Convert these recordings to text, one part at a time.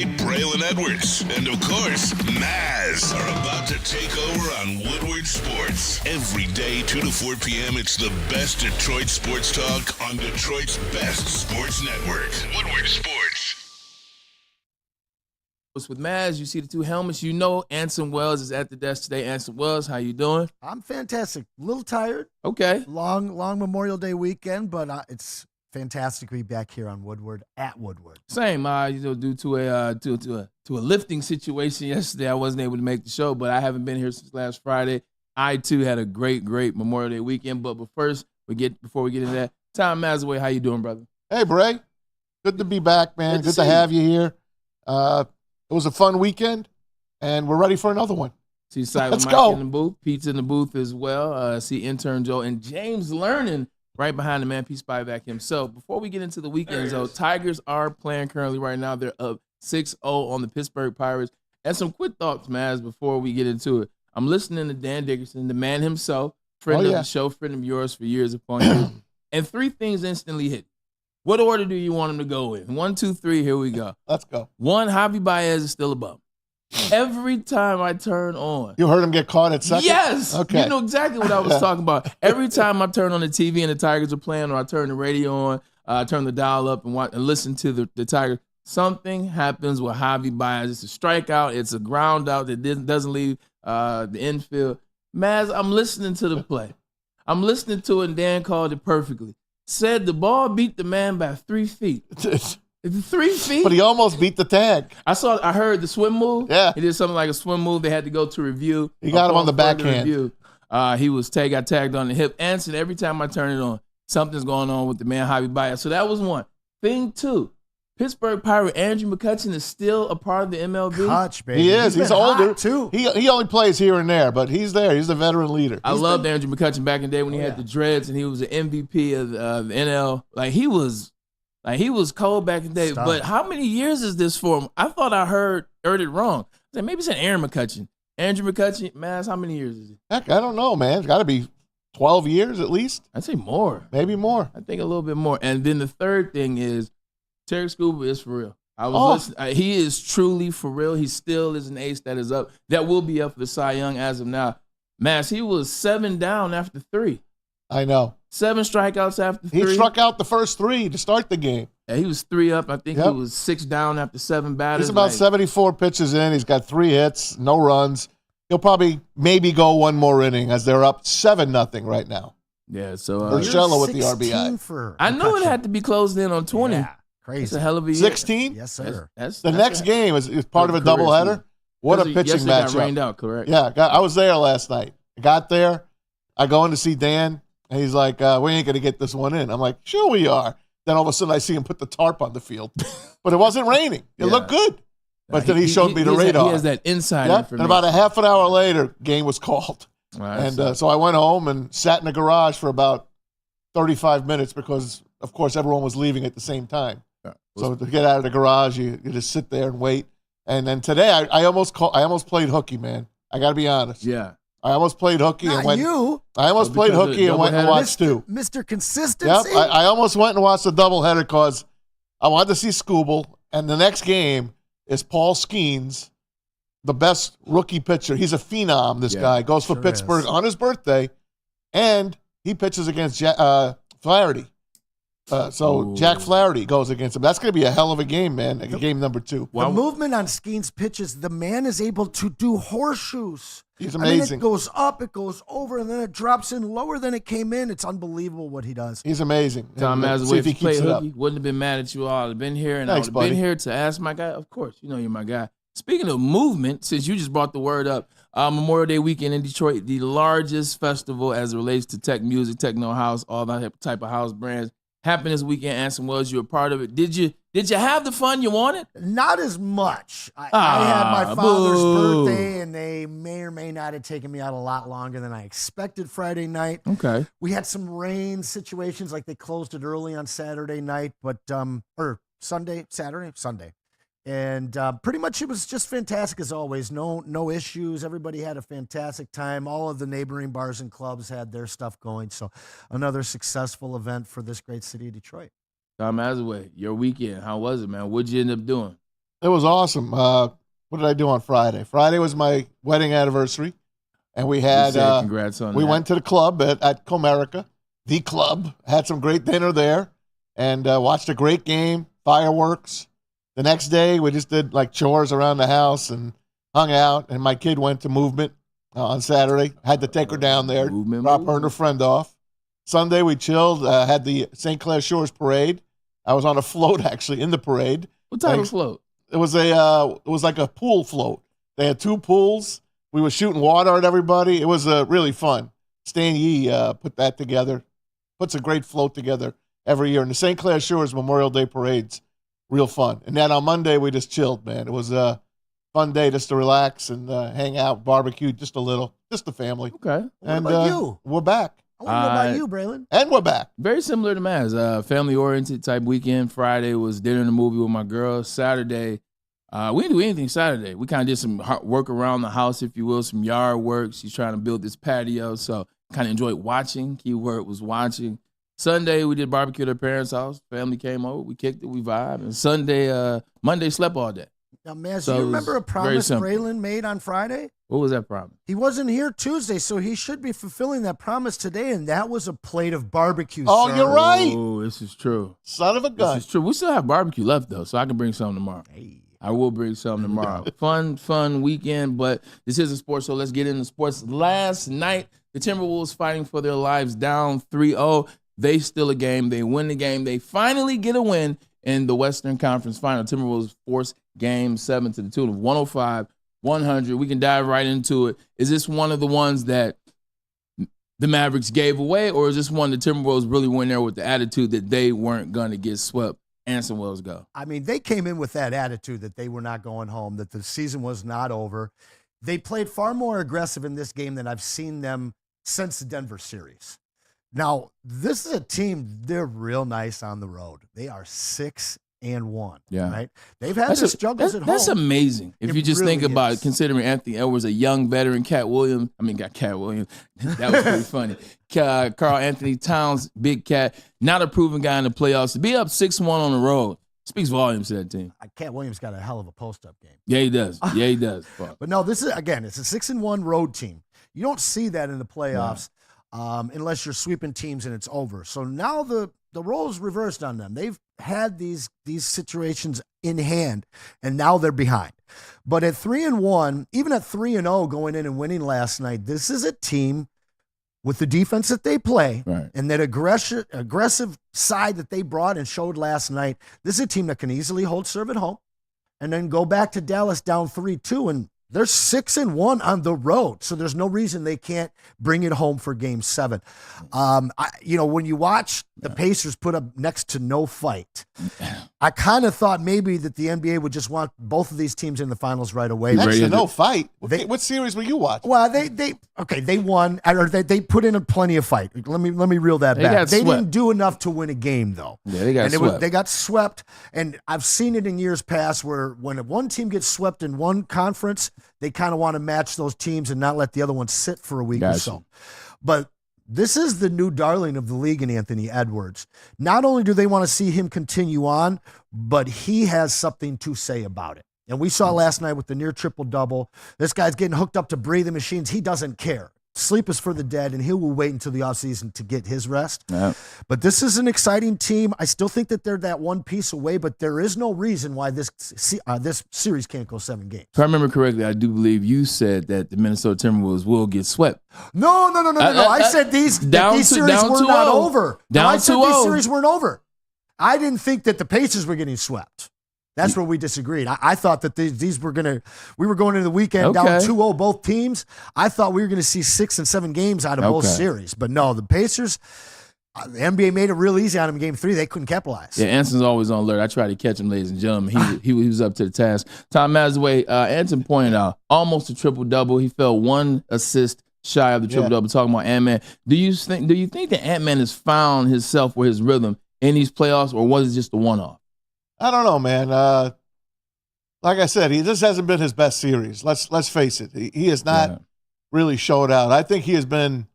Braylon Edwards and, of course, Maz are about to take over on Woodward Sports. Every day, 2 to 4 p.m., it's the best Detroit sports talk on Detroit's best sports network, Woodward Sports. With Maz, you see the two helmets. You know Anson Wells is at the desk today. Anson Wells, how you doing? I'm fantastic. A little tired. Okay. Long Memorial Day weekend, but it's fantastic to be back here on Woodward at Woodward. Same, due to a lifting situation yesterday, I wasn't able to make the show, but I haven't been here since last Friday. I too had a great Memorial Day weekend. But before we get into that, Tom Mazaway, how you doing, brother? Hey, Bray. Good to be back, man. Good to have you here. It was a fun weekend, and we're ready for another one. See Silent Mike in the booth, Pete's in the booth as well. See Intern Joel and James learning right behind the man, P Spy back himself. Before we get into the weekends, though, Tigers are playing currently right now. They're up 6-0 on the Pittsburgh Pirates. And some quick thoughts, Maz, before we get into it. I'm listening to Dan Dickerson, the man himself, friend of the show, friend of yours for years upon years. And three things instantly hit. What order do you want him to go in? 1, 2, 3, here we go. Let's go. One, Javi Baez is still above. Every time I turn on. You heard him get caught at second? Yes. Okay. You know exactly what I was talking about. Every time I turn on the TV and the Tigers are playing, or I turn the radio on, I turn the dial up and listen to the Tigers, something happens with Javi Baez. It's a strikeout. It's a ground out that doesn't leave the infield. Maz, I'm listening to the play. I'm listening to it, and Dan called it perfectly. Said the ball beat the man by 3 feet. 3 feet? But he almost beat the tag. I heard the swim move. Yeah. He did something like a swim move. They had to go to review. He got him on the backhand. He got tagged on the hip. Anson, every time I turn it on, something's going on with the man Javi Baez. So that was one. Thing two, Pittsburgh Pirate Andrew McCutchen is still a part of the MLB. Hutch, baby. He is. He's older too. He only plays here and there, but he's there. He's the veteran leader. I loved Andrew McCutchen back in the day when he had the dreads and he was the MVP of the NL. He was cold back in the day. Stop. But how many years is this for him? I thought I heard it wrong. I said, maybe it's an Aaron McCutchen. Andrew McCutchen, Maz, how many years is it? Heck, I don't know, man. It's got to be 12 years at least. I'd say more. Maybe more. I think a little bit more. And then the third thing is Terry Scuba is for real. I was listening. He is truly for real. He still is an ace that is up. That will be up for the Cy Young as of now. Maz, he was 7 down after 3. I know. 7 strikeouts after 3. He struck out the first 3 to start the game. Yeah, he was 3 up. I think he was 6 down after 7 batters. He's about 74 pitches in. He's got 3 hits, no runs. He'll probably maybe go one more inning as they're up 7-0 right now. Yeah, so Urshela with the RBI. I know it had to be closed in on 20. Yeah, crazy. It's a hell of a year. 16? Yes, sir. The next game is part of a doubleheader. What a pitching matchup. Got rained out, correct? Yeah, I was there last night. I got there. I go in to see Dan, and he's like, we ain't going to get this one in. I'm like, sure we are. Then all of a sudden I see him put the tarp on the field. But it wasn't raining. It looked good. But then he showed me the radar. He has that inside information. And about a half an hour later, game was called. Right, and so I went home and sat in the garage for about 35 minutes because, of course, everyone was leaving at the same time. Yeah. So to get out of the garage, you just sit there and wait. And then today, I almost played hooky, man. I got to be honest. Yeah. I almost played hooky. Not and went. you. I almost played hooky and went and watched 2. Mr. Consistency. Yep. I almost went and watched the doubleheader because I wanted to see Scooble. And the next game is Paul Skeens, the best rookie pitcher. He's a phenom, this guy. Goes for Pittsburgh on his birthday. And he pitches against Flaherty. Jack Flaherty goes against him. That's going to be a hell of a game, man. Game number 2. The movement on Skeens' pitches, the man is able to do horseshoes. He's amazing. It goes up, it goes over, and then it drops in lower than it came in. It's unbelievable what he does. He's amazing. Tom See Mazaway, if he if you played keeps it up. hooky, wouldn't have been mad at you all. I'd have been here, and Thanks, I would have been buddy. here to ask my guy. Of course, you know you're my guy. Speaking of movement, since you just brought the word up, Memorial Day weekend in Detroit, the largest festival as it relates to tech music, techno house, all that type of house brands, happened this weekend. Anson Wells, you were part of it. Did you have the fun you wanted? Not as much. I had my father's boo. birthday, and they may or may not have taken me out a lot longer than I expected Friday night. Okay. We had some rain situations, like they closed it early on Saturday night, or Sunday. And pretty much it was just fantastic as always. No issues. Everybody had a fantastic time. All of the neighboring bars and clubs had their stuff going. So another successful event for this great city of Detroit. Tom Mazaway, your weekend, how was it, man? What'd you end up doing? It was awesome. What did I do on Friday? Friday was my wedding anniversary, and we had congrats on we that. went to the club at Comerica, the club. Had some great dinner there, and watched a great game, fireworks. The next day, we just did like chores around the house and hung out. And my kid went to movement on Saturday. Had to take her down there, drop her and her friend off. Sunday, we chilled. Had the St. Clair Shores parade. I was on a float actually in the parade. What type of float? It was like a pool float. They had 2 pools. We were shooting water at everybody. It was really fun. Stan Yee put that together. Puts a great float together every year. And the St. Clair Shores Memorial Day parade's real fun. And then on Monday, we just chilled, man. It was a fun day just to relax and hang out, barbecue just a little, just the family. Okay. What about you? We're back. I want to know about you, Braylon. And we're back. Very similar to Maz. Family-oriented type weekend. Friday was dinner and a movie with my girl. Saturday, we didn't do anything Saturday. We kind of did some work around the house, if you will, some yard work. She's trying to build this patio, so kind of enjoyed watching. Keyword was watching. Sunday, we did barbecue at her parents' house. Family came over. We kicked it. We vibed. And Monday, slept all day. Now, Maz, So do you it was remember a very promise simple. Braylon made on Friday? What was that promise? He wasn't here Tuesday, so he should be fulfilling that promise today, and that was a plate of barbecue. Oh, sir. you're right. Oh, this is true. Son of a gun. This is true. We still have barbecue left, though, so I can bring some tomorrow. Hey. I will bring some tomorrow. Fun weekend, but this isn't sports, so let's get into sports. Last night, the Timberwolves fighting for their lives, down 3-0. They steal a game. They win the game. They finally get a win in the Western Conference Final. Timberwolves force Game 7 to the tune of 105-100. We can dive right into it. Is this one of the ones that the Mavericks gave away, or is this one the Timberwolves really went there with the attitude that they weren't going to get swept? Anson Wells go. I mean, they came in with that attitude that they were not going home, that the season was not over. They played far more aggressive in this game than I've seen them since the Denver series. Now, this is a team, they're real nice on the road. They are 6-1. Yeah. Right? They've had their struggles at home. That's amazing. If It you just really think about is. considering Anthony Edwards, a young veteran, Cat Williams. That was pretty funny. Karl Anthony Towns, big cat, not a proven guy in the playoffs. To be up 6-1 on the road speaks volumes to that team. Cat Williams got a hell of a post-up game. Yeah, he does. Yeah, he does. Fuck. But no, this is, again, it's a 6-1 road team. You don't see that in the playoffs unless you're sweeping teams and it's over. So now the role's reversed on them. They've had these situations in hand, and now they're behind. But at 3-1, even at 3-0 going in and winning last night, this is a team with the defense that they play and that aggressive side that they brought and showed last night. This is a team that can easily hold serve at home and then go back to Dallas down 3-2, and they're 6-1 on the road, so there's no reason they can't bring it home for Game 7. When you watch the Pacers put up next to no fight, I kind of thought maybe that the NBA would just want both of these teams in the finals right away. Next to no fight. What series were you watching? Well, they won, or they put in plenty of fight. Let me reel that back. They didn't do enough to win a game, though. Yeah, they got swept. They got swept, and I've seen it in years past where when one team gets swept in one conference, they kind of want to match those teams and not let the other one sit for a week or so. But this is the new darling of the league in Anthony Edwards. Not only do they want to see him continue on, but he has something to say about it. And we saw last night with the near triple-double. This guy's getting hooked up to breathing machines. He doesn't care. Sleep is for the dead, and he will wait until the offseason to get his rest. Yeah. But this is an exciting team. I still think that they're that one piece away, but there is no reason why this series can't go 7 games. If I remember correctly, I do believe you said that the Minnesota Timberwolves will get swept. No. I said these series were not over. I said these series weren't over. I didn't think that the Pacers were getting swept. That's where we disagreed. I thought that we were going into the weekend down 2-0 both teams. I thought we were going to see 6 and 7 games out of both series. But no, the Pacers, the NBA made it real easy on them in Game 3. They couldn't capitalize. Yeah, Anson's always on alert. I tried to catch him, ladies and gentlemen. He was up to the task. Tom Mazaway, Anson pointed out, almost a triple-double. He fell 1 assist shy of the triple-double, talking about Ant-Man. Do you think that Ant-Man has found himself or his rhythm in these playoffs, or was it just a one-off? I don't know, man. Like I said, this hasn't been his best series. Let's face it. He has not really showed out. I think he has been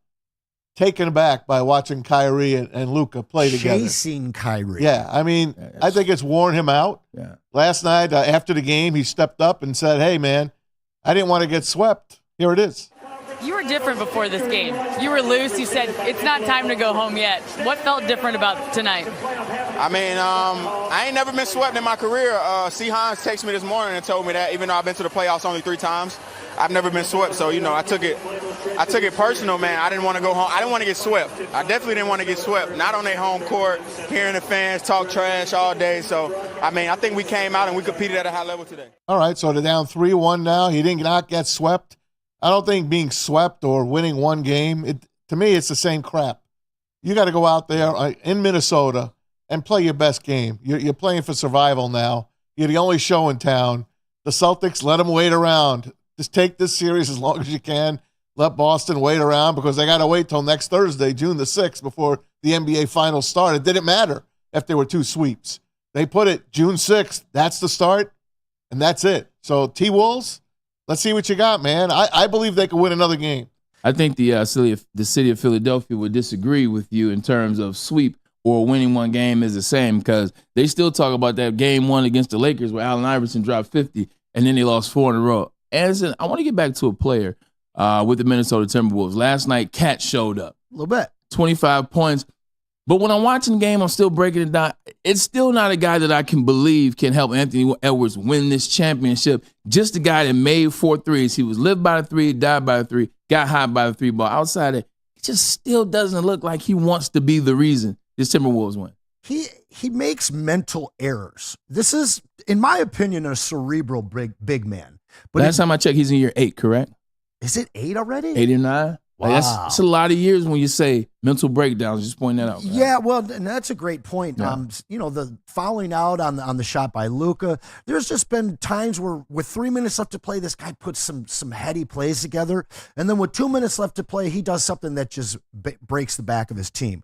taken aback by watching Kyrie and Luka play together. Chasing Kyrie. Yeah, I mean, I think it's worn him out. Yeah. Last night, after the game, he stepped up and said, hey, man, I didn't want to get swept. Here it is. You were different before this game. You were loose. You said, it's not time to go home yet. What felt different about tonight? I mean, I ain't never been swept in my career. C. Hines texted me this morning and told me that even though I've been to the playoffs only 3 times, I've never been swept. So, I took it personal, man. I didn't want to go home. I didn't want to get swept. I definitely didn't want to get swept. Not on their home court, hearing the fans talk trash all day. So, I mean, I think we came out and we competed at a high level today. All right, so they're down 3-1 now. He did not get swept. I don't think being swept or winning one game, to me, it's the same crap. You got to go out there in Minnesota and play your best game. You're playing for survival now. You're the only show in town. The Celtics, let them wait around. Just take this series as long as you can. Let Boston wait around because they got to wait till next Thursday, June the 6th, before the NBA Finals start. It didn't matter if there were 2 sweeps. They put it June 6th. That's the start, and that's it. So, T-Wolves, let's see what you got, man. I believe they could win another game. I think the city of Philadelphia would disagree with you in terms of sweep or winning one game is the same because they still talk about that game 1 against the Lakers where Allen Iverson dropped 50 and then they lost 4 in a row. Anderson, I want to get back to a player with the Minnesota Timberwolves. Last night, Cat showed up. A little bit. 25 points. But when I'm watching the game, I'm still breaking it down. It's still not a guy that I can believe can help Anthony Edwards win this championship. Just a guy that made 4 threes. He was lived by the 3, died by the 3, got hot by the 3 ball. Outside of it, it just still doesn't look like he wants to be the reason this Timberwolves win. He makes mental errors. This is, in my opinion, a cerebral big man. But last time I checked, he's in year 8, correct? Is it 8 already? 8 or 9? Wow. Like that's a lot of years when you say mental breakdowns. Just point that out. Man. Yeah, well, and that's a great point. Yeah. The fouling out on the shot by Luka. There's just been times where with 3 minutes left to play, this guy puts some heady plays together, and then with 2 minutes left to play, he does something that just breaks the back of his team.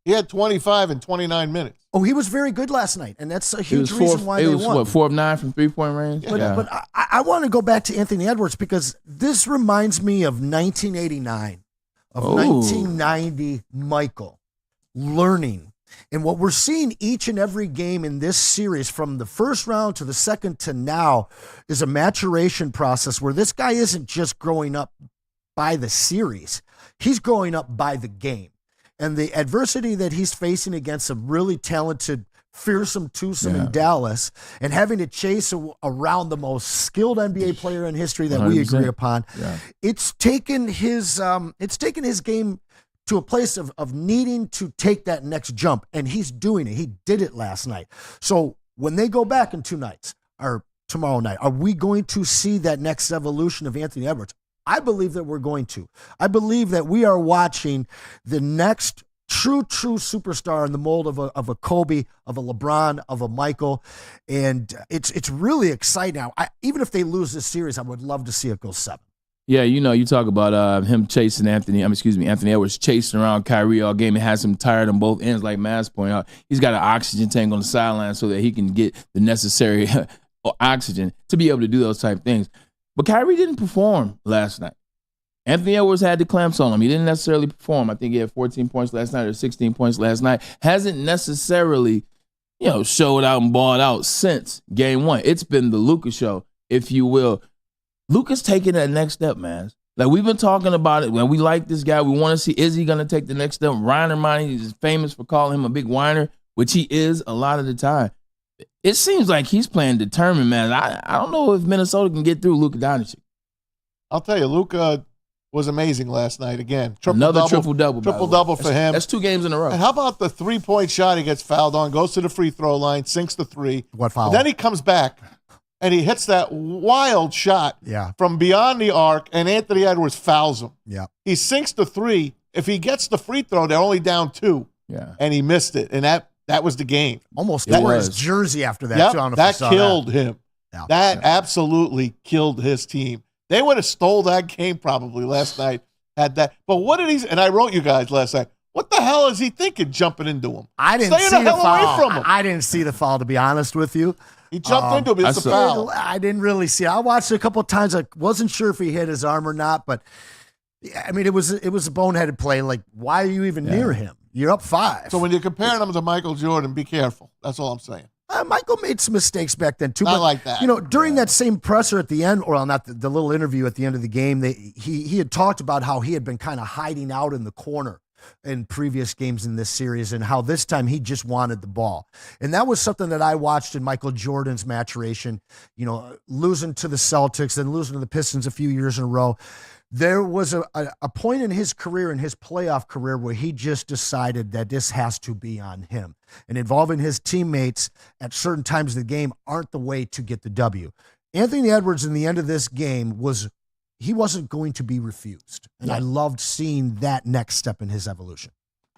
He had 25 in 29 minutes. Oh, he was very good last night, and that's a huge reason why they won. It was 4 of 9 from 3-point range? But I want to go back to Anthony Edwards because this reminds me of 1989, of 1990 Michael learning. And what we're seeing each and every game in this series from the first round to the second to now is a maturation process where this guy isn't just growing up by the series. He's growing up by the game. And the adversity that he's facing against a really talented, fearsome twosome in Dallas and having to chase around the most skilled NBA player in history that 100%. We agree upon, it's taken his game to a place of needing to take that next jump, and he's doing it. He did it last night. So when they go back in 2 nights, or tomorrow night, are we going to see that next evolution of Anthony Edwards? I believe that we're going to. I believe that we are watching the next true superstar in the mold of a Kobe, of a LeBron, of a Michael, and it's really exciting now. Even if they lose this series, I would love to see it go 7. Yeah, you talk about him chasing Anthony Edwards chasing around Kyrie all game. It has him tired on both ends, like Maz pointed out. He's got an oxygen tank on the sideline so that he can get the necessary oxygen to be able to do those type of things. But Kyrie didn't perform last night. Anthony Edwards had the clamps on him. He didn't necessarily perform. I think he had 14 points last night or 16 points last night. Hasn't necessarily, showed out and balled out since game 1. It's been the Luka show, if you will. Luka's taking that next step, man. Like, we've been talking about it. When we like this guy, we want to see, is he going to take the next step? Ryan Ermanni is famous for calling him a big whiner, which he is a lot of the time. It seems like he's playing determined, man. I don't know if Minnesota can get through Luka Doncic. I'll tell you, Luka was amazing last night again. Another triple-double. Triple-double for him. That's 2 games in a row. And how about the 3-point shot he gets fouled on, goes to the free throw line, sinks the 3. What foul? And then he comes back, and he hits that wild shot from beyond the arc, and Anthony Edwards fouls him. Yeah. He sinks the 3. If he gets the free throw, they're only down 2. Yeah. And he missed it, and that was the game. Almost tore his jersey after that. Yep, that killed him. Yeah. That absolutely killed his team. They would have stole that game probably last night. Had that, but what did he? And I wrote you guys last night. What the hell is he thinking jumping into him? I didn't see the foul. Away from him. I didn't see the foul, to be honest with you. He jumped into him. It's a foul. I didn't really see it. I watched it a couple of times. I wasn't sure if he hit his arm or not, but Yeah, I mean, it was a boneheaded play. Like, why are you even near him? You're up 5. So when you're comparing him to Michael Jordan, be careful. That's all I'm saying. Michael made some mistakes back then too. Not but, like that. During that same presser at the end, or not the little interview at the end of the game, he had talked about how he had been kind of hiding out in the corner in previous games in this series, and how this time he just wanted the ball. And that was something that I watched in Michael Jordan's maturation. Losing to the Celtics and losing to the Pistons a few years in a row. There was a point in his career, in his playoff career, where he just decided that this has to be on him. And involving his teammates at certain times of the game aren't the way to get the W. Anthony Edwards in the end of this game he wasn't going to be refused. And I loved seeing that next step in his evolution.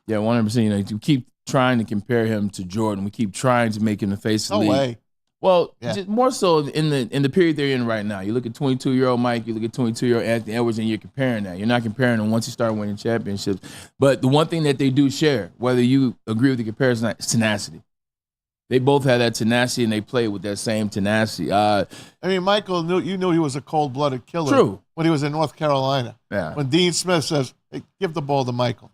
Yeah, 100%. You keep trying to compare him to Jordan. We keep trying to make him the face of the league. No way. Well, just more so in the period they're in right now. You look at 22-year-old Mike, you look at 22-year-old Anthony Edwards, and you're comparing that. You're not comparing them once you start winning championships. But the one thing that they do share, whether you agree with the comparison, is tenacity. They both had that tenacity, and they played with that same tenacity. Michael knew he was a cold-blooded killer. True. When he was in North Carolina. Yeah. When Dean Smith says, hey, give the ball to Michael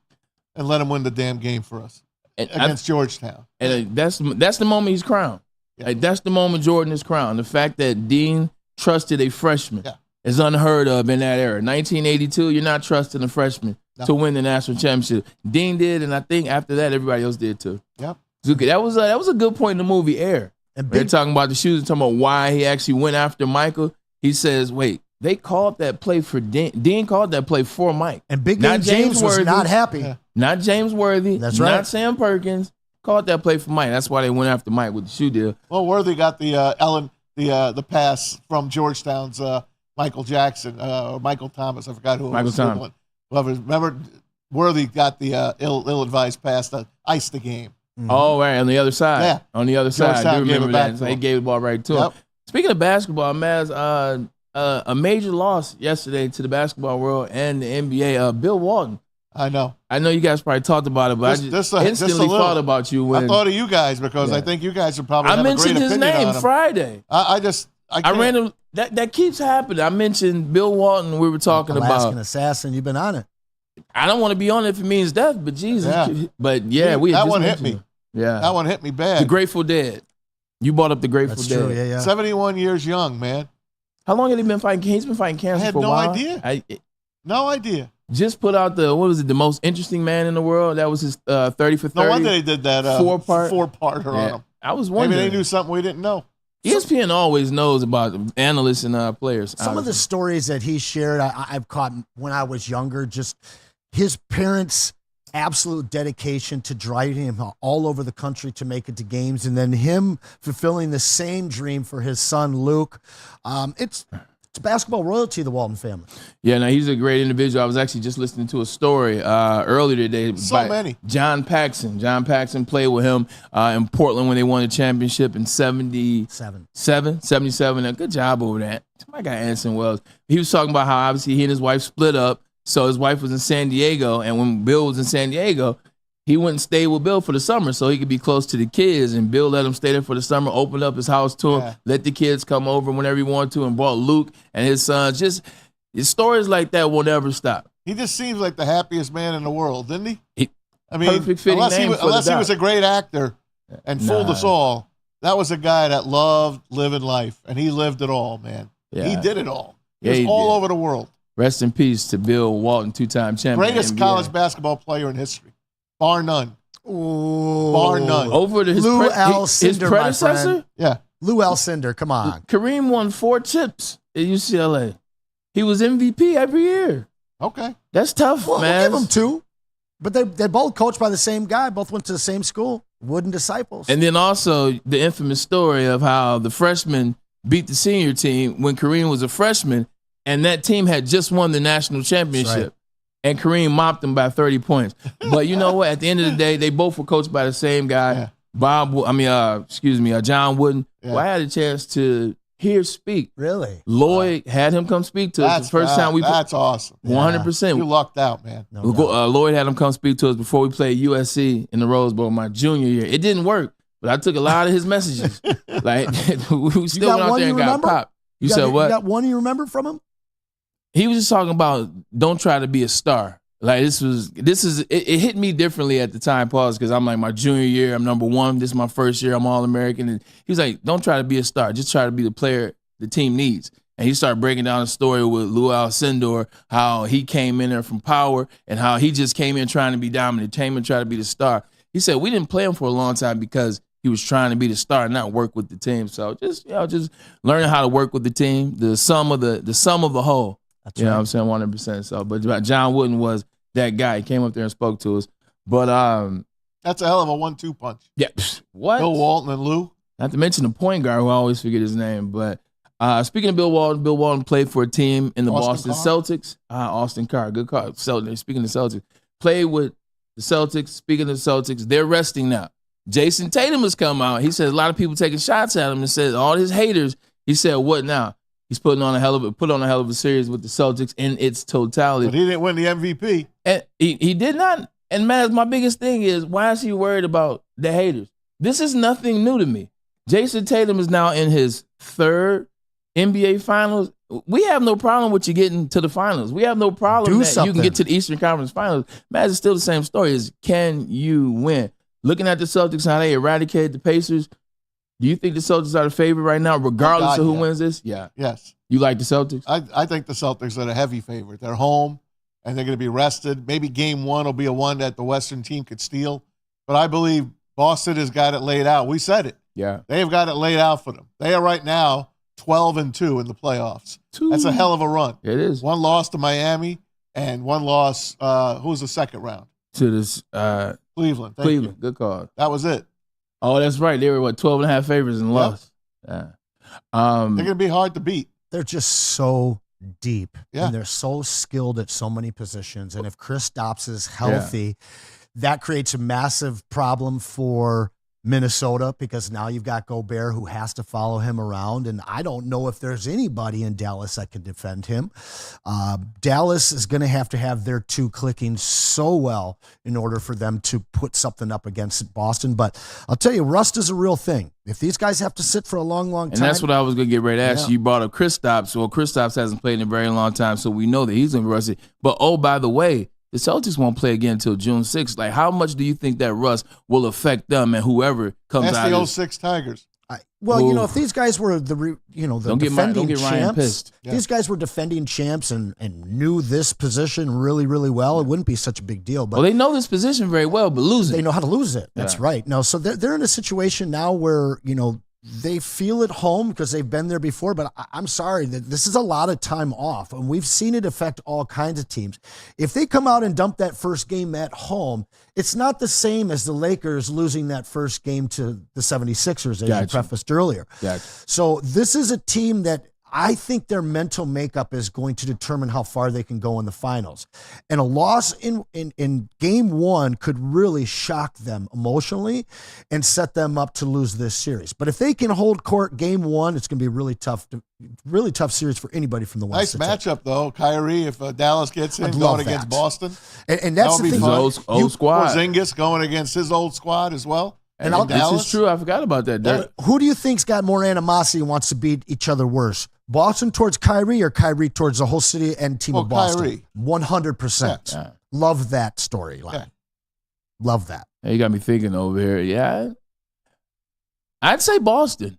and let him win the damn game for us against Georgetown. And that's the moment he's crowned. Yeah. Like, that's the moment Jordan is crowned. The fact that Dean trusted a freshman is unheard of in that era. 1982, you're not trusting a freshman to win the national championship. Dean did, and I think after that, everybody else did too. Yep. Zuki, that was a good point in the movie Air. And they're talking about the shoes, talking about why he actually went after Michael. He says, wait, they called that play for Dean. Dean called that play for Mike. And Big Game James was not happy. Yeah. Not James Worthy. That's right. Not Sam Perkins. Called that play for Mike. That's why they went after Mike with the shoe deal. Well, Worthy got the pass from Georgetown's Michael Jackson or Michael Thomas. I forgot who it was. Michael Thomas. Remember, Worthy got the ill-advised pass to ice the game. Mm-hmm. Oh, right, on the other side. Yeah. On the other side. I do remember that. So they gave the ball right to him. Speaking of basketball, Maz, a major loss yesterday to the basketball world and the NBA. Bill Walton. I know you guys probably talked about it, but I just instantly thought about you when I thought of you guys because I think you guys would probably have a great opinion on him. I mentioned his name Friday. I ran him. That keeps happening. I mentioned Bill Walton. We were talking Alaskan about assassin. You've been on it. I don't want to be on it if it means death, but Jesus. Yeah. But yeah, we that one hit me. Yeah, that one hit me bad. The Grateful Dead. You brought up the Grateful That's Dead. True. Yeah. 71 years young, man. How long had he been fighting? He's been fighting cancer for a while. I had no idea. Just put out the the most interesting man in the world. That was his 30 for 30. No wonder they did that four-parter on him. I was wondering. Maybe they knew something we didn't know. ESPN always knows about analysts and players. Some of the stories that he shared, I've caught when I was younger, just his parents' absolute dedication to driving him all over the country to make it to games, and then him fulfilling the same dream for his son, Luke. It's basketball royalty, the Walton family. Yeah, no, he's a great individual. I was actually just listening to a story earlier today. Many. John Paxson. John Paxson played with him in Portland when they won the championship in 77. Good job over that. My guy Anson Wells. He was talking about how obviously he and his wife split up. So his wife was in San Diego, and when Bill was in San Diego, he went and stayed with Bill for the summer so he could be close to the kids. And Bill let him stay there for the summer, opened up his house to him, let the kids come over whenever he wanted to, and brought Luke and his sons. Just stories like that will never stop. He just seems like the happiest man in the world, didn't he? Perfect fitting name unless he was a great actor and fooled us all. That was a guy that loved living life, and he lived it all, man. Yeah. He did it all. He was all over the world. Rest in peace to Bill Walton, two-time champion. Greatest college basketball player in history, bar none. Ooh. Bar none. Over to his predecessor? Yeah. Lou Alcindor, come on. Kareem won 4 chips at UCLA. He was MVP every year. Okay. That's tough, man. We'll give him 2. But they both coached by the same guy, both went to the same school, Wooden Disciples. And then also the infamous story of how the freshmen beat the senior team when Kareem was a freshman, and that team had just won the national championship. Right. And Kareem mopped them by 30 points. But you know what? At the end of the day, they both were coached by the same guy, John Wooden, who I had a chance to hear speak. Really? Lloyd had him come speak to us the first time we. That's awesome. 100%. You lucked out, man. Lloyd had him come speak to us before we played USC in the Rose Bowl my junior year. It didn't work, but I took a lot of his messages. Like we still went out there and got popped. You said what? You got one you remember from him? he was just talking about don't try to be a star. Like it hit me differently at the time, pause, because I'm like my junior year, I'm number 1. This is my first year, I'm All-American. And he was like, don't try to be a star, just try to be the player the team needs. And he started breaking down a story with Lou Alcindor, how he came in there from power and how he just came in trying to be dominant, came in trying to be the star. He said we didn't play him for a long time because he was trying to be the star and not work with the team. So just learning how to work with the team, the sum of the whole. That's right. Know what I'm saying? 100%. So, but John Wooden was that guy. He came up there and spoke to us. But that's a hell of a 1-2 punch. Yeah. What? Bill Walton and Lou. Not to mention the point guard who I always forget his name. But speaking of Bill Walton played for a team in the Boston Celtics. Austin Carr, good call. Speaking of Celtics, played with the Celtics. Speaking of the Celtics, they're resting now. Jason Tatum has come out. He said a lot of people taking shots at him and said all his haters. He said, what now? He's put on a hell of a series with the Celtics in its totality. But he didn't win the MVP. And he did not. And man, my biggest thing is, why is he worried about the haters? This is nothing new to me. Jason Tatum is now in his 3rd NBA Finals. We have no problem with you getting to the finals. We have no problem that you can get to the Eastern Conference Finals. Man, it's still the same story. Is can you win? Looking at the Celtics, how they eradicated the Pacers, do you think the Celtics are the favorite right now, regardless of who wins this? Yeah. Yes. You like the Celtics? I think the Celtics are the heavy favorite. They're home, and they're going to be rested. Maybe game 1 will be a one that the Western team could steal. But I believe Boston has got it laid out. We said it. Yeah. They have got it laid out for them. They are right now 12-2 in the playoffs. That's a hell of a run. It is. 1 loss to Miami and 1 loss, who was the second round? To this Cleveland. Cleveland. Good call. That was it. Oh, that's right. They were, 12.5 favorites and lost. Yeah. They're going to be hard to beat. They're just so deep, and they're so skilled at so many positions. And if Kristaps is healthy, that creates a massive problem for Minnesota, because now you've got Gobert who has to follow him around, and I don't know if there's anybody in Dallas that can defend him. Dallas is going to have their 2 clicking so well in order for them to put something up against Boston. But I'll tell you, rust is a real thing. If these guys have to sit for a long, long time. And that's what I was going to get ready to ask you. You brought up Kristaps. Well, Kristaps hasn't played in a very long time, so we know that he's going to be rusty. But, oh, by the way, the Celtics won't play again until June 6th. Like, how much do you think that rust will affect them and whoever comes out? That's the 06 Tigers. If these guys were the defending champs, these guys were defending champs and knew this position really, really well, it wouldn't be such a big deal. But they know this position very well, but losing. They know how to lose it. That's right. No, so they're in a situation now where, they feel at home because they've been there before, but I'm sorry that this is a lot of time off, and we've seen it affect all kinds of teams. If they come out and dump that first game at home, it's not the same as the Lakers losing that first game to the 76ers, as you prefaced earlier. So this is a team that I think their mental makeup is going to determine how far they can go in the finals. And a loss in game 1 could really shock them emotionally and set them up to lose this series. But if they can hold court game 1, it's going to be really tough series for anybody from the West. Nice matchup, though. Kyrie, if Dallas gets in, going against Boston. And that's the thing. Old squad. Porzingis going against his old squad as well. And this is true. I forgot about that. Who do you think's got more animosity and wants to beat each other worse? Boston towards Kyrie or Kyrie towards the whole city and team of Boston? Kyrie. 100%. Yeah. Love that storyline. Yeah. Love that. You got me thinking over here. Yeah. I'd say Boston.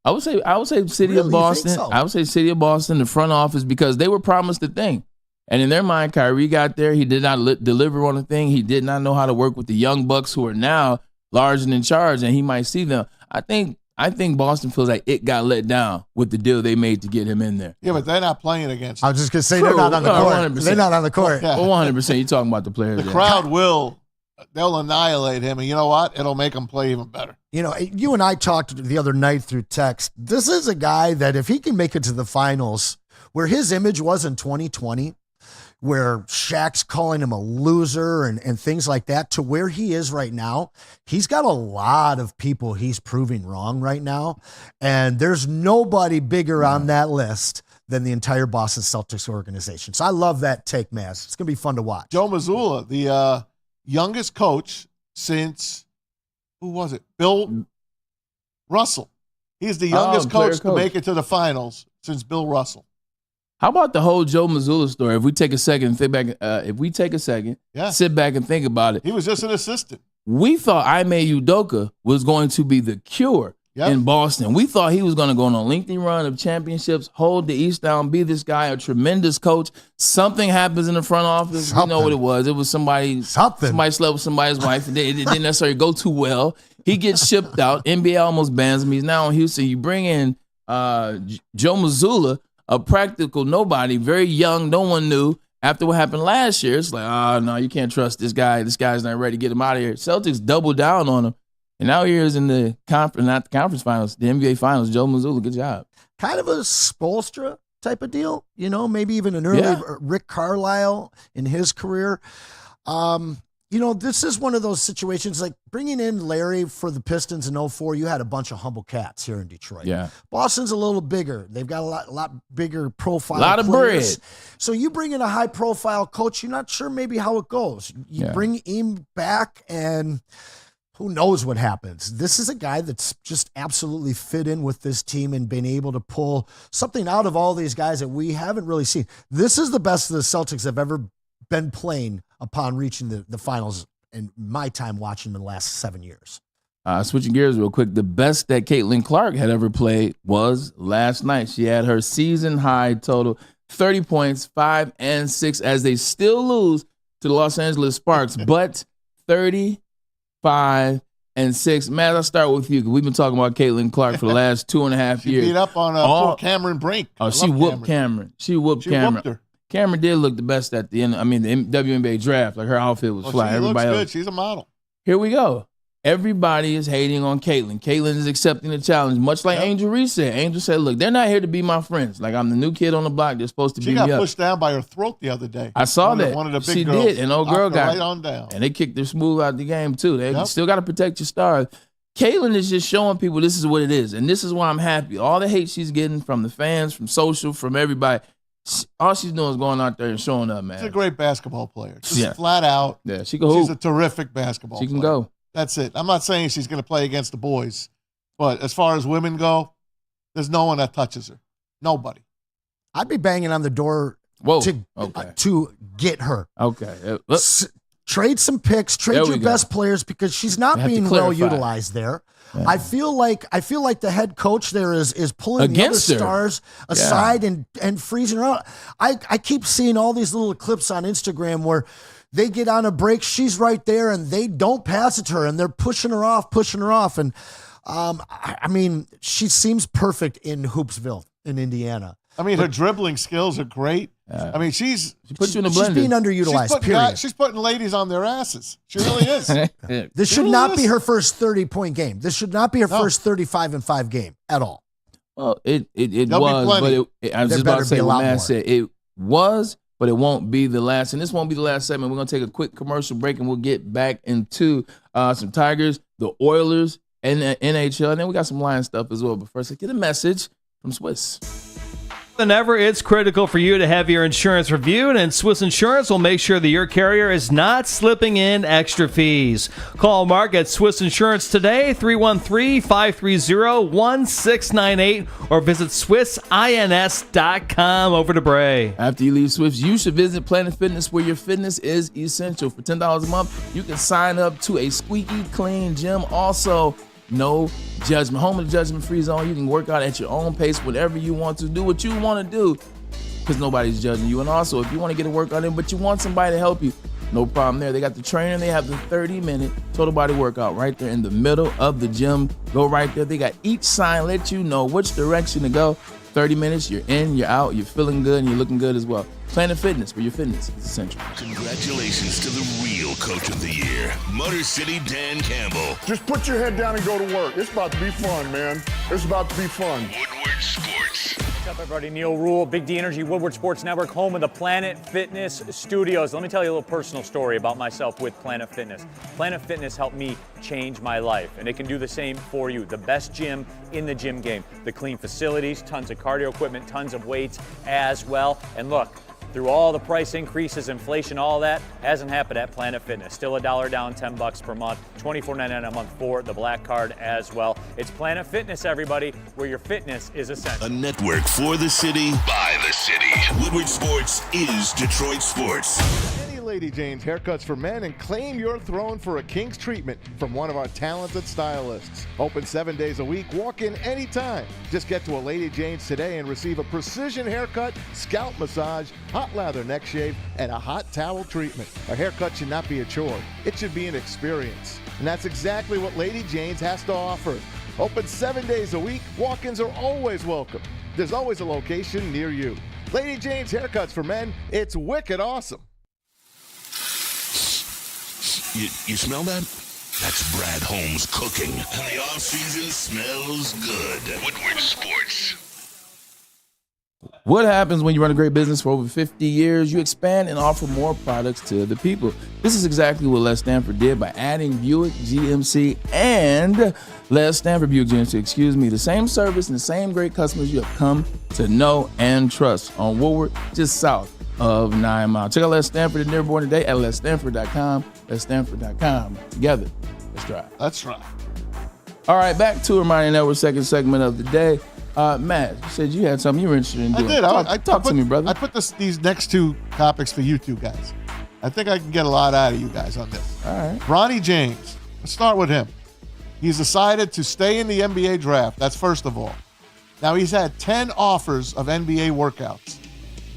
I would say city of Boston. So? I would say city of Boston, the front office, because they were promised the thing. And in their mind, Kyrie got there. He did not deliver on the thing. He did not know how to work with the young bucks who are now large and in charge, and he might see them. I think Boston feels like it got let down with the deal they made to get him in there. Yeah, but they're not playing against him. I was just going to say they're not on the court. 100%. They're not on the court. Yeah. 100%. You're talking about the players. The crowd they'll annihilate him, and you know what? It'll make him play even better. You and I talked the other night through text. This is a guy that if he can make it to the finals, where his image was in 2020, where Shaq's calling him a loser and things like that, to where he is right now, he's got a lot of people he's proving wrong right now. And there's nobody bigger on that list than the entire Boston Celtics organization. So I love that take, Maz. It's going to be fun to watch. Joe Mazzulla, the youngest coach since, who was it? Bill Russell. He's the youngest coach to make it to the finals since Bill Russell. How about the whole Joe Mazzulla story? If we take a second and think back, sit back and think about it. He was just an assistant. We thought Ime Udoka was going to be the cure in Boston. We thought he was going to go on a lengthy run of championships, hold the East down, be this guy, a tremendous coach. Something happens in the front office. We know what it was. It was somebody slept with somebody's wife. It didn't necessarily go too well. He gets shipped out. NBA almost bans him. He's now in Houston. You bring in Joe Mazzulla, a practical nobody, very young, no one knew. After what happened last year, it's like, no, you can't trust this guy. This guy's not ready to get him out of here. Celtics doubled down on him. And now here's in the not the conference finals, the NBA finals. Joe Mazzulla, good job. Kind of a Spoelstra type of deal, maybe even an early Rick Carlisle in his career. This is one of those situations like bringing in Larry for the Pistons in 2004. You had a bunch of humble cats here in Detroit. Yeah. Boston's a little bigger. They've got a lot bigger profile. A lot of players. bread. So you bring in a high profile coach, you're not sure maybe how it goes. You bring him back and who knows what happens. This is a guy that's just absolutely fit in with this team and been able to pull something out of all these guys that we haven't really seen. This is the best the Celtics have ever been playing upon reaching the finals in my time watching them in the last 7 years. Switching gears real quick, the best that Caitlin Clark had ever played was last night. She had her season high total, 30 points, 5 and 6, as they still lose to the Los Angeles Sparks, but 35 and 6. Matt, I'll start with you because we've been talking about Caitlin Clark for the last 2.5 years. She beat up on poor Cameron Brink. She whooped Cameron. She whooped her. Cameron did look the best at the end. I mean, the WNBA draft, like her outfit was fly. Everybody looks good. else. She's a model. Here we go. Everybody is hating on Caitlin. Caitlin is accepting the challenge, much like Angel Reese said. Angel said, look, they're not here to be my friends. Like, I'm the new kid on the block. They're supposed to be me up. She got pushed down by her throat the other day. I saw that. One of the big she girls did, and old girl got right on down. And they kicked her smooth out the game, too. They still got to protect your stars. Caitlin is just showing people this is what it is, and this is why I'm happy. All the hate she's getting from the fans, from social, from everybody, all she's doing is going out there and showing up, man. She's a great basketball player. Just flat out. Yeah, she can hoop. She's a terrific basketball player. She can go. That's it. I'm not saying she's going to play against the boys, but as far as women go, there's no one that touches her. Nobody. I'd be banging on the door to get her. Okay. Trade some picks, trade your best players because she's not being well utilized there. Yeah. I feel like the head coach there is pulling against the other stars aside and freezing her out. I keep seeing all these little clips on Instagram where they get on a break, she's right there, and they don't pass it to her, and they're pushing her off. And I mean, she seems perfect in Hoopsville in Indiana. I mean, her dribbling skills are great. I mean, she puts you in the blender. She's being underutilized, she's putting ladies on their asses. She really is. This should not be her first 30-point game. This should not be her first 35-5 game at all. Well, it was, but I was just about to say what Matt said. It was, but it won't be the last. And this won't be the last segment. We're going to take a quick commercial break, and we'll get back into some Tigers, the Oilers, and the NHL. And then we got some Lion stuff as well. But first, let's get a message from Swiss. Than ever, it's critical for you to have your insurance reviewed, and Swiss Insurance will make sure that your carrier is not slipping in extra fees. Call Mark at Swiss Insurance today, 313-530-1698, or visit SwissINS.com. Over to Bray. After you leave Swiss, you should visit Planet Fitness, where your fitness is essential. For $10 a month, you can sign up to a squeaky clean gym. Also, no judgment. Home of the judgment-free zone. You can work out at your own pace, whatever you want to. Do what you want to do because nobody's judging you. And also, if you want to get a workout in, but you want somebody to help you, no problem there. They got the trainer. They have the 30-minute total body workout right there in the middle of the gym. Go right there. They got each sign, let you know which direction to go. 30 minutes, you're in, you're out, you're feeling good, and you're looking good as well. Planet Fitness, where your fitness is essential. Congratulations to the real Coach of the Year, Motor City Dan Campbell. Just put your head down and go to work. It's about to be fun, man. It's about to be fun. Woodward Sports. What's up, everybody? Neil Rule, Big D Energy, Woodward Sports Network, home of the Planet Fitness Studios. Let me tell you a little personal story about myself with Planet Fitness. Planet Fitness helped me change my life, and it can do the same for you. The best gym in the gym game. The clean facilities, tons of cardio equipment, tons of weights as well. And look, through all the price increases, inflation, all that, hasn't happened at Planet Fitness. Still $1 down, $10 per month, $24.99 a month for the Black Card as well. It's Planet Fitness, everybody, where your fitness is essential. A network for the city, by the city. Woodward Sports is Detroit Sports. Any Lady Jane's haircuts for men, and claim your throne for a king's treatment from one of our talented stylists. Open 7 days a week. Walk in anytime. Just get to a Lady Jane's today and receive a precision haircut, scalp massage, hot lather neck shave, and a hot towel treatment. A haircut should not be a chore. It should be an experience. And that's exactly what Lady Jane's has to offer. Open 7 days a week. Walk-ins are always welcome. There's always a location near you. Lady Jane's haircuts for men. It's wicked awesome. You smell that? That's Brad Holmes cooking. And the off-season smells good. Woodward Sports. What happens when you run a great business for over 50 years? You expand and offer more products to the people. This is exactly what Les Stanford did by adding Buick GMC and Les Stanford Buick GMC, the same service and the same great customers you have come to know and trust on Woodward, just south of 9 Mile. Check out Les Stanford and Dearborn today at lesstanford.com. lesstanford.com. Together, let's drive. That's right. All right, back to Ermanni Edwards' second segment of the day. Matt, you said you had something you were interested in doing. I did. Talk to me, brother. I put these next two topics for you two guys. I think I can get a lot out of you guys on this. All right. Bronny James. Let's start with him. He's decided to stay in the NBA draft. That's first of all. Now, he's had 10 offers of NBA workouts.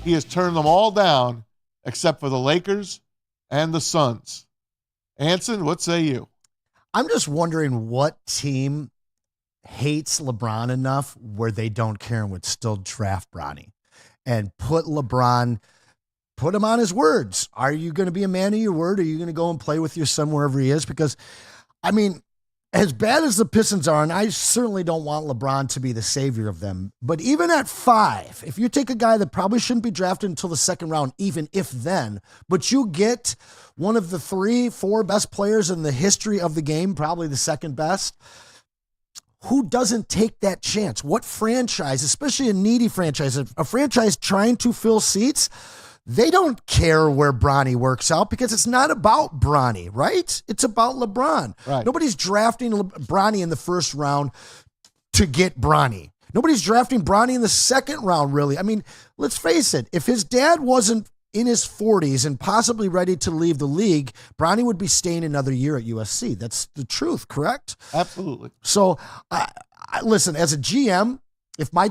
He has turned them all down except for the Lakers and the Suns. Anson, what say you? I'm just wondering what team hates LeBron enough where they don't care and would still draft Bronny and put him on his words. Are you going to be a man of your word? Or are you going to go and play with your son wherever he is? Because, I mean, as bad as the Pistons are, and I certainly don't want LeBron to be the savior of them, but even at 5, if you take a guy that probably shouldn't be drafted until the second round, even if then, but you get one of the 3-4 best players in the history of the game, probably the second best, who doesn't take that chance? What franchise, especially a needy franchise, a franchise trying to fill seats, they don't care where Bronny works out because it's not about Bronny, right? It's about LeBron. Right. Nobody's drafting Bronny in the first round to get Bronny. Nobody's drafting Bronny in the second round, really. I mean, let's face it. If his dad wasn't in his 40s and possibly ready to leave the league, Bronny would be staying another year at USC. That's the truth, correct? Absolutely. So, listen, as a GM, if my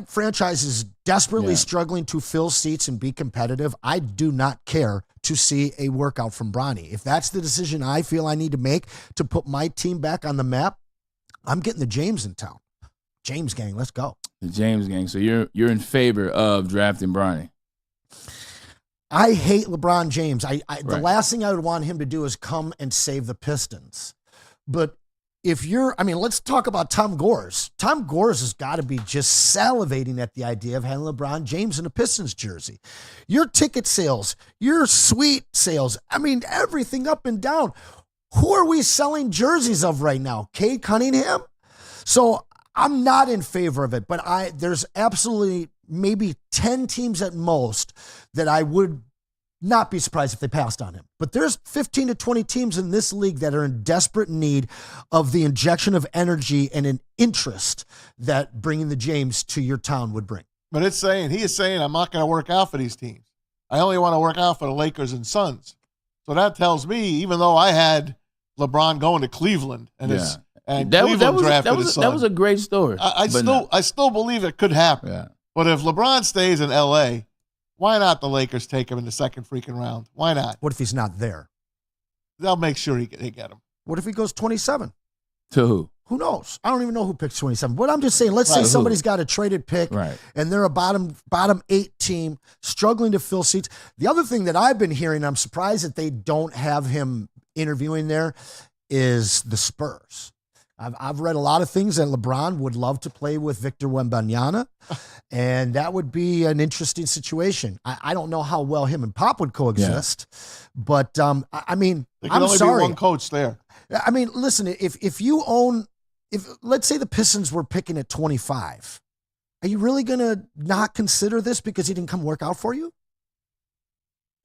franchise is desperately struggling to fill seats and be competitive, I do not care to see a workout from Bronny. If that's the decision I feel I need to make to put my team back on the map, I'm getting the James in town. James gang, let's go. The James gang. So you're in favor of drafting Bronny. I hate LeBron James. The last thing I would want him to do is come and save the Pistons. But let's talk about Tom Gores. Tom Gores has got to be just salivating at the idea of having LeBron James in a Pistons jersey. Your ticket sales, your suite sales, everything up and down. Who are we selling jerseys of right now? Cade Cunningham? So I'm not in favor of it, but there's absolutely maybe 10 teams at most that I would not be surprised if they passed on him. But there's 15 to 20 teams in this league that are in desperate need of the injection of energy and an interest that bringing the James to your town would bring. But he is saying, I'm not going to work out for these teams. I only want to work out for the Lakers and Suns. So that tells me, even though I had LeBron going to Cleveland Cleveland drafted his son. That was a great story. I still believe it could happen. Yeah. But if LeBron stays in LA, why not the Lakers take him in the second freaking round? Why not? What if he's not there? They'll make sure they get him. What if he goes 27? To who? Who knows? I don't even know who picks 27. But I'm just saying, let's say somebody's got a traded pick and they're a bottom 8 team struggling to fill seats. The other thing that I've been hearing, I'm surprised that they don't have him interviewing there, is the Spurs. I've read a lot of things that LeBron would love to play with Victor Wembanyama, and that would be an interesting situation. I don't know how well him and Pop would coexist, but there can I'm only sorry. be one coach there. Listen, if let's say the Pistons were picking at 25, are you really going to not consider this because he didn't come work out for you?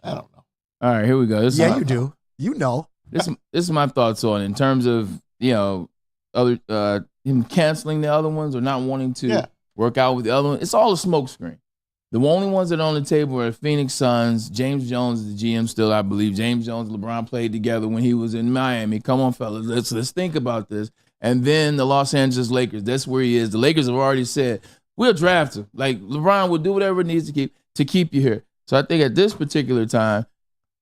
I don't know. All right, here we go. You do. You know. This is my thoughts on in terms of, him canceling the other ones or not wanting to work out with the other one. It's all a smoke screen. The only ones that are on the table are Phoenix Suns. James Jones is the GM still, I believe. James Jones and LeBron played together when he was in Miami. Come on, fellas. Let's think about this. And then the Los Angeles Lakers. That's where he is. The Lakers have already said, we'll draft him. Like, LeBron will do whatever it needs to keep you here. So I think at this particular time,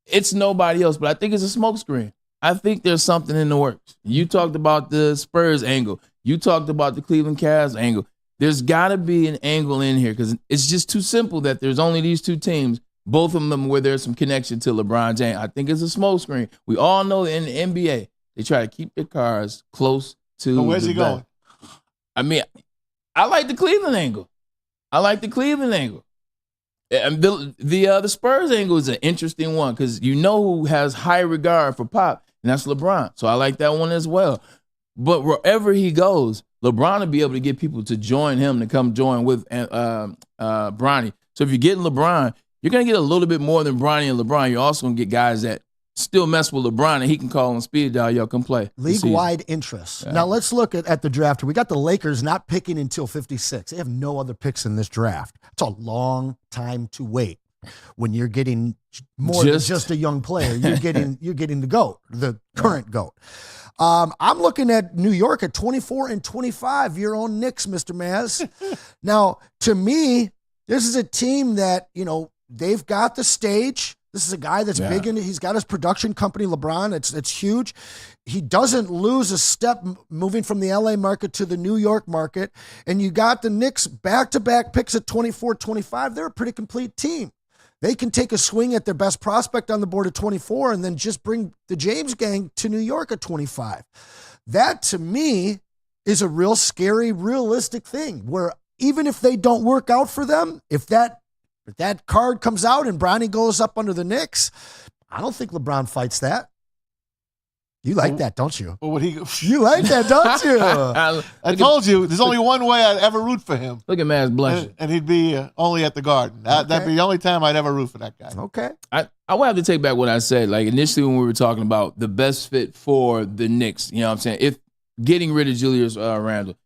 it's nobody else, but I think it's a smokescreen. I think there's something in the works. You talked about the Spurs angle. You talked about the Cleveland Cavs angle. There's got to be an angle in here because it's just too simple that there's only these two teams, both of them where there's some connection to LeBron James. I think it's a smokescreen. We all know in the NBA, they try to keep their cards close to where's he going? I mean, I like the Cleveland angle. And the Spurs angle is an interesting one because you know who has high regard for Pop, and that's LeBron. So I like that one as well. But wherever he goes, LeBron will be able to get people to join him to come join with Bronny. So if you're getting LeBron, you're going to get a little bit more than Bronny and LeBron. You're also going to get guys that still mess with LeBron, and he can call on speed dial, yo, come play. League-wide interest. Yeah. Now, let's look at the draft. We got the Lakers not picking until 56. They have no other picks in this draft. It's a long time to wait when you're getting more than just a young player. You're getting the GOAT, the current GOAT. I'm looking at New York at 24 and 25, your own Knicks, Mr. Maz. Now, to me, this is a team that, they've got the stage. This is a guy that's big in it. He's got his production company, LeBron. It's huge. He doesn't lose a step moving from the LA market to the New York market. And you got the Knicks back-to-back picks at 24, 25. They're a pretty complete team. They can take a swing at their best prospect on the board at 24 and then just bring the James gang to New York at 25. That, to me, is a real scary, realistic thing where even if they don't work out for them, if that card comes out and Bronny goes up under the Knicks, I don't think LeBron fights that. You like that, don't you? Well, you like that, don't you? I told you, there's only one way I'd ever root for him. Look at Maz blushing. And he'd be only at the Garden. That'd be the only time I'd ever root for that guy. Okay. I would have to take back what I said. Like, initially when we were talking about the best fit for the Knicks, you know what I'm saying? If getting rid of Julius Randle,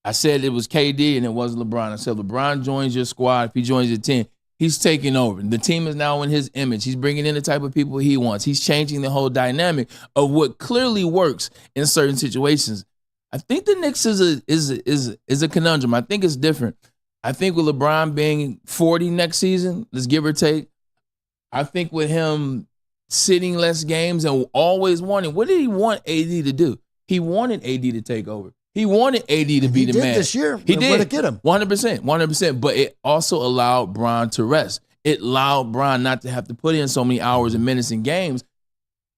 I said it was KD and it wasn't LeBron. I said LeBron joins your squad. If he joins your team, he's taking over. The team is now in his image. He's bringing in the type of people he wants. He's changing the whole dynamic of what clearly works in certain situations. I think the Knicks is a conundrum. I think it's different. I think with LeBron being 40 next season, let's give or take, I think with him sitting less games and always wanting, what did he want AD to do? He wanted AD to take over. He wanted AD to be the man. This year. He did. To get him. 100%. But it also allowed Bron to rest. It allowed Bron not to have to put in so many hours and minutes in games.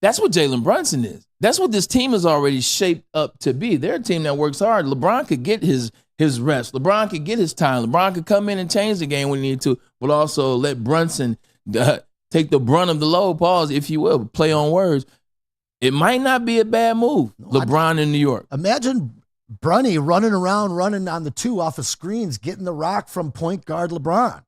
That's what Jalen Brunson is. That's what this team is already shaped up to be. They're a team that works hard. LeBron could get his rest. LeBron could get his time. LeBron could come in and change the game when he needed to, but also let Brunson take the brunt of the load, pause, if you will, play on words. It might not be a bad move, LeBron in New York. Imagine Bronny running on the two off of screens, getting the rock from point guard LeBron.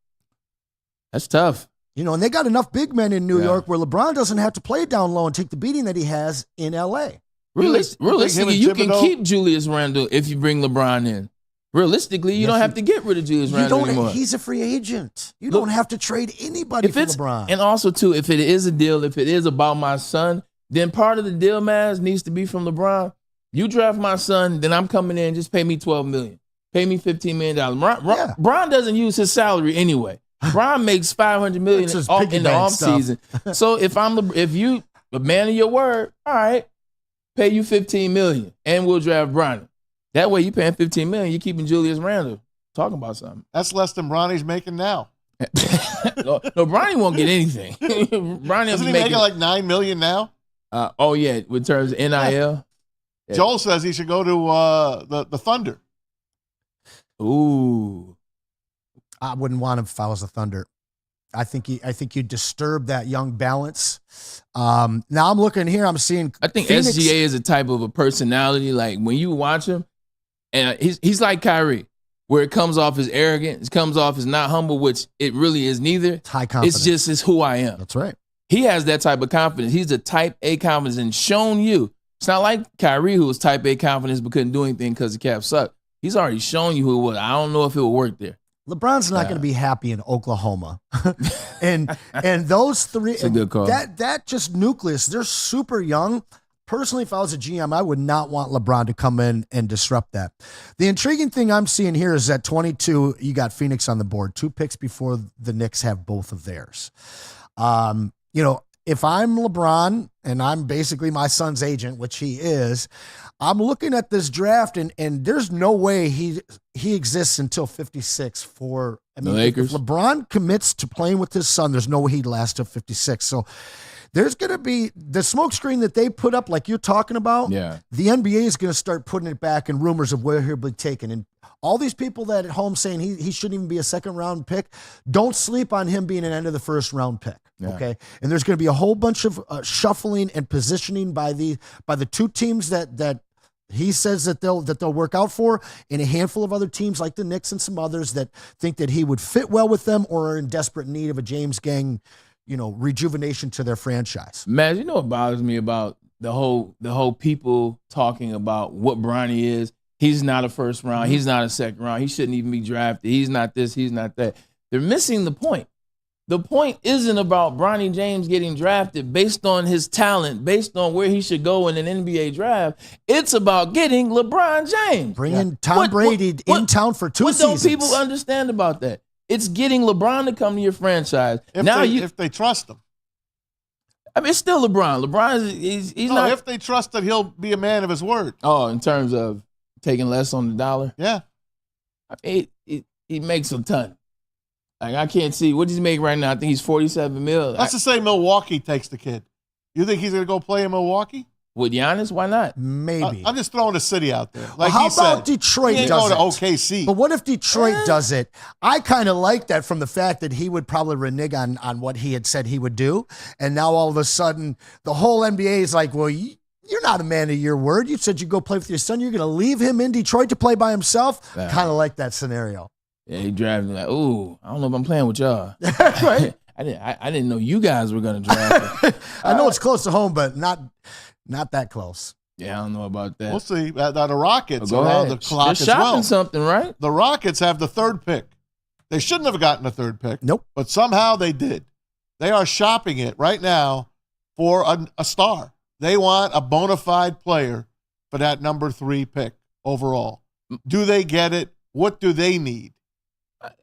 That's tough. And they got enough big men in New York where LeBron doesn't have to play down low and take the beating that he has in L.A. Realistically, you can keep Julius Randle if you bring LeBron in. Realistically, you don't have to get rid of Julius Randle anymore. He's a free agent. You don't have to trade anybody for LeBron. And also, too, if it is a deal, if it is about my son, then part of the deal, Maz, needs to be from LeBron. You draft my son, then I'm coming in, just pay me $12 million. Pay me $15 million. Bron doesn't use his salary anyway. Bron makes $500 million in the offseason. So if you a man of your word, all right, pay you $15 million and we'll draft Bron. That way you paying $15 million, you're keeping Julius Randle. Talking about something. That's less than Bronny's making now. no, Bronny won't get anything. Bronny isn't he making like $9 million now? With terms of NIL. Yeah. Joel says he should go to the Thunder. Ooh. I wouldn't want him if I was the Thunder. I think you disturb that young balance. Now I'm looking here. I'm seeing. I think Phoenix. SGA is a type of a personality. Like when you watch him, and he's like Kyrie, where it comes off as arrogant, it comes off as not humble, which it really is neither. It's high confidence. It's who I am. That's right. He has that type of confidence. He's a type A confidence and shown you. It's not like Kyrie, who was type A confidence but couldn't do anything because the Cavs sucked. He's already shown you who it was. I don't know if it will work there. LeBron's not going to be happy in Oklahoma. and those three, That's a good call. that just nucleus, they're super young. Personally, if I was a GM, I would not want LeBron to come in and disrupt that. The intriguing thing I'm seeing here is that 22, you got Phoenix on the board, 2 picks before the Knicks have both of theirs. If I'm LeBron and I'm basically my son's agent, which he is, I'm looking at this draft and there's no way he exists until 56 for the Lakers. If LeBron commits to playing with his son, there's no way he'd last till 56. So there's going to be the smoke screen that they put up, like you're talking about. Yeah. The NBA is going to start putting it back in rumors of where he'll be taken. And all these people that at home saying he shouldn't even be a second-round pick, don't sleep on him being an end-of-the-first-round pick. Yeah. Okay, and there's going to be a whole bunch of shuffling and positioning by the 2 teams that he says that they'll work out for, and a handful of other teams like the Knicks and some others that think that he would fit well with them or are in desperate need of a James Gang, rejuvenation to their franchise. Man, you know what bothers me about the whole people talking about what Bronny is? He's not a first round. Mm-hmm. He's not a second round. He shouldn't even be drafted. He's not this. He's not that. They're missing the point. The point isn't about Bronny James getting drafted based on his talent, based on where he should go in an NBA draft. It's about getting LeBron James. Bringing Tom Brady in town for 2 seasons. What don't people understand about that? It's getting LeBron to come to your franchise. If they trust him. I mean, it's still LeBron. LeBron he's not. If they trust that he'll be a man of his word. Oh, in terms of taking less on the dollar? Yeah. I mean, he makes a ton. Like, I can't see. What does he make right now? I think he's $47 million. Let's just say Milwaukee takes the kid. You think he's going to go play in Milwaukee? With Giannis? Why not? Maybe. I'm just throwing a city out there. Like how he about said, Detroit he ain't does going it? to OKC. But what if Detroit does it? I kind of like that from the fact that he would probably renege on what he had said he would do. And now all of a sudden, the whole NBA is like, well, you're not a man of your word. You said you'd go play with your son. You're going to leave him in Detroit to play by himself? Yeah. Kind of like that scenario. Yeah, he drafted me like, ooh, I don't know if I'm playing with y'all. Right. I didn't know you guys were going to draft him. I know it's close to home, but not that close. Yeah, I don't know about that. We'll see. The Rockets Go are on ahead. the clock They're as shopping well. something, right? The Rockets have the 3rd pick. They shouldn't have gotten a 3rd pick. Nope. But somehow they did. They are shopping it right now for a star. They want a bona fide player for that number 3 pick overall. Do they get it? What do they need?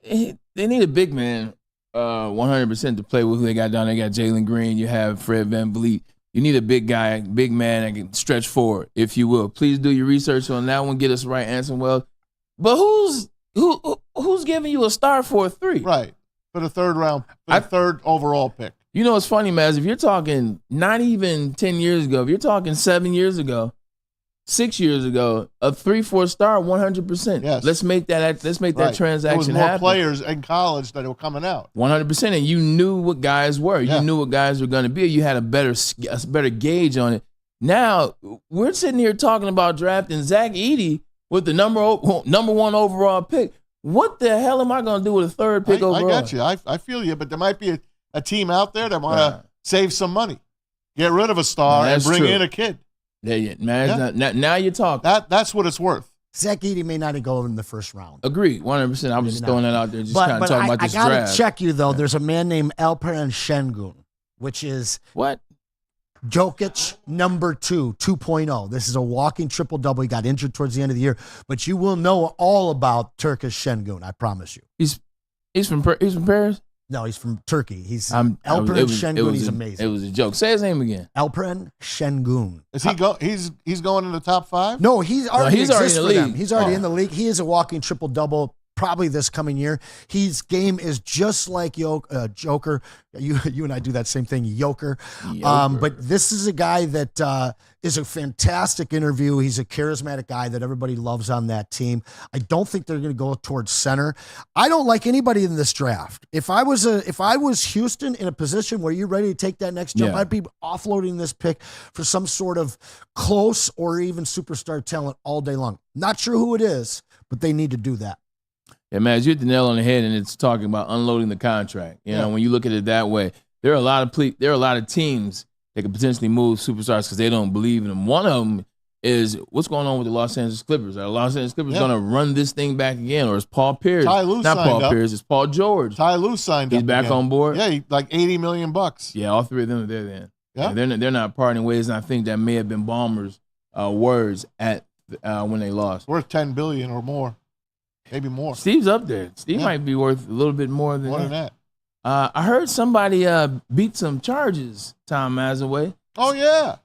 They need a big man 100% to play with who they got down. They got Jalen Green. You have Fred VanVleet. You need a big guy, big man that can stretch forward, if you will. Please do your research on that one. Get us right, Anson Wells. But who's giving you a star for a 3? Right. For the 3rd round, for the 3rd overall pick. You know what's funny, Maz? If you're talking not even 10 years ago, if you're talking 7 years ago, 6 years ago, a 3-4 star, 100%. Yes. Let's make that transaction There was more happen. players in college that were coming out. 100%, and you knew what guys were. Yeah. You knew what guys were going to be. You had a better gauge on it. Now we're sitting here talking about drafting Zach Edey with the number 1 overall pick. What the hell am I going to do with a 3rd pick overall? I got you. I feel you, but there might be a team out there that want to save some money, get rid of a star, and bring in a kid. Yeah, man. Yeah. Now you're talking. That's what it's worth. Zach Edey may not go in the 1st round. Agreed, 100%. I was just throwing that out there, just kind of talking about this draft. I got to check you, though. There's a man named Alperen Şengün, which is what? Jokic number 2.0. This is a walking triple-double. He got injured towards the end of the year, but you will know all about Turkish Şengün, I promise you. He's from Paris? No, he's from Turkey. He's Alperen Şengün. He's amazing. It was a joke. Say his name again. Alperen Şengün. Is he he's going in the top 5? No, he's already in the league. league. He's already in the league. He is a walking triple-double probably this coming year. His game is just like Joker. You and I do that same thing, Joker. But this is a guy that is a fantastic interview. He's a charismatic guy that everybody loves on that team. I don't think they're going to go towards center. I don't like anybody in this draft. If I was Houston in a position where you're ready to take that next jump, I'd be offloading this pick for some sort of close or even superstar talent all day long. Not sure who it is, but they need to do that. Yeah, man, you hit the nail on the head, and it's talking about unloading the contract. You know, when you look at it that way, there are a lot of teams that could potentially move superstars because they don't believe in them. One of them is what's going on with the Los Angeles Clippers. Are the Los Angeles Clippers going to run this thing back again, or is Paul Pierce? Ty Lue Not signed Paul up. Pierce. It's Paul George. Ty Lue signed up. He's back again. on board. Yeah, like $80 million. Yeah, all three of them are there then. Yeah. They're not parting ways, and I think that may have been Ballmer's words at when they lost. Worth $10 billion or more, maybe more. Steve's up there. Steve might be worth a little bit more than that. I heard somebody beat some charges Tom Mazaway. Oh yeah.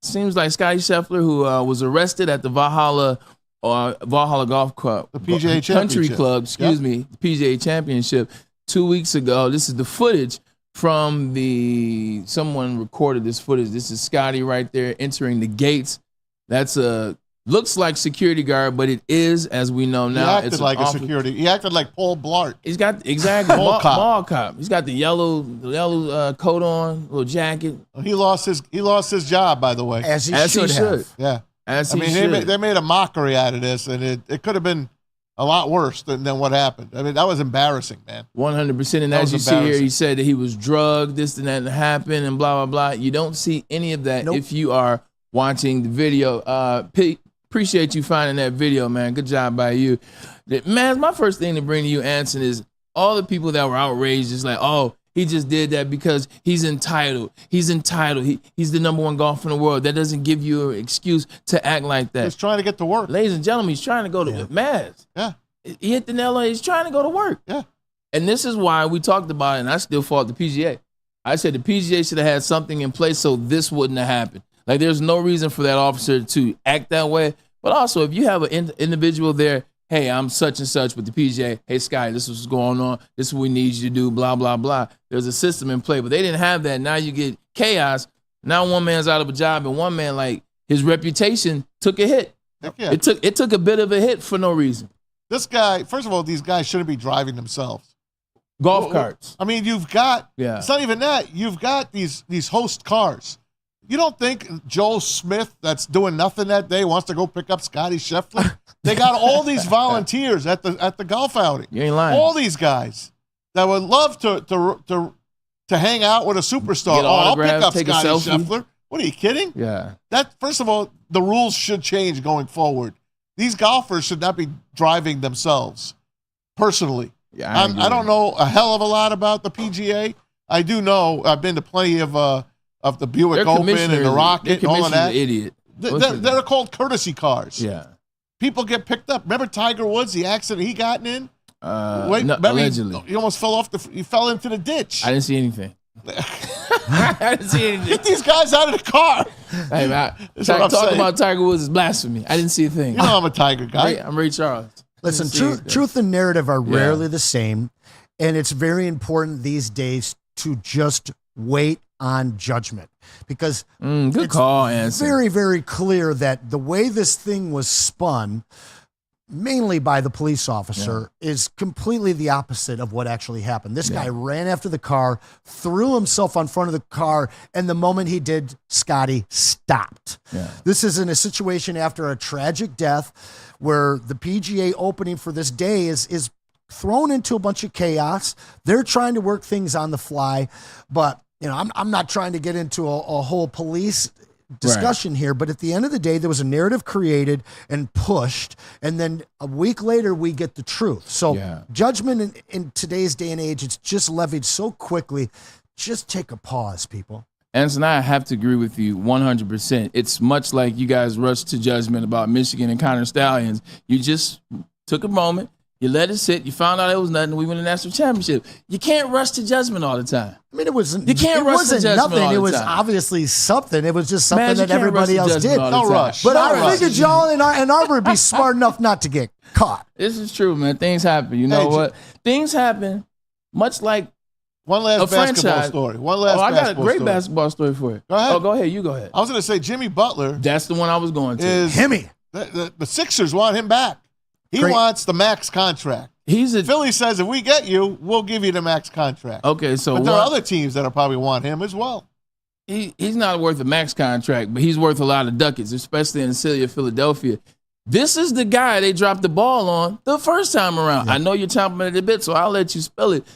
Seems like Scotty Scheffler, who was arrested at the Valhalla Golf Club, the PGA Country Championship. Club, the PGA Championship 2 weeks ago. This is the footage from someone recorded this footage. This is Scotty right there entering the gates. That's looks like security guard, but it is, as we know now. He acted like a security. He acted like Paul Blart. He's got exactly Mall cop. Mall cop. He's got the yellow coat on, little jacket. He lost his job, by the way. As he should have. Yeah. As he should. They made a mockery out of this, and it could have been a lot worse than what happened. I mean, that was embarrassing, man. 100%. And That as was you see here, embarrassing. he said that he was drugged, this and that happened, and blah, blah, blah. You don't see any of that if you are watching the video. Pete, appreciate you finding that video, man. Good job by you. Man, my first thing to bring to you, Anson, is all the people that were outraged, just like, oh, he just did that because he's entitled. He's entitled. He's the number one golfer in the world. That doesn't give you an excuse to act like that. He's trying to get to work. Ladies and gentlemen, he's trying to go to Maz. Yeah. He hit the nail on it. He's trying to go to work. Yeah. And this is why we talked about it, and I still fought the PGA. I said the PGA should have had something in place so this wouldn't have happened. Like, there's no reason for that officer to act that way. But also, if you have an individual there, hey, I'm such and such with the PGA. Hey, Sky, this is what's going on. This is what we need you to do, blah, blah, blah. There's a system in play, but they didn't have that. Now you get chaos. Now one man's out of a job, and one man, like, his reputation took a hit. Yeah. It took a bit of a hit for no reason. This guy, first of all, these guys shouldn't be driving themselves. Golf carts. I mean, you've got, Yeah. it's not even that. You've got these host cars. You don't think Joel Smith, that's doing nothing that day, wants to go pick up Scotty Scheffler? They got all these volunteers at the golf outing. You ain't lying. All these guys that would love to hang out with a superstar. Get I'll pick autographs, up take a Scotty selfie. Scheffler. What are you kidding? Yeah. That, first of all, the rules should change going forward. These golfers should not be driving themselves. Personally, Yeah, I don't know a hell of a lot about the PGA. I do know I've been to plenty of the Buick Their Open and commissioner- the Rocket their and all of commissioner's that. an idiot. They're called courtesy cars. Yeah. People get picked up. Remember Tiger Woods, the accident he got in? No, remember allegedly. he almost fell he fell into the ditch. I didn't see anything. I didn't see anything. Get these guys out of the car. Hey, man, talking about Tiger Woods is blasphemy. I didn't see a thing. You know I'm a Tiger guy. I'm Ray Charles. Listen, truth and narrative are rarely the same, and it's very important these days to just wait on judgment because good it's call, Anson. very, very clear that the way this thing was spun, mainly by the police officer, is completely the opposite of what actually happened. This guy ran after the car, threw himself on front of the car, and the moment he did, Scotty stopped. Yeah. This is in a situation after a tragic death where the PGA opening for this day is thrown into a bunch of chaos. They're trying to work things on the fly, but I'm not trying to get into a whole police discussion here, but at the end of the day, there was a narrative created and pushed, and then a week later, we get the truth. So judgment in today's day and age, it's just levied so quickly. Just take a pause, people. Anson, I have to agree with you 100%. It's much like you guys rushed to judgment about Michigan and Connor Stallions. You just took a moment, you let it sit, you found out it was nothing, we won the national championship. You can't rush to judgment all the time. I mean, it wasn't. You can't it rush wasn't to judgment nothing. all the It was time. obviously something. It was just something Man, you that can't everybody rush to else judgment did. all the No time. rush. But No I rush. figured y'all in Ann Arbor would be smart enough not to get caught. This is true, man. Things happen. You know Hey, what? Things happen much like One last a basketball franchise. story. One last I got a basketball great story. basketball story for you. Go ahead. Oh, go ahead. You go ahead. I was going to say Jimmy Butler That's the one I was going to. is Himmy. the Sixers want him back. He Great. wants the max contract. He's a Philly says if we get you, we'll give you the max contract. okay. So But there are one- other teams that'll probably want him as well. he's not worth a max contract, but he's worth a lot of ducats, especially in the city of Philadelphia. This is the guy they dropped the ball on the first time around. I know you're chomping at the bit, so I'll let you spell it.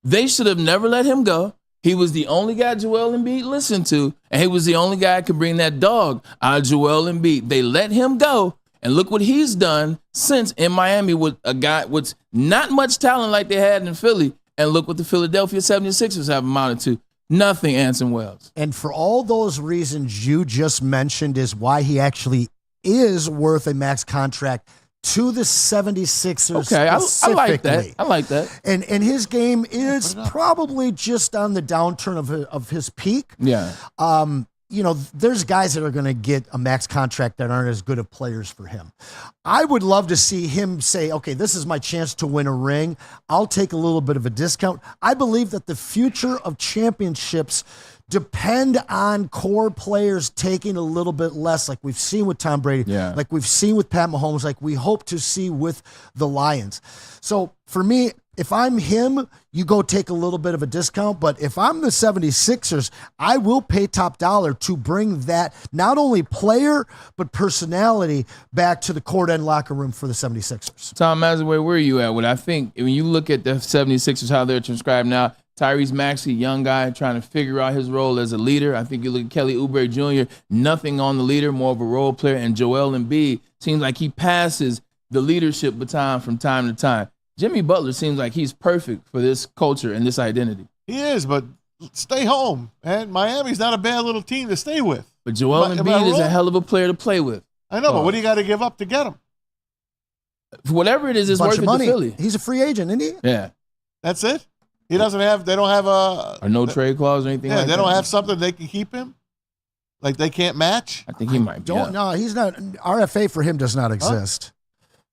They should have never let him go. He was the only guy Joel Embiid listened to, and he was the only guy that could bring that dog out of Joel Embiid. They let him go, and look what he's done since in Miami with a guy with not much talent like they had in Philly, and look what the Philadelphia 76ers have amounted to. Nothing, Anson Wells. And for all those reasons you just mentioned is why he actually is worth a max contract to the 76ers. Okay, I like that. I like that. And his game is probably just on the downturn of his peak. Yeah. There's guys that are going to get a max contract that aren't as good of players for him. I would love to see him say, okay, this is my chance to win a ring. I'll take a little bit of a discount. I believe that the future of championships depend on core players taking a little bit less, like we've seen with Tom Brady, like we've seen with Pat Mahomes, like we hope to see with the Lions. So for me, if I'm him, you go take a little bit of a discount. But if I'm the 76ers, I will pay top dollar to bring that not only player, but personality back to the court and locker room for the 76ers. Tom Mazaway, where are you at? Well, I think when you look at the 76ers, how they're transcribed now, Tyrese Maxey, young guy trying to figure out his role as a leader. I think you look at Kelly Oubre Jr., nothing on the leader, more of a role player. And Joel Embiid seems like he passes the leadership baton from time to time. Jimmy Butler seems like he's perfect for this culture and this identity. He is, but stay home. And Miami's not a bad little team to stay with. But Joel Embiid is a hell of a player to play with. I know, but what do you got to give up to get him? Whatever it is, it's worth it to Philly. He's a free agent, isn't he? Yeah. That's it? They don't have a no trade clause or anything like that? They don't have something they can keep him? Like they can't match? I think he might be. No, he's not. RFA for him does not exist.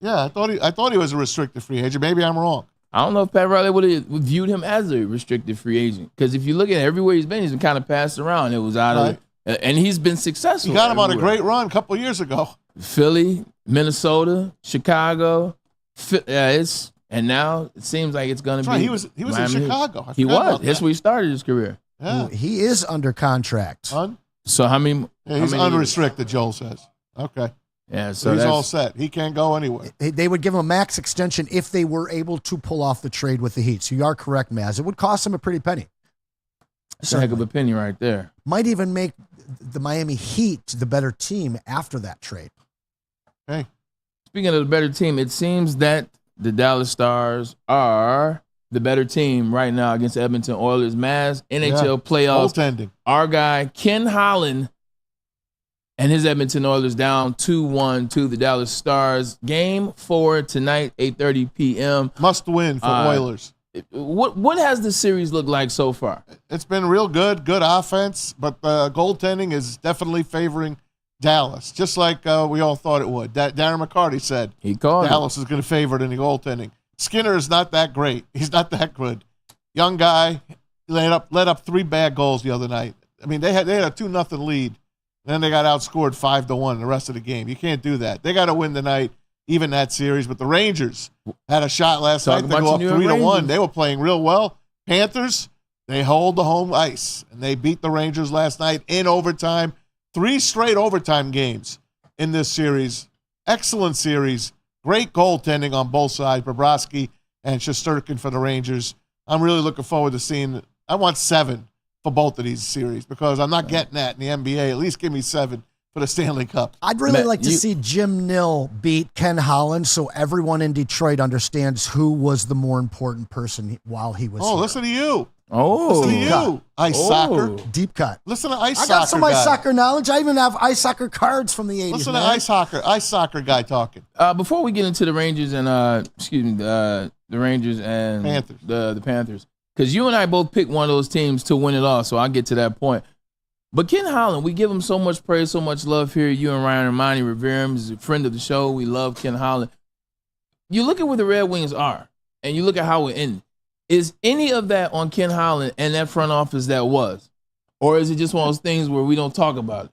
Yeah, I thought he was a restricted free agent. Maybe I'm wrong. I don't know if Pat Riley would have viewed him as a restricted free agent. Because if you look at everywhere he's been kind of passed around. It was out of and he's been successful. You got him on a great run a couple years ago. Philly, Minnesota, Chicago. And now it seems like it's going to be. He was in Chicago. He was. That's where he started his career. Yeah. He is under contract. So how many? He's unrestricted, Joel says. Okay. Yeah, so he's all set. He can't go anywhere. They would give him a max extension if they were able to pull off the trade with the Heat. So you are correct, Maz. It would cost him a pretty penny. That's a heck of a penny right there. Might even make the Miami Heat the better team after that trade. Hey. Speaking of the better team, it seems that the Dallas Stars are the better team right now against Edmonton Oilers. Maz, NHL playoffs. Goaltending. Our guy, Ken Holland, and his Edmonton Oilers down 2-1 to the Dallas Stars. Game 4 tonight, 8:30 p.m. Must win for Oilers. What has the series looked like so far? It's been real good offense, but the goaltending is definitely favoring Dallas, just like we all thought it would. Darren McCarty said he called Dallas is going to favor it in the goaltending. Skinner is not that great. He's not that good. Young guy, let up 3 bad goals the other night. I mean, they had a 2-0 lead. Then they got outscored 5-1 the rest of the game. You can't do that. They got to win tonight, even that series. But the Rangers had a shot last night to go up 3-1. They were playing real well. Panthers, they hold the home ice, and they beat the Rangers last night in overtime. 3 straight overtime games in this series. Excellent series. Great goaltending on both sides. Bobrovsky and Shesterkin for the Rangers. I'm really looking forward to seeing. I want 7 for both of these series because I'm not getting that in the NBA. At least give me 7 for the Stanley Cup. I'd really like to see Jim Nill beat Ken Holland so everyone in Detroit understands who was the more important person while he was here. Listen to you. Listen to you. Ice soccer. Deep cut. Listen to ice soccer. I got some ice soccer knowledge. I even have ice soccer cards from the 80s. Listen to ice soccer guy talking. Before we get into the Rangers and the Rangers and Panthers. The Panthers. Because you and I both picked one of those teams to win it all, so I'll get to that point. But Ken Holland, we give him so much praise, so much love here. You and Ryan Ermanni revere him. He's a friend of the show. We love Ken Holland. You look at where the Red Wings are, and you look at how it ended. Is any of that on Ken Holland and that front office that was? Or is it just one of those things where we don't talk about it?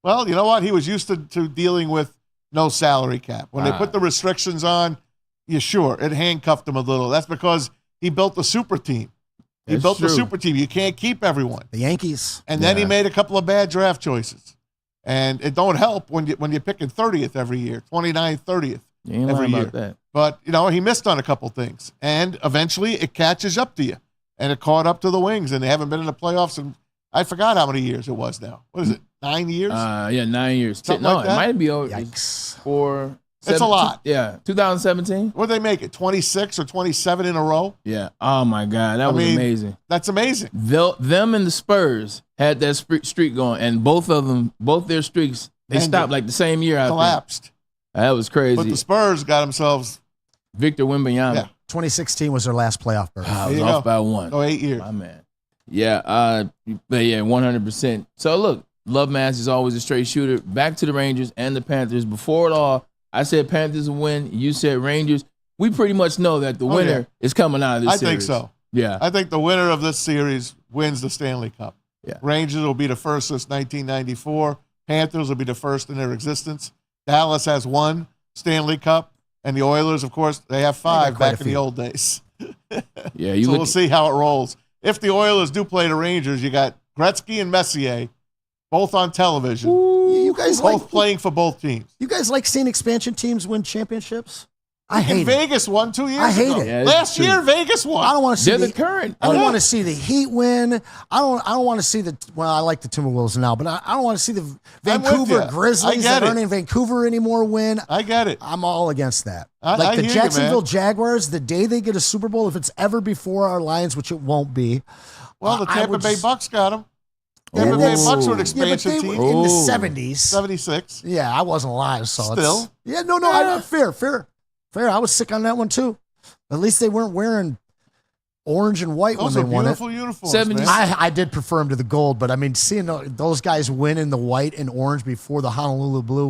Well, you know what? He was used to dealing with no salary cap. When they put the restrictions on, it handcuffed him a little. That's because he built a super team. He built the super team. You can't keep everyone. The Yankees. And then he made a couple of bad draft choices. And it don't help when you're picking 30th every year, 29th, 30th every year. That. But, he missed on a couple things. And eventually it catches up to you. and it caught up to the Wings, and they haven't been in the playoffs in, I forgot how many years it was now. What is it, 9 years? Yeah, 9 years. Something No, like it that? might be over. Yikes. It's a lot. Yeah, 2017. What did they make it, 26 or 27 in a row? Yeah. Oh, my God. That was amazing. That's amazing. Them and the Spurs had that streak going, and both their streaks, they stopped like the same year. I collapsed. think. That was crazy. But the Spurs got themselves. Victor Wembanyama. Yeah. 2016 was their last playoff berth. I was off by one. Oh, 8 years. My man. Yeah, but yeah, 100%. So look, Love Maz is always a straight shooter. Back to the Rangers and the Panthers. Before it all, I said Panthers will win. You said Rangers. We pretty much know that the winner is coming out of this series. I think so. Yeah. I think the winner of this series wins the Stanley Cup. Yeah. Rangers will be the first since 1994. Panthers will be the first in their existence. Dallas has one Stanley Cup. And the Oilers, of course, they have 5 back in the old days. Yeah, so we'll see how it rolls. If the Oilers do play the Rangers, you got Gretzky and Messier, both on television. You guys both playing for both teams. You guys like seeing expansion teams win championships? I hate it. Vegas won 2 years ago. I hate it. Yeah, Last year, Vegas won. I don't want to see the current. I don't want to see the Heat win. I don't want to see the. Well, I like the Timberwolves now, but I don't want to see the Vancouver Grizzlies that aren't in Vancouver anymore win. I get it. I'm all against that. I the hear Jacksonville you, man. Jaguars, the day they get a Super Bowl, if it's ever before our Lions, which it won't be. Well, the Tampa Bay Bucks got them. Yeah, Tampa Bay Bucks were an but expansion they team. were in the 70s. 76. Yeah, I wasn't alive, so Still? it's... Yeah, no, fair. I was sick on that one, too. At least they weren't wearing orange and white Those when they are won it. beautiful uniforms, man. I did prefer them to the gold, but I mean, seeing those guys win in the white and orange before the Honolulu blue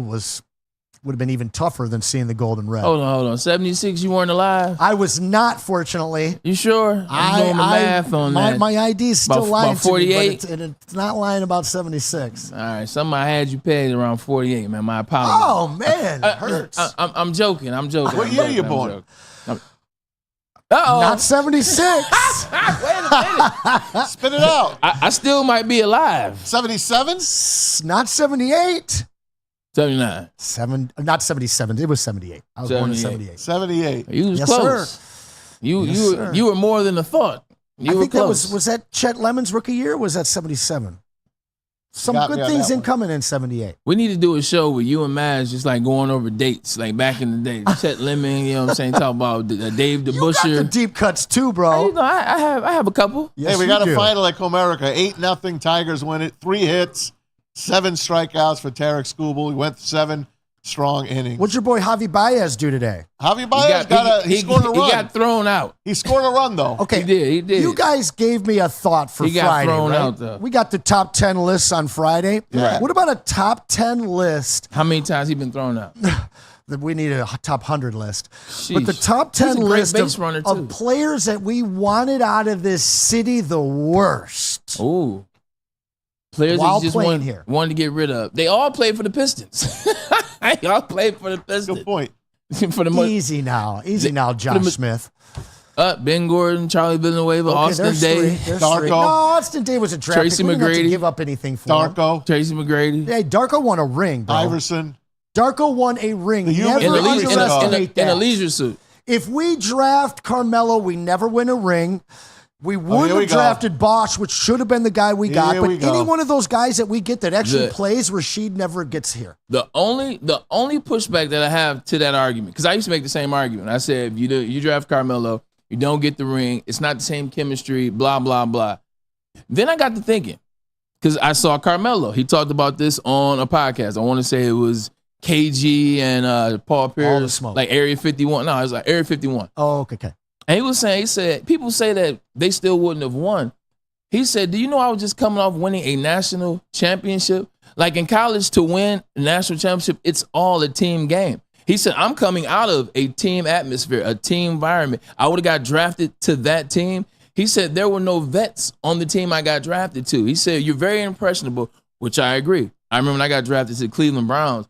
would have been even tougher than seeing the gold and red. Hold on. 76, you weren't alive? I was not, fortunately. You sure? I'm doing the math on that. My ID is still lying about 48? to me, but it's not lying about 76. All right, something I had you pegged around 48, man. My apologies. Oh, man, it hurts. I'm joking. What year are you born? Uh-oh. Not 76. Wait a minute. Spit it out. I still might be alive. 77? Not 78. 79. Not 77. It was 78. I was born in 78. 78. You was Yes, close. sir. You were more than a thought. You I were think close. that was that Chet Lemon's rookie year? Or was that 77? Some Got me good on things that in one. coming in 78. We need to do a show with you and Maz just like going over dates, like back in the day. Chet Lemon, you know what I'm saying? Talk about Dave You got the DeBuscher. deep cuts too, bro. You know, I have a couple. Yes, hey, we you got do. a final at Comerica. 8-0. Tigers win it. 3 hits, 7 strikeouts for Tarek Skubal. He went 7 strong innings. What'd your boy Javi Baez do today? Javi Baez he scored a run. He got thrown out. He scored a run, though. Okay, He did. You guys gave me a thought for He got Friday. thrown right? out, though. We got the top 10 lists on Friday. Right. What about a top 10 list? How many times he been thrown out? We need a top 100 list. Sheesh. But the top He's 10 a great list base runner, too. of players that we wanted out of this city the worst. Ooh. Players While that you just playing here. wanted to get rid of. They all played for the Pistons. They all played for the Pistons. Good point. For the money. Easy now, Josh Smith. Ben Gordon, Charlie Villanueva, Austin there's Day, three. There's Darko. three. No, Austin Day was a draft Tracy pick. We didn't have to McGrady. give up anything for him. Darko, Tracy McGrady. Hey, Darko won a ring, bro. Iverson. Darko won a ring. The human Never In a, release underestimate in a that. leisure suit. If we draft Carmelo, we never win a ring. We would here we have go. drafted Bosch, which should have been the guy we got. Here But we go. any one of those guys that we get that actually The- plays, Rashid never gets here. The only pushback that I have to that argument, because I used to make the same argument. I said, if you draft Carmelo, you don't get the ring. It's not the same chemistry, blah, blah, blah. Then I got to thinking, because I saw Carmelo. He talked about this on a podcast. I want to say it was KG and Paul Pierce, smoke. like Area 51. No, it was like Area 51. Oh, okay. And he said, people say that they still wouldn't have won. He said, do you know I was just coming off winning a national championship? Like in college, to win a national championship, it's all a team game. He said, I'm coming out of a team atmosphere, a team environment. I would have got drafted to that team. He said, there were no vets on the team I got drafted to. He said, you're very impressionable, which I agree. I remember when I got drafted to the Cleveland Browns.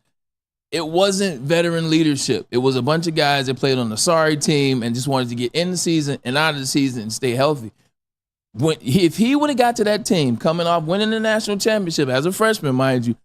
It wasn't veteran leadership. It was a bunch of guys that played on the sorry team and just wanted to get in the season and out of the season and stay healthy. If he would have got to that team coming off winning the national championship as a freshman, mind you,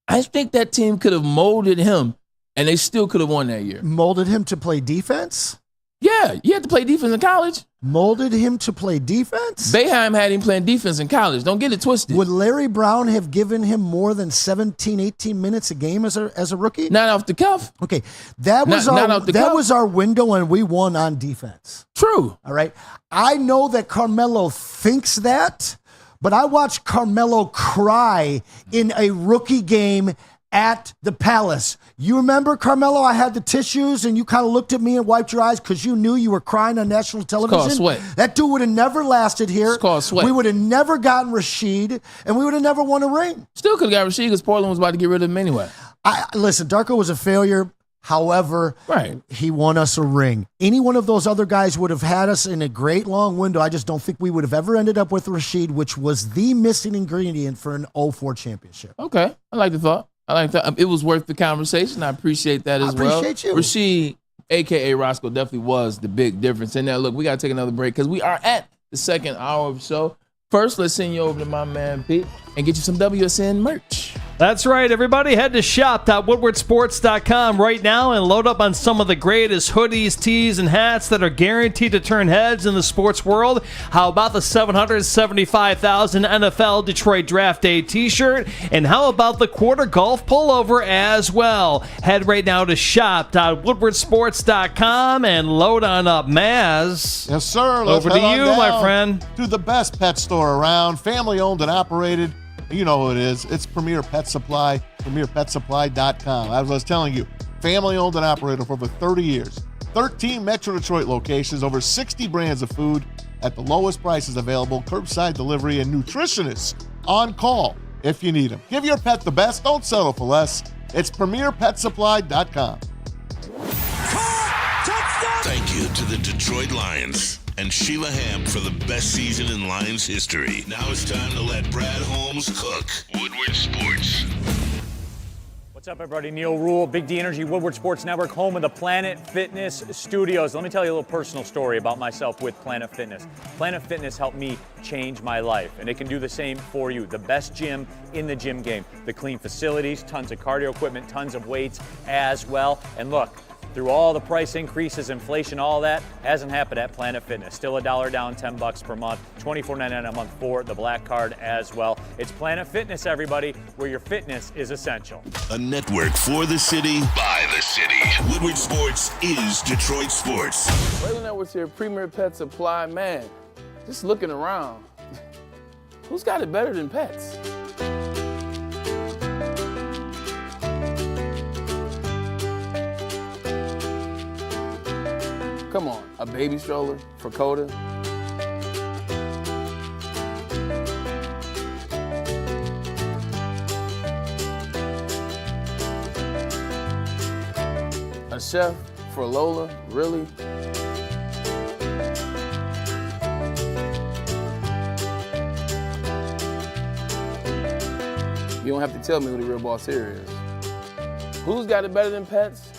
I think that team could have molded him and they still could have won that year. Molded him to play defense? Yeah, you had to play defense in college. Molded him to play defense? Boeheim had him playing defense in college. Don't get it twisted. Would Larry Brown have given him more than 17, 18 minutes a game as a rookie? Not off the cuff. Okay, that was our window, and we won on defense. True. All right. I know that Carmelo thinks that, but I watched Carmelo cry in a rookie game at the Palace. You remember, Carmelo, I had the tissues and you kind of looked at me and wiped your eyes because you knew you were crying on national television. It's called sweat. That dude would have never lasted here. It's called sweat. We would have never gotten Rasheed, and we would have never won a ring. Still could have got Rasheed because Portland was about to get rid of him anyway. Listen, Darko was a failure. However, he won us a ring. Any one of those other guys would have had us in a great long window. I just don't think we would have ever ended up with Rasheed, which was the missing ingredient for an 0-4 championship. Okay. I like the thought. I like that. It was worth the conversation. I appreciate that as well. I appreciate you. Rasheed, a.k.a. Roscoe, definitely was the big difference. And now, look, we got to take another break because we are at the second hour of the show. First, let's send you over to my man, Pete, and get you some WSN merch. That's right, everybody. Head to shop.woodwardsports.com right now and load up on some of the greatest hoodies, tees, and hats that are guaranteed to turn heads in the sports world. How about the $775,000 NFL Detroit Draft Day t-shirt? And how about the quarter golf pullover as well? Head right now to shop.woodwardsports.com and load on up, Maz. Yes, sir. Over to you, my friend. To the best pet store around, family-owned and operated. You know who it is. It's Premier Pet Supply, premierpetsupply.com. As I was telling you, family-owned and operated for over 30 years. 13 Metro Detroit locations, over 60 brands of food at the lowest prices available, curbside delivery, and nutritionists on call if you need them. Give your pet the best. Don't settle for less. It's premierpetsupply.com. Thank you to the Detroit Lions and Sheila Ham for the best season in Lions history. Now it's time to let Brad Holmes cook. Woodward Sports. What's up, everybody? Neil Rule, Big D Energy, Woodward Sports Network, home of the Planet Fitness Studios. Let me tell you a little personal story about myself with Planet Fitness. Planet Fitness helped me change my life, and it can do the same for you. The best gym in the gym game. The clean facilities, tons of cardio equipment, tons of weights as well. And look, through all the price increases, inflation, all that, hasn't happened at Planet Fitness. Still $1 down, $10 per month, $24.99 a month for the Black Card as well. It's Planet Fitness, everybody, where your fitness is essential. A network for the city, by the city. Woodward Sports is Detroit Sports. Braylon Edwards here, Premier Pet Supply. Man, just looking around, who's got it better than pets? Come on, a baby stroller for Coda. A chef for Lola, really? You don't have to tell me who the real boss here is. Who's got it better than pets?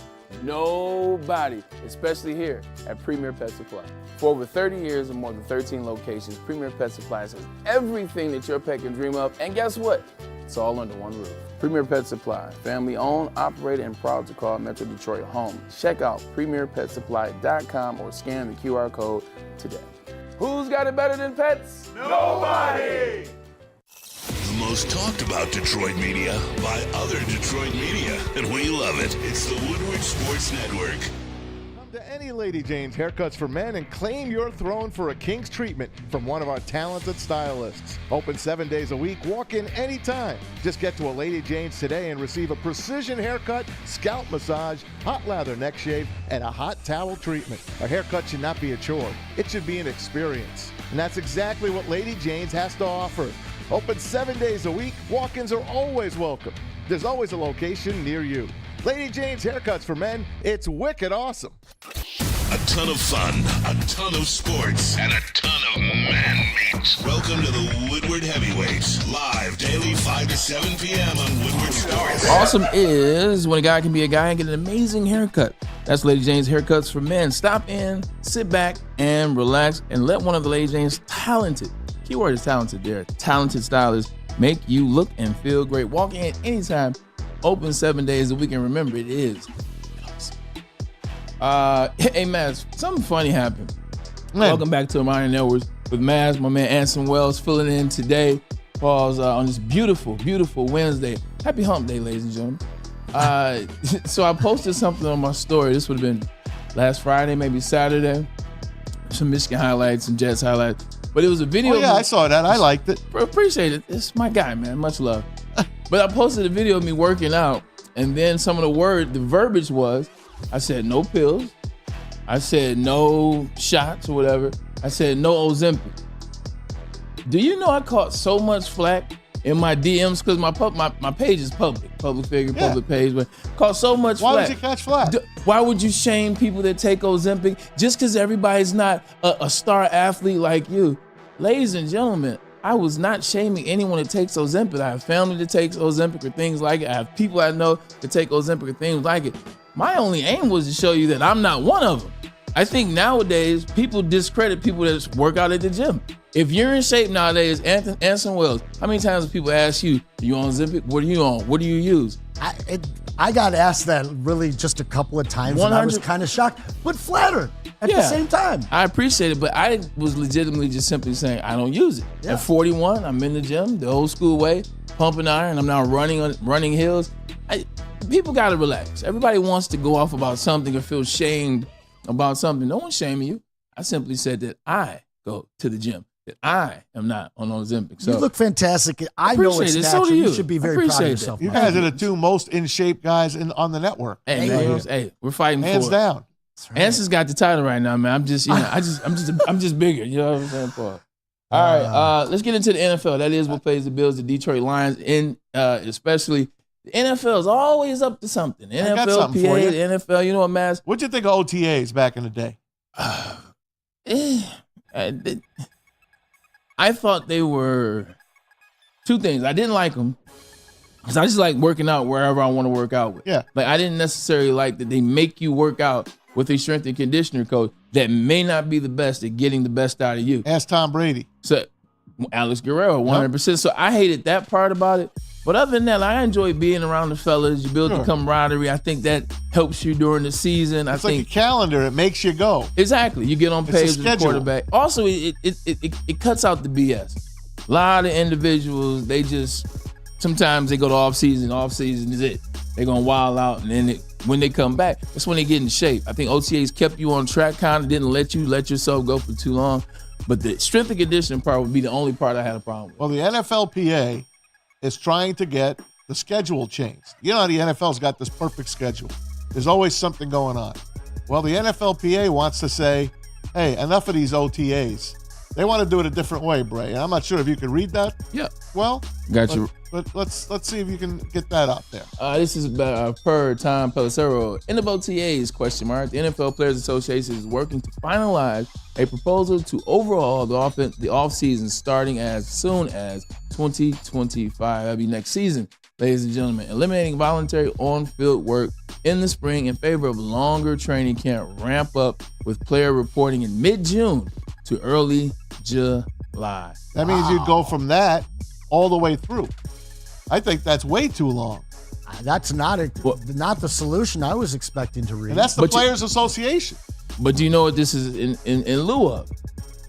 Nobody, especially here at Premier Pet Supply. For over 30 years and more than 13 locations, Premier Pet Supply has everything that your pet can dream of. And guess what? It's all under one roof. Premier Pet Supply, family owned, operated, and proud to call Metro Detroit home. Check out premierpetsupply.com or scan the QR code today. Who's got it better than pets? Nobody! The most talked about Detroit media by other Detroit media, and we love it. It's the Woodward Sports Network. Come to any Lady Jane's Haircuts for Men and claim your throne for a king's treatment from one of our talented stylists. Open 7 days a week, walk in anytime. Just get to a Lady Jane's today and receive a precision haircut, scalp massage, hot lather neck shave, and a hot towel treatment. A haircut should not be a chore. It should be an experience. And that's exactly what Lady Jane's has to offer. Open 7 days a week, walk-ins are always welcome. There's always a location near you. Lady Jane's Haircuts for Men, it's wicked awesome. A ton of fun, a ton of sports, and a ton of man meat. Welcome to the Woodward Heavyweights, live daily 5 to 7 p.m. on Woodward Sports. Awesome is when a guy can be a guy and get an amazing haircut. That's Lady Jane's Haircuts for Men. Stop in, sit back, and relax, and let one of the Lady Jane's talented, keyword is talented there, talented stylists make you look and feel great. Walk in anytime, open 7 days a week, and remember, it is awesome. Hey, Maz, something funny happened. Man. Welcome back to Ermanni Edwards with Maz, my man Anson Wells filling in today. Paul's on this beautiful, beautiful Wednesday. Happy hump day, ladies and gentlemen. So I posted something on my story. This would have been last Friday, maybe Saturday. Some Michigan highlights and Jets highlights. But it was a video. Oh, yeah, I saw that. I liked it. Appreciate it. It's my guy, man. Much love. But I posted a video of me working out, and then some of the verbiage was, I said no pills. I said no shots or whatever. I said no Ozempic. Do you know I caught so much flack in my DMs because my page is public figure, public page, but caught so much flack. Why would you catch flack? Why would you shame people that take Ozempic just because everybody's not a star athlete like you? Ladies and gentlemen, I was not shaming anyone that takes Ozempic. I have family that takes Ozempic or things like it. I have people I know that take Ozempic or things like it. My only aim was to show you that I'm not one of them. I think nowadays people discredit people that work out at the gym. If you're in shape nowadays, Anson Wells, how many times do people ask you, are you on Ozempic? What are you on? What do you use? I got asked that really just a couple of times, and I was kind of shocked, but flattered at the same time. I appreciate it, but I was legitimately just simply saying I don't use it. At 41, I'm in the gym, the old school way, pumping iron. I'm now running hills. People got to relax. Everybody wants to go off about something or feel shamed about something. No one's shaming you. I simply said that I go to the gym, that I am not on Ozempic. So you look fantastic. I know it's natural. So do you. You should be very proud of yourself. You guys are the two most in shape guys on the network. Hey, man, we're fighting hands for down. Right. Anson's got the title right now, man. I'm just bigger. You know what I'm saying, Paul? All right, let's get into the NFL. That is what pays the bills. The Detroit Lions, especially. The NFL is always up to something. NFL, PA, the NFL. You know what, Maz? What'd you think of OTAs back in the day? I thought they were two things. I didn't like them because I just like working out wherever I want to work out with. Yeah. Like I didn't necessarily like that they make you work out with a strength and conditioner coach that may not be the best at getting the best out of you. Ask Tom Brady. So Alex Guerrero, 100%. So I hated that part about it. But other than that, I enjoy being around the fellas. You build the camaraderie. I think that helps you during the season. It's like a calendar. It makes you go. Exactly. You get on page with the quarterback. Also, it cuts out the BS. A lot of individuals, sometimes they go to off season. Off season is it. They're going to wild out. And then when they come back, that's when they get in shape. I think OTAs kept you on track, kind of didn't let yourself go for too long. But the strength and conditioning part would be the only part I had a problem with. Well, the NFLPA is trying to get the schedule changed. You know how the NFL's got this perfect schedule. There's always something going on. Well, the NFLPA wants to say, hey, enough of these OTAs. They want to do it a different way, Bray. And I'm not sure if you can read that. Yeah. Well, got you. But let's see if you can get that out there. This is per Tom Pelissero. End of OTAs, ? The NFL Players Association is working to finalize a proposal to overhaul the offseason starting as soon as 2025. That'll be next season, ladies and gentlemen. Eliminating voluntary on-field work in the spring in favor of longer training camp ramp up with player reporting in mid-June to early July. That means you'd go from that all the way through. I think that's way too long. That's not the solution I was expecting to read. And that's the Players Association. But do you know what this is in lieu of?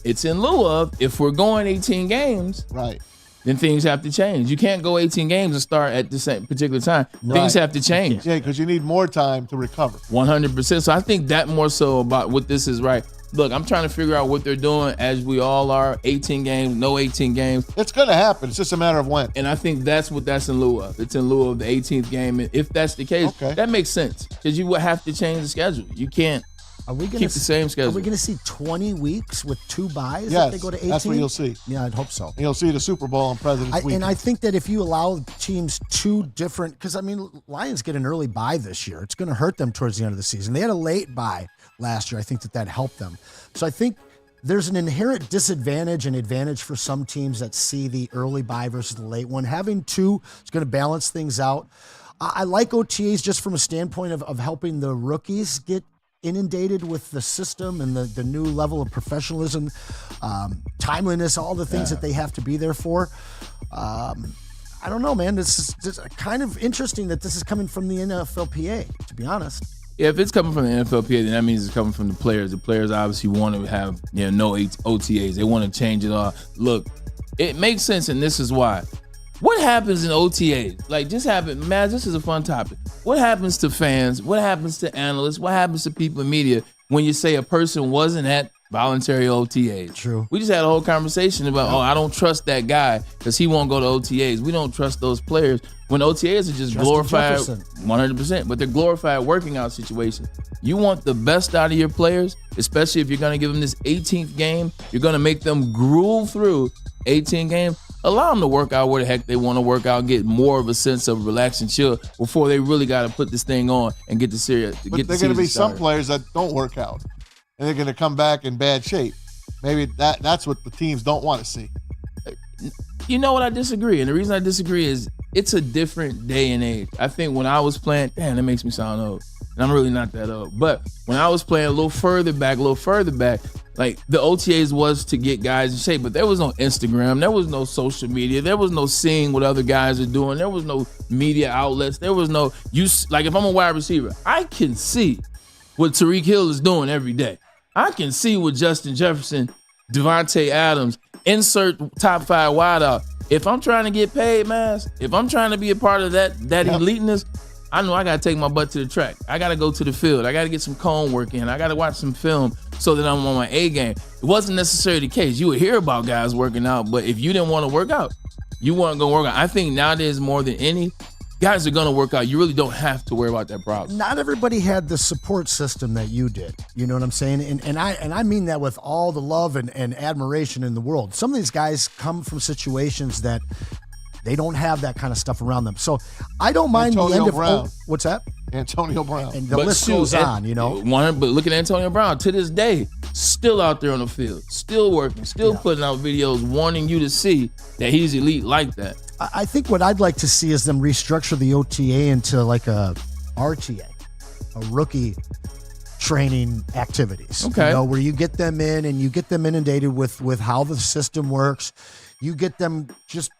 It's in lieu of if we're going 18 games, right? Then things have to change. You can't go 18 games and start at the same particular time. Right. Things have to change. Yeah, because you need more time to recover. 100%. So I think that more so about what this is right. Look, I'm trying to figure out what they're doing as we all are. 18 games, no 18 games. It's going to happen. It's just a matter of when. And I think that's what that's in lieu of. It's in lieu of the 18th game. And if that's the case, that makes sense because you would have to change the schedule. You can't keep the same schedule. Are we going to see 20 weeks with 2 buys yes, if they go to 18? That's what you'll see. Yeah, I'd hope so. And you'll see the Super Bowl on President's Weekend. And I think that if you allow teams 2 different, because I mean, Lions get an early bye this year. It's going to hurt them towards the end of the season. They had a late bye last year. I think that helped them. So I think there's an inherent disadvantage and advantage for some teams that see the early bye versus the late one. Having 2 is going to balance things out. I like OTAs just from a standpoint of helping the rookies get inundated with the system and the new level of professionalism, timeliness, all the things that they have to be there for. I don't know, man. This is kind of interesting that this is coming from the NFLPA, to be honest. If it's coming from the NFLPA, then that means it's coming from the players. The players obviously want to have no OTAs. They want to change it all. Look, it makes sense, and this is why. What happens in OTAs? Like, this happened, Maz, this is a fun topic. What happens to fans? What happens to analysts? What happens to people in media when you say a person wasn't at voluntary OTAs? True. We just had a whole conversation about, I don't trust that guy because he won't go to OTAs. We don't trust those players. When OTAs are just glorified, Jefferson. 100%, but they're glorified working out situations. You want the best out of your players, especially if you're going to give them this 18th game. You're going to make them gruel through 18 games. Allow them to work out where the heck they want to work out, get more of a sense of relax and chill before they really got to put this thing on and get the serious. But there are going to be some players that don't work out, and they're going to come back in bad shape. Maybe that's what the teams don't want to see. You know what? I disagree. And the reason I disagree is it's a different day and age. I think when I was playing, that makes me sound old. And I'm really not that old. But when I was playing a little further back, like the OTAs was to get guys in shape, but there was no Instagram. There was no social media. There was no seeing what other guys are doing. There was no media outlets. There was no, like if I'm a wide receiver, I can see what Tyreek Hill is doing every day. I can see what Justin Jefferson, Devontae Adams, insert top 5 wideout. If I'm trying to get paid, Maz, if I'm trying to be a part of that eliteness, I know I got to take my butt to the track. I got to go to the field. I got to get some cone work in. I got to watch some film so that I'm on my A game. It wasn't necessarily the case. You would hear about guys working out, but if you didn't want to work out, you weren't going to work out. I think nowadays more than any, guys are going to work out. You really don't have to worry about that problem. Not everybody had the support system that you did. You know what I'm saying? And I mean that with all the love and admiration in the world. Some of these guys come from situations that they don't have that kind of stuff around them. So I don't mind Antonio the end Brown. of what's that? Antonio Brown. And the list goes on, you know. But look at Antonio Brown. To this day, still out there on the field, still working, still putting out videos wanting you to see that he's elite like that. I think what I'd like to see is them restructure the OTA into like a RTA, a rookie training activities. Okay. You know, where you get them in and you get them inundated with how the system works. You get them just,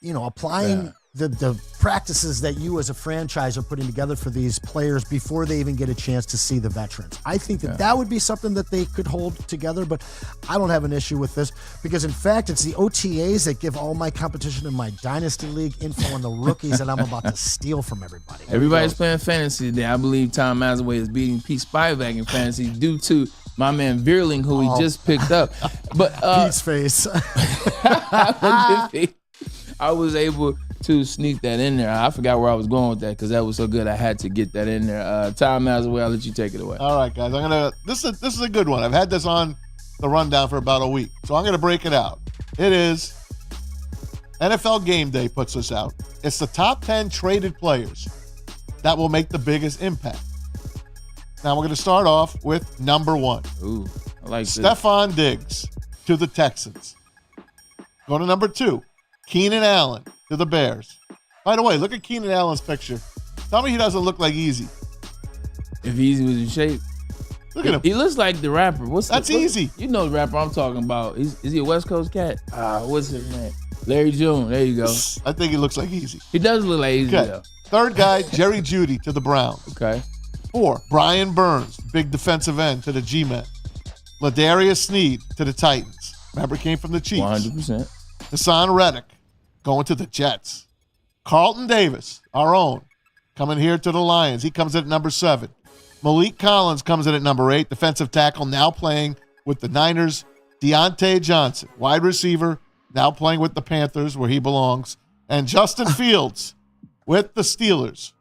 applying the practices that you as a franchise are putting together for these players before they even get a chance to see the veterans. I think that would be something that they could hold together, but I don't have an issue with this because, in fact, it's the OTAs that give all my competition in my Dynasty League info on the rookies that I'm about to steal from everybody. Everybody's playing fantasy today. I believe Tom Mazaway is beating Pete Spivak in fantasy due to my man Veerling, who he just picked up. But Pete's face. I was able to sneak that in there. I forgot where I was going with that because that was so good. I had to get that in there. Tom Mazaway, I'll let you take it away. All right, guys. This is a good one. I've had this on the rundown for about a week, so I'm gonna break it out. It is NFL Game Day puts this out. It's the top 10 traded players that will make the biggest impact. Now we're gonna start off with number 1. Ooh, I like Stephon Diggs to the Texans. Go to number 2. Keenan Allen to the Bears. By the way, look at Keenan Allen's picture. Tell me he doesn't look like Easy. If Easy was in shape. Look at him. He looks like the rapper. Easy. You know the rapper I'm talking about. Is he a West Coast cat? What's his name? Larry June. There you go. I think he looks like Easy. He does look like Easy, though. Third guy, Jerry Jeudy to the Browns. Okay. 4, Brian Burns, big defensive end to the G-Men. Ladarius Sneed to the Titans. Remember, came from the Chiefs. 100%. Hassan Reddick going to the Jets. Carlton Davis, our own, coming here to the Lions. He comes in at number 7. Malik Collins comes in at number 8. Defensive tackle, now playing with the Niners. Deontay Johnson, wide receiver, now playing with the Panthers where he belongs. And Justin Fields with the Steelers.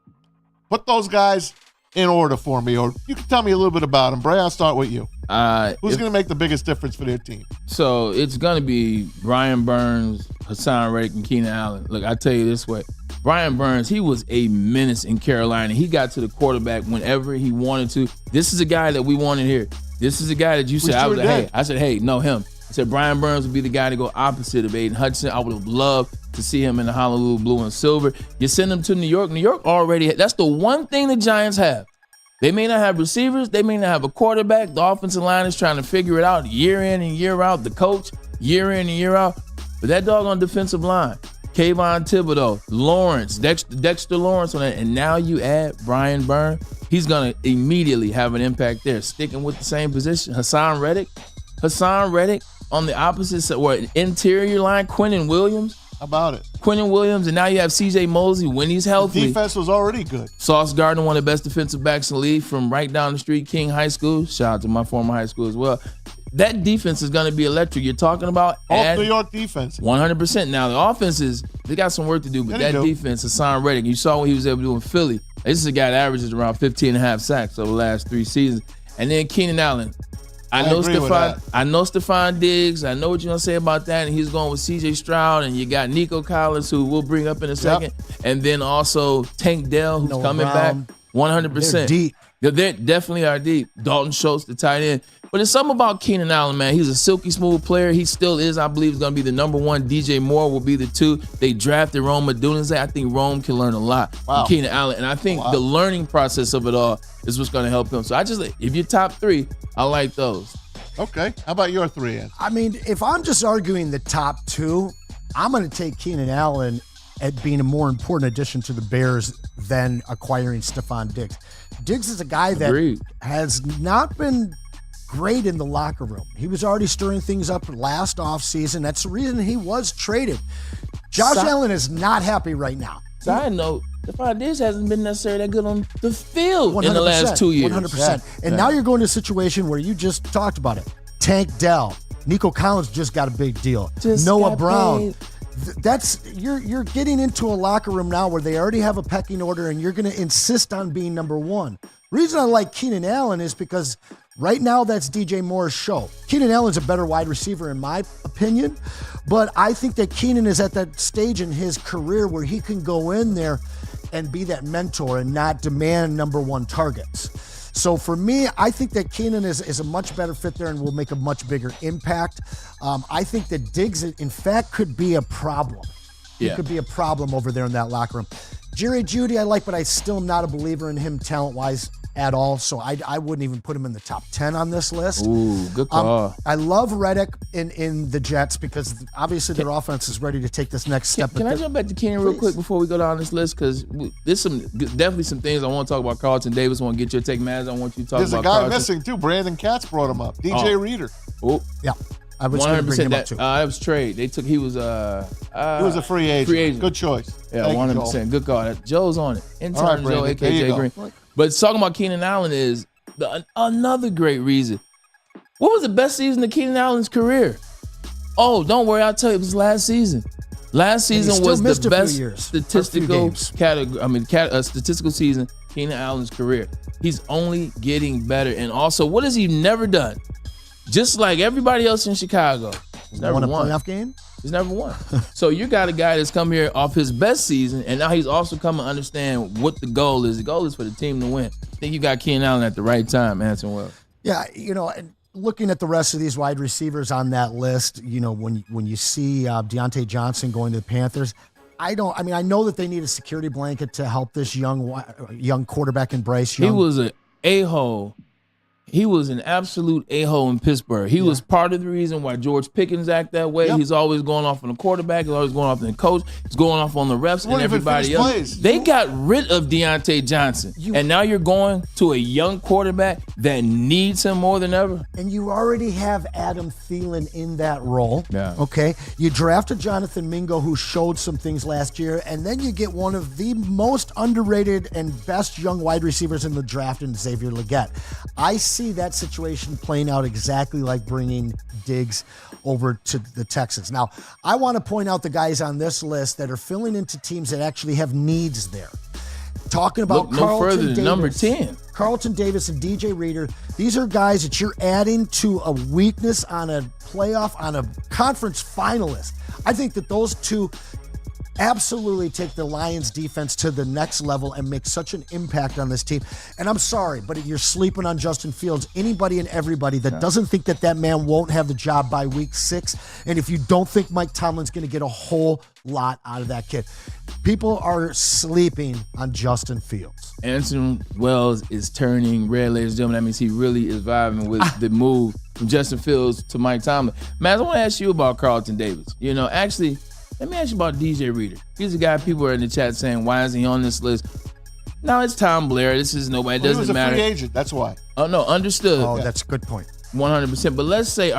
Put those guys in order for me, or you can tell me a little bit about them. Bray, I'll start with you. Who's going to make the biggest difference for their team? So it's going to be Brian Burns, Hassan Reddick, and Keenan Allen. Look, I tell you this way. Brian Burns, he was a menace in Carolina. He got to the quarterback whenever he wanted to. This is a guy that we wanted here. This is a guy that you said, him. I said Brian Burns would be the guy to go opposite of Aiden Hudson. I would have loved to see him in the Honolulu blue and silver. You send him to New York. New York already, that's the one thing the Giants have. They may not have receivers. They may not have a quarterback. The offensive line is trying to figure it out year in and year out. The coach, year in and year out. But that doggone defensive line, Kayvon Thibodeau, Lawrence, Dexter Lawrence on that, and now you add Brian Burns. he's going to immediately have an impact there. Sticking with the same position, Hassan Reddick on the opposite side, or interior line, Quinnen Williams. How about it? Quinnen Williams, and now you have C.J. Mosley when he's healthy. The defense was already good. Sauce Gardner, one of the best defensive backs in the league from right down the street, King High School. Shout out to my former high school as well. That defense is going to be electric. You're talking about all New York defense. 100%. Now, the offenses, they got some work to do, but that defense, Hassan Reddick, you saw what he was able to do in Philly. This is a guy that averages around 15.5 sacks over the last 3 seasons. And then Keenan Allen. I know Stephon Diggs. I know what you're going to say about that. And he's going with C.J. Stroud. And you got Nico Collins, who we'll bring up in a second. And then also Tank Dell, who's coming back. 100%. They're deep. They definitely are deep. Dalton Schultz, the tight end. But it's something about Keenan Allen, man. He's a silky smooth player. He still is, I believe, is going to be the number 1. DJ Moore will be the 2. They drafted Rome Odunze. I think Rome can learn a lot from Keenan Allen. And I think the learning process of it all is what's going to help him. So if you're top 3, I like those. Okay. How about your 3, Ed? I mean, if I'm just arguing the top 2, I'm going to take Keenan Allen at being a more important addition to the Bears than acquiring Stephon Diggs. Diggs is a guy that has not been great in the locker room. He was already stirring things up last offseason. That's the reason he was traded. Josh Allen is not happy right now. Side note, Stephon Diggs hasn't been necessarily that good on the field 100%, in the last 2 years. 100%. And now you're going to a situation where you just talked about it. Tank Dell. Nico Collins just got a big deal. Noah Brown. You're getting into a locker room now where they already have a pecking order and you're going to insist on being number 1. Reason I like Keenan Allen is because right now that's DJ Moore's show. Keenan Allen's a better wide receiver in my opinion, but I think that Keenan is at that stage in his career where he can go in there and be that mentor and not demand number 1 targets. So for me, I think that Keenan is a much better fit there and will make a much bigger impact. I think that Diggs, in fact, could be a problem. He could be a problem over there in that locker room. Jerry Jeudy I like, but I still am not a believer in him talent-wise at all, so I wouldn't even put him in the top 10 on this list. Ooh, good call. I love Reddick in the Jets because obviously their offense is ready to take this next step. Can I jump back to Keenan real quick before we go down this list? Because there's definitely some things I want to talk about. Carlton Davis, I want to get your take. Maz, I want you to talk about There's a guy missing, too. Brandon Katz brought him up. DJ Reader. Oh. Yeah. I was 100% that. That was trade. They took. He was a free agent. Good choice. Yeah, 100%. Good call. Joe's on it. Intern Joel, a.k.a. Green. But talking about Keenan Allen is another great reason. What was the best season of Keenan Allen's career? Oh, don't worry. I'll tell you. It was last season. Last season was the best statistical category. Statistical season Keenan Allen's career. He's only getting better. And also, what has he never done? Just like everybody else in Chicago, he's never won a playoff game. He's never won. So you got a guy that's come here off his best season, and now he's also come to understand what the goal is. The goal is for the team to win. I think you got Keenan Allen at the right time, Anson Wells. Yeah, and looking at the rest of these wide receivers on that list, when you see Deontay Johnson going to the Panthers, I know that they need a security blanket to help this young quarterback in Bryce Young. He was an a-hole. He was an absolute a-hole in Pittsburgh. He was part of the reason why George Pickens act that way. Yep. He's always going off on the quarterback. He's always going off on the coach. He's going off on the refs and everybody else. Plays. They got rid of Deontay Johnson. And now you're going to a young quarterback that needs him more than ever. And you already have Adam Thielen in that role. Yeah. Okay. You drafted Jonathan Mingo, who showed some things last year, and then you get one of the most underrated and best young wide receivers in the draft in Xavier Legette. I see that situation playing out exactly like bringing Diggs over to the Texans. Now, I want to point out the guys on this list that are filling into teams that actually have needs there. Talking about Carlton Davis, number 10. Carlton Davis and DJ Reader. These are guys that you're adding to a weakness on a playoff, on a conference finalist. I think that those two absolutely take the Lions defense to the next level and make such an impact on this team. And I'm sorry, but you're sleeping on Justin Fields. Anybody and everybody that doesn't think that man won't have the job by week 6. And if you don't think Mike Tomlin's going to get a whole lot out of that kid, people are sleeping on Justin Fields. Anson Wells is turning red, ladies and gentlemen. That means he really is vibing with the move from Justin Fields to Mike Tomlin. Matt, I want to ask you about Carlton Davis. Actually, let me ask you about DJ Reader. He's a guy people are in the chat saying, why isn't he on this list? No, it's Tom Blair. This is nobody. It doesn't matter. He was a free agent. That's why. Oh, no, understood. Oh, that's a good point. 100%. But let's say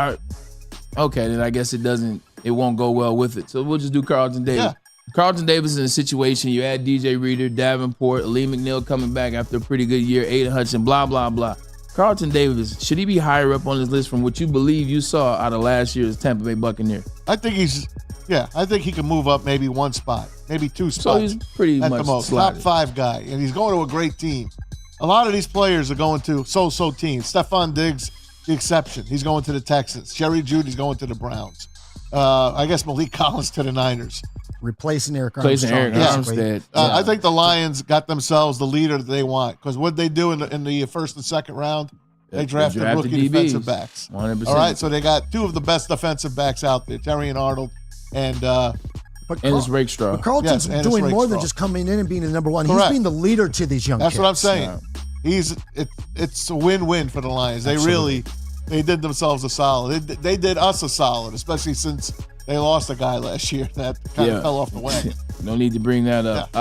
okay, then I guess it won't go well with it. So we'll just do Carlton Davis. Yeah. Carlton Davis is in a situation. You add DJ Reader, Davenport, Lee McNeil coming back after a pretty good year, Aiden Hudson, blah, blah, blah. Carlton Davis, should he be higher up on this list from what you believe you saw out of last year's Tampa Bay Buccaneers? I think he can move up maybe one spot, maybe two spots. So he's pretty at much the most. slotted. Top 5 guy, and he's going to a great team. A lot of these players are going to so-so teams. Stephon Diggs, the exception. He's going to the Texans. Jerry Jeudy's going to the Browns. I guess Malik Collins to the Niners. Replacing Eric Armstead. Armstead. I think the Lions got themselves the leader that they want, because what they do in the first and second round, they drafted rookie DBs. defensive backs. 100%. All right, so they got 2 of the best defensive backs out there, Terry and Arnold, and it's Rakestraw. But Carlton's doing more than just coming in and being the number one. Correct. He's being the leader to these young kids. That's what I'm saying. It's a win-win for the Lions. They did themselves a solid. They did us a solid, especially since they lost a guy last year that kind of fell off the wagon. No need to bring that up.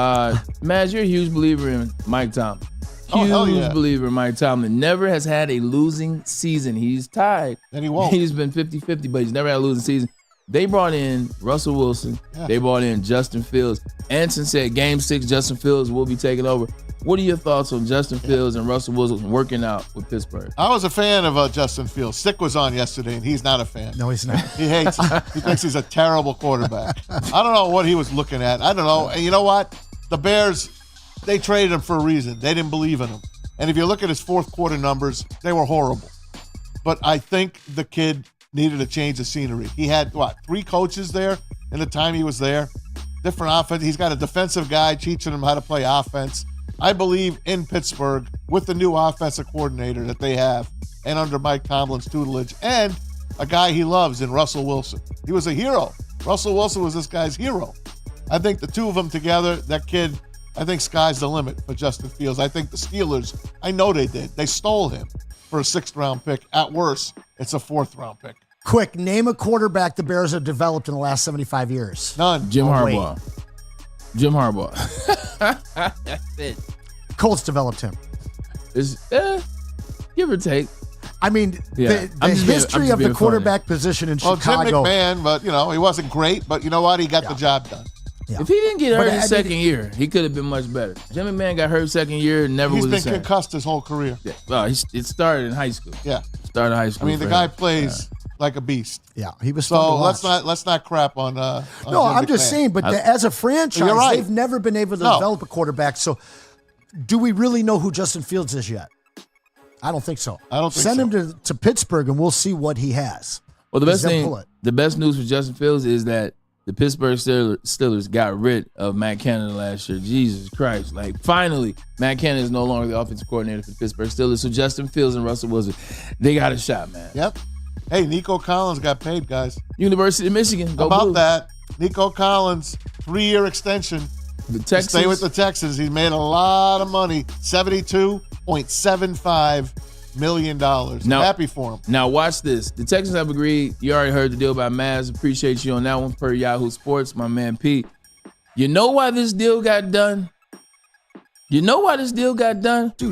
Maz, you're a huge believer in Mike Tomlin. Huge believer in Mike Tomlin. Never has had a losing season. He's tied. And he won't. He's been 50-50, but he's never had a losing season. They brought in Russell Wilson. Yeah. They brought in Justin Fields. Anson said Game 6, Justin Fields will be taking over. What are your thoughts on Justin Fields and Russell Wilson working out with Pittsburgh? I was a fan of Justin Fields. Stick was on yesterday, and he's not a fan. No, he's not. He hates him. He thinks he's a terrible quarterback. I don't know what he was looking at. I don't know. And you know what? The Bears, they traded him for a reason. They didn't believe in him. And if you look at his fourth quarter numbers, they were horrible. But I think the kid needed a change of scenery. He had, 3 coaches there in the time he was there? Different offense. He's got a defensive guy teaching him how to play offense. I believe in Pittsburgh with the new offensive coordinator that they have and under Mike Tomlin's tutelage and a guy he loves in Russell Wilson. He was a hero. Russell Wilson was this guy's hero. I think the two of them together, that kid, I think sky's the limit for Justin Fields. I think the Steelers, I know they did. They stole him for a 6th-round pick. At worst, it's a 4th-round pick. Quick, name a quarterback the Bears have developed in the last 75 years. None. Jim Harbaugh. Jim Harbaugh. That's it. Colts developed him. Give or take. I mean, the history of the quarterback position in Chicago. Jim McMahon, but, he wasn't great. But you know what? He got the job done. Yeah. If he didn't get hurt his second year, he could have been much better. Jim McMahon got hurt second year and never was the same. He's been concussed his whole career. Yeah. Well, it started in high school. Yeah. Started high school. I mean, the guy plays like a beast. Yeah, he was. So let's not crap on. No, I'm just saying. But as a franchise, they've never been able to develop a quarterback. So, do we really know who Justin Fields is yet? I don't think so. Send him to Pittsburgh, and we'll see what he has. Well, the best news for Justin Fields is that the Pittsburgh Steelers got rid of Matt Canada last year. Jesus Christ. Finally, Matt Canada is no longer the offensive coordinator for the Pittsburgh Steelers. So Justin Fields and Russell Wilson, they got a shot, man. Yep. Hey, Nico Collins got paid, guys. University of Michigan. Go How about Blue. that? Nico Collins, 3-year extension. The Texans. Stay with the Texans. He's made a lot of money. $72.75 million. I'm happy for him. Now watch this. The Texans have agreed. You already heard the deal by Maz. Appreciate you on that one per Yahoo Sports, my man Pete. You know why this deal got done? Do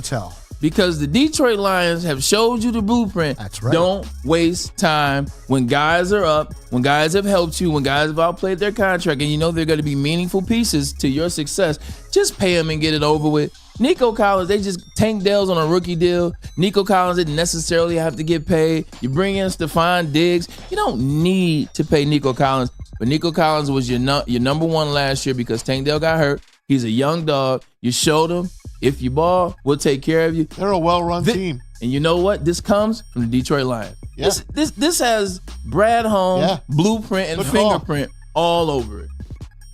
tell. Because the Detroit Lions have showed you the blueprint. That's right. Don't waste time when guys are up, when guys have helped you, when guys have outplayed their contract, and you know they're going to be meaningful pieces to your success. Just pay them and get it over with. Nico Collins, they just Tank Dell's on a rookie deal. Nico Collins didn't necessarily have to get paid. You bring in Stephon Diggs. You don't need to pay Nico Collins. But Nico Collins was your number one last year because Tank Dell got hurt. He's a young dog. You showed him. If you ball, we'll take care of you. They're a well-run team. And you know what? This comes from the Detroit Lions. Yeah. This has Brad Holmes, blueprint, and fingerprint all over it.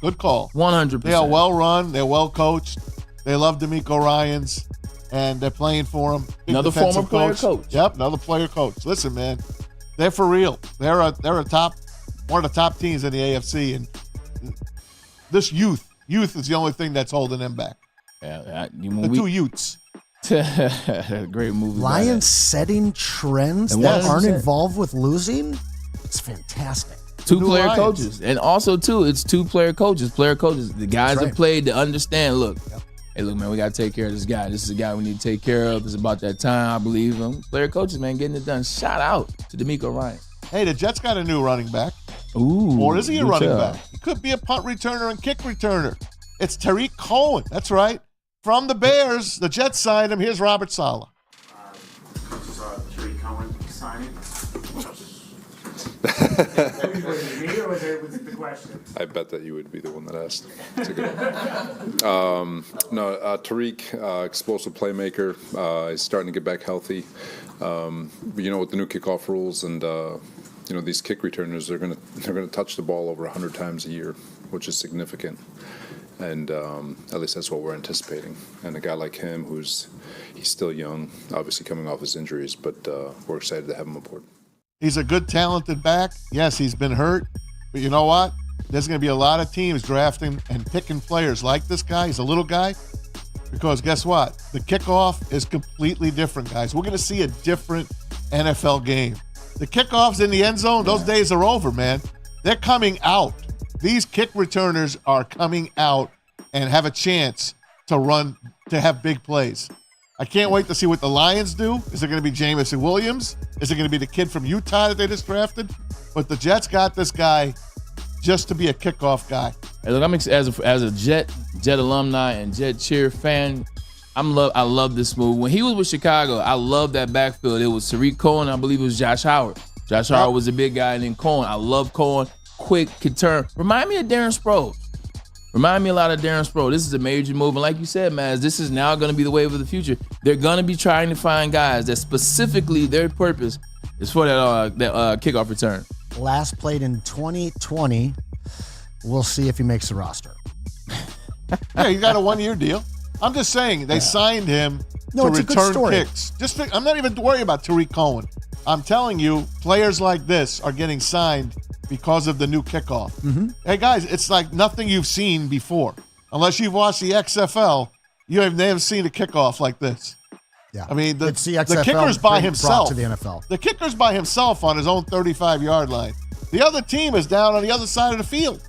Good call. 100%. They are well-run. They're well-coached. They love DeMeco Ryans, and they're playing for him. Another former player coach. Yep, another player coach. Listen, man, they're for real. They're one of the top teams in the AFC, and this youth is the only thing that's holding them back. Yeah, two Utes. Great movie. Lions setting trends that aren't involved with losing. It's fantastic. Two-player coaches. And also, too, it's two-player coaches. Player coaches. The guys have played to understand, look, hey, look, man, we got to take care of this guy. This is a guy we need to take care of. It's about that time, I believe him. Player coaches, man, getting it done. Shout out to D'Amico Ryan. Hey, the Jets got a new running back. Ooh. Or is he a running tell. back? He could be a punt returner and kick returner. It's Tariq Cohen. That's right. From the Bears, the Jets signed him. Here's Robert Saleh. Tariq Cohen signing. I bet that you would be the one that asked. That's a good one. Tariq, explosive playmaker. He's starting to get back healthy. With the new kickoff rules and these kick returners, they're gonna touch the ball over 100 times a year, which is significant. And at least that's what we're anticipating. And a guy like him, he's still young, obviously coming off his injuries, but we're excited to have him aboard. He's a good, talented back. Yes, he's been hurt, but you know what? There's going to be a lot of teams drafting and picking players like this guy. He's a little guy because guess what? The kickoff is completely different, guys. We're going to see a different NFL game. The kickoffs in the end zone, those days are over, man. They're coming out. These kick returners are coming out and have a chance to run, to have big plays. I can't wait to see what the Lions do. Is it going to be Jamison Williams? Is it going to be the kid from Utah that they just drafted? But the Jets got this guy just to be a kickoff guy. Hey, look, I'm as a Jet alumni and Jet cheer fan. I love this move. When he was with Chicago, I love that backfield. It was Tariq Cohen. I believe it was Josh Howard. Josh Howard was a big guy, and then Cohen. I love Cohen. Quick, can turn. Remind me of Darren Sproles. Remind me a lot of Darren Sproles. This is a major move. And like you said, Maz, this is now going to be the wave of the future. They're going to be trying to find guys that specifically their purpose is for that kickoff return. Last played in 2020. We'll see if he makes the roster. Yeah, he got a one-year deal. I'm just saying they signed him to return kicks. I'm not even worried about Tariq Cohen. I'm telling you, players like this are getting signed because of the new kickoff. Mm-hmm. Hey, guys, it's like nothing you've seen before. Unless you've watched the XFL, you have never seen a kickoff like this. Yeah. I mean, the XFL kicker's by himself. To the NFL. The kicker's by himself on his own 35-yard line. The other team is down on the other side of the field.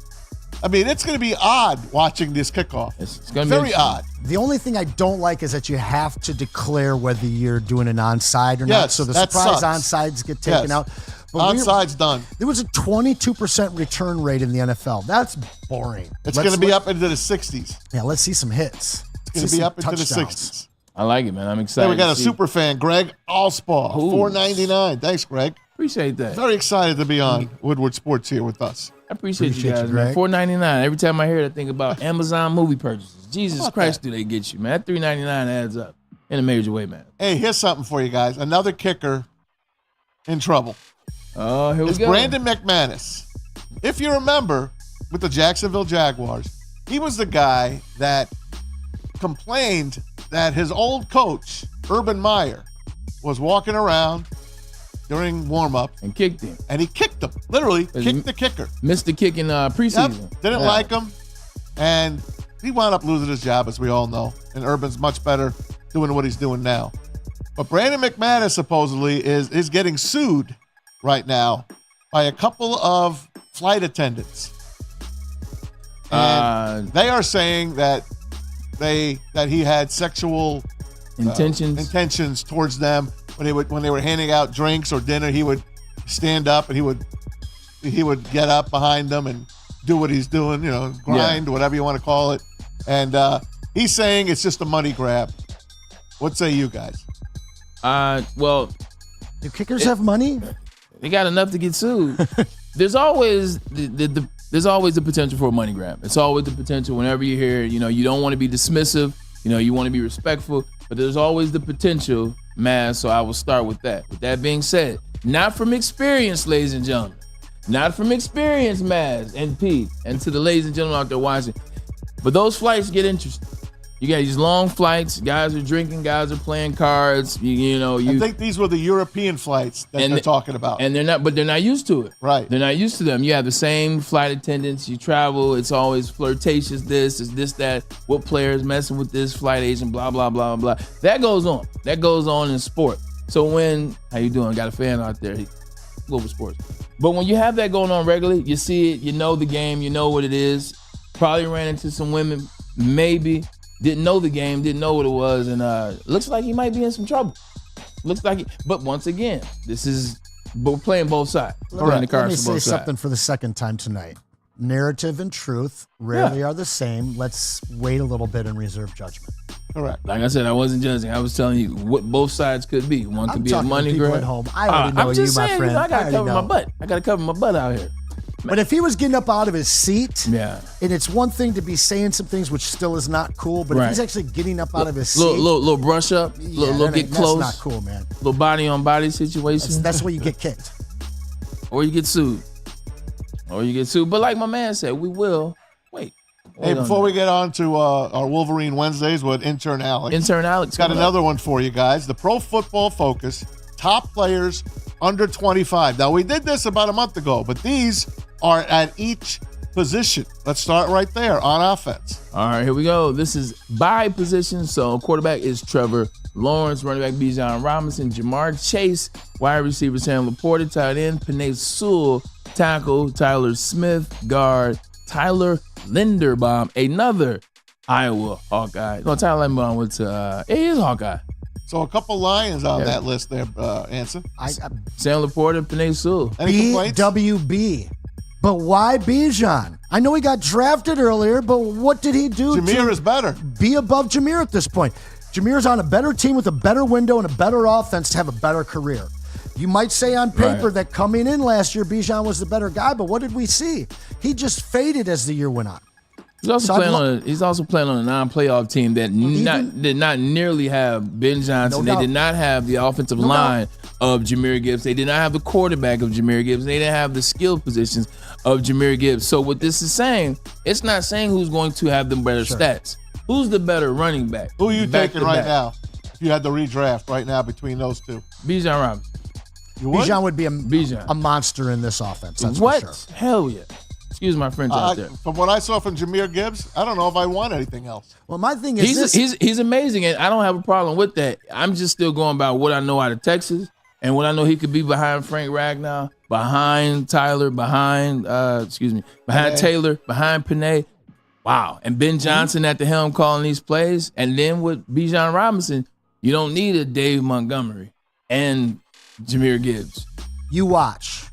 I mean, it's going to be odd watching this kickoff. It's going to be very odd. The only thing I don't like is that you have to declare whether you're doing an onside or not. So the surprise onsides get taken out. But onside's done. There was a 22% return rate in the NFL. That's boring. It's going to be up into the 60s. Yeah, let's see some hits. It's going to be up into the 60s. I like it, man. I'm excited. Hey, we got a super fan, Greg Allspaw, $4.99. Thanks, Greg. Appreciate that. Very excited to be on Woodward Sports here with us. I appreciate you guys, man. $4.99. Every time I hear it, I think about Amazon movie purchases. Jesus Christ, do they get you, man? That $3.99 adds up in a major way, man. Hey, here's something for you guys. Another kicker in trouble. Oh, here we it's go. Brandon McManus. If you remember, with the Jacksonville Jaguars, he was the guy that complained that his old coach, Urban Meyer, was walking around during warm-up and kicked him. And he kicked him. Literally kicked the kicker. Missed the kick in preseason. Yep, didn't like him. And he wound up losing his job, as we all know. And Urban's much better doing what he's doing now. But Brandon McManus supposedly is getting sued right now by a couple of flight attendants. And they are saying that he had sexual intentions towards them. When they were handing out drinks or dinner, he would stand up and he would get up behind them and do what he's doing, grind, whatever you want to call it. And he's saying it's just a money grab. What say you guys? Well, do kickers have money? They got enough to get sued. There's always there's always the potential for a money grab. It's always the potential whenever you hear, you don't want to be dismissive, you want to be respectful, but there's always the potential, Maz, so I will start with that. With that being said, not from experience, ladies and gentlemen. Not from experience, Maz and Pete, and to the ladies and gentlemen out there watching. But those flights get interesting. You got these long flights. Guys are drinking. Guys are playing cards. I think these were the European flights that they're talking about. And they're not used to it. Right. They're not used to them. You have the same flight attendants. You travel. It's always flirtatious. This is this, that. What players messing with this flight agent? Blah, blah, blah, blah. That goes on. That goes on in sport. So how you doing? Got a fan out there. Global Sports. But when you have that going on regularly, you see it. You know the game. You know what it is. Probably ran into some women. Maybe. didn't know the game, didn't know what it was, and looks like he might be in some trouble. But once again, we're playing both sides. Let me say something for the second time tonight. Narrative and truth rarely are the same. Let's wait a little bit and reserve judgment. Correct. Like I said, I wasn't judging. I was telling you what both sides could be. One could be a money grab. At home. I already know I'm just my saying, friend. I got to cover my butt. I got to cover my butt out here. But if he was getting up out of his seat, yeah, and it's one thing to be saying some things which still is not cool, but if he's actually getting up out of his seat, little brush up, little get close, that's not cool, man. Little body on body situation. That's where you get kicked, or you get sued, But like my man said, we will wait. Hey, before we get on to our Wolverine Wednesdays with Intern Alex. Intern Alex. Got another one for you guys. The Pro Football Focus, top players under 25. Now, we did this about a month ago, but these are at each position. Let's start right there on offense. All right, here we go. This is by position. So quarterback is Trevor Lawrence, running back Bijan Robinson, Jamar Chase, wide receiver Sam Laporta, tight end Penei Sewell, tackle Tyler Smith, guard Tyler Linderbaum, another Iowa Hawkeye. No, Tyler Linderbaum went to he is Hawkeye. So a couple Lions on that list there, Anson. Sam Laporta, Penei Sewell. BWB. But why Bijan? I know he got drafted earlier, but what did he do? Jameer is better. Be above Jameer at this point. Jameer's on a better team with a better window and a better offense to have a better career. You might say on paper that coming in last year, Bijan was the better guy, but what did we see? He just faded as the year went on. He's also playing on a non-playoff team that did not nearly have Ben Johnson. They did not have the offensive line of Jahmyr Gibbs. They did not have the quarterback of Jahmyr Gibbs. They didn't have the skill positions of Jahmyr Gibbs. So what this is saying, it's not saying who's going to have the better stats. Who's the better running back? Who are you taking right now? If you had the redraft right now between those two. Bijan Robinson. Bijan would be a monster in this offense. That's what? For sure. Hell yeah. Excuse my French out there. From what I saw from Jahmyr Gibbs, I don't know if I want anything else. Well, my thing is he's amazing, and I don't have a problem with that. I'm just still going by what I know out of Texas and what I know he could be behind Frank Ragnow, behind Tyler, behind Taylor, behind Penei. Wow. And Ben Johnson at the helm calling these plays. And then with Bijan Robinson, you don't need a Dave Montgomery and Jahmyr Gibbs. You watch